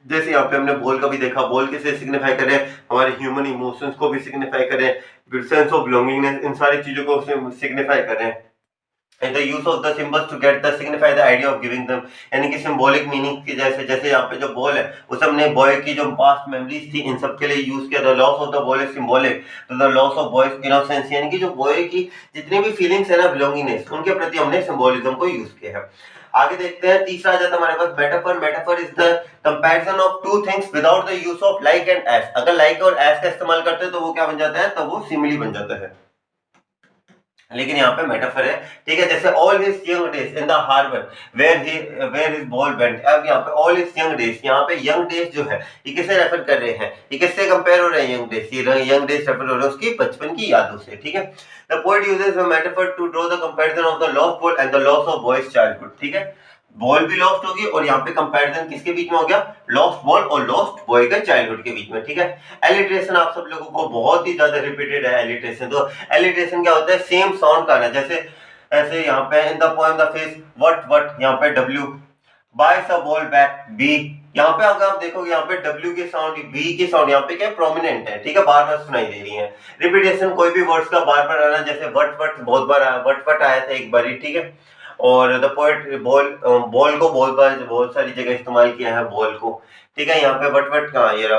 जैसे यहाँ पे हमने बॉल का भी देखा, बॉल किसे सिग्निफाई करे, हमारे ह्यूमन इमोशंस को भी सिग्निफाई करें, सेंस ऑफ बिलोंगिंगनेस, इन सारी चीजों को सिग्निफाई करें. And the use of the symbols to get the signify the idea of giving them, यानी कि सिंबॉलिक मीनिंग की जैसे यहाँ पे जो बॉल है उसे हमने बॉय की जो पास्ट मेमोरीज थी इन सब के लिए यूज किया. The loss of the boy is symbolic to the loss of boy's innocence, यानी कि जो बॉय की जितनी भी फीलिंग्स है ना बिलोंगिंगनेस, उनके प्रति हमने सिंबॉलिज्म को यूज किया है. आगे देखते हैं, तीसरा आ जाता है हमारे पास metaphor. Metaphor is the comparison of two things without the use of like and as. अगर लाइक और एस का इस्तेमाल करते हैं तो वो क्या बन जाता है, तो वो सिमिली बन जाता है. लेकिन यहाँ पे मेटाफर है. ठीक है, जैसे all his young days in the harbour where his ball went. अब यहाँ पे ऑल हिज यंग डेज, यहाँ पे यंग डेज जो है ये किससे रेफर कर रहे हैं, ये किससे कंपेयर हो रहे हैं, यंग डेज. ये यंग डेज रेफर हो रहे हैं उसकी बचपन की यादों से. ठीक है, the poet uses a metaphor to draw the comparison of the lost ball and the loss of boy's childhood. ठीक है, बॉल भी लॉस्ट होगी और यहाँ पे कंपैरिजन किसके बीच में हो गया, लॉस्ट बॉल और लॉस्ट बॉय के चाइल्डहुड के बीच में. ठीक है, एलिट्रेशन आप सब लोगों को बहुत ही ज्यादा रिपीटेड है. एलिट्रेशन, तो एलिट्रेशन क्या होता है, सेम साउंड का ना. जैसे ऐसे यहाँ पे इन the poem the face what यहाँ पे डब्ल्यू, बाइस अ बॉल बैक बी. यहाँ पे अगर आप देखोगे यहाँ पे डब्ल्यू की साउंड, बी की साउंड यहाँ पे क्या प्रोमिनेंट है. ठीक है, बार बार सुनाई दे रही है. रिपीटेशन कोई भी वर्ड्स का बार बार आना, जैसे वट बहुत बार आया, वट आया था एक बार. ठीक है, और द पोएट बॉल को बहुत सारी जगह इस्तेमाल किया है बॉल को. ठीक है, यहाँ पे वट कहाँ, ये रहा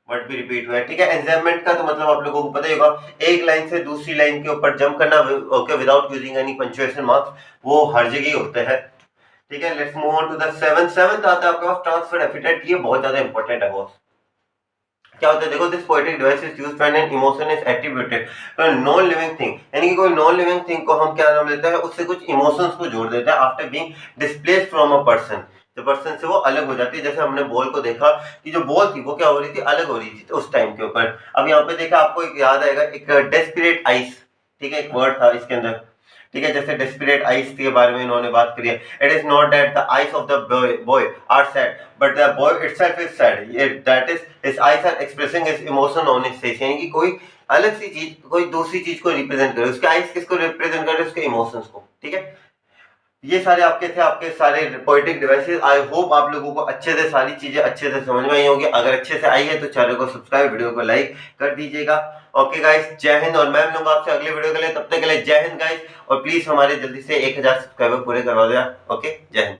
वट भी रिपीट हुआ है. ठीक है, एंजाइममेंट का तो मतलब आप लोगों को पता ही होगा, एक लाइन से दूसरी लाइन के ऊपर जंप करना, okay, without using any punctuation marks, वो हर जगह होता है. ठीक है, let's move on to the seventh आता है आपके पास ट्रांसफर एपिथेट. ये बहुत ज्यादा इंपॉर्टेंट है बॉस. क्या होता है देखो, this poetic device is used when an emotion is attributed to a non living thing, यानी कि कोई नॉन लिविंग थिंग को हम क्या नाम लेते हैं, उससे कुछ इमोशंस को जोड़ देते हैं after being displaced from a person. जो पर्सन से वो अलग हो जाती है. जैसे हमने बॉल को देखा कि जो बॉल थी वो क्या हो रही थी, अलग हो रही थी उस टाइम के ऊपर. अब यहाँ पे देखा आपको एक याद आएगा, एक डेस्परेट आइस. ठीक है, एक वर्ड था इसके अंदर. ठीक है, जैसे डेस्परेट आइस के बारे में इन्होंने बात करी है. It is not that the eyes of the boy are sad but the boy itself is sad. ये that is his eyes are expressing his emotion on his face, यानी कि कोई अलग सी चीज कोई दूसरी चीज को रिप्रेजेंट करे. उसके आइज किसको रिप्रेजेंट करे, उसके इमोशंस को. ठीक है, ये सारे आपके थे, आपके सारे पोएटिक डिवाइसेस. आई होप आप लोगों को अच्छे से सारी चीजें अच्छे से समझ में आई होंगी. अगर अच्छे से आई है तो चैनल को सब्सक्राइब, वीडियो को लाइक कर दीजिएगा. ओके गाइस, जय हिंद. और मैं मिलूंगा आपसे अगले वीडियो के लिए. तब तक के लिए जय हिंद गाइस, और प्लीज हमारे जल्दी से 1000 सब्सक्राइबर पूरे करवा दिया. ओके, जय हिंद.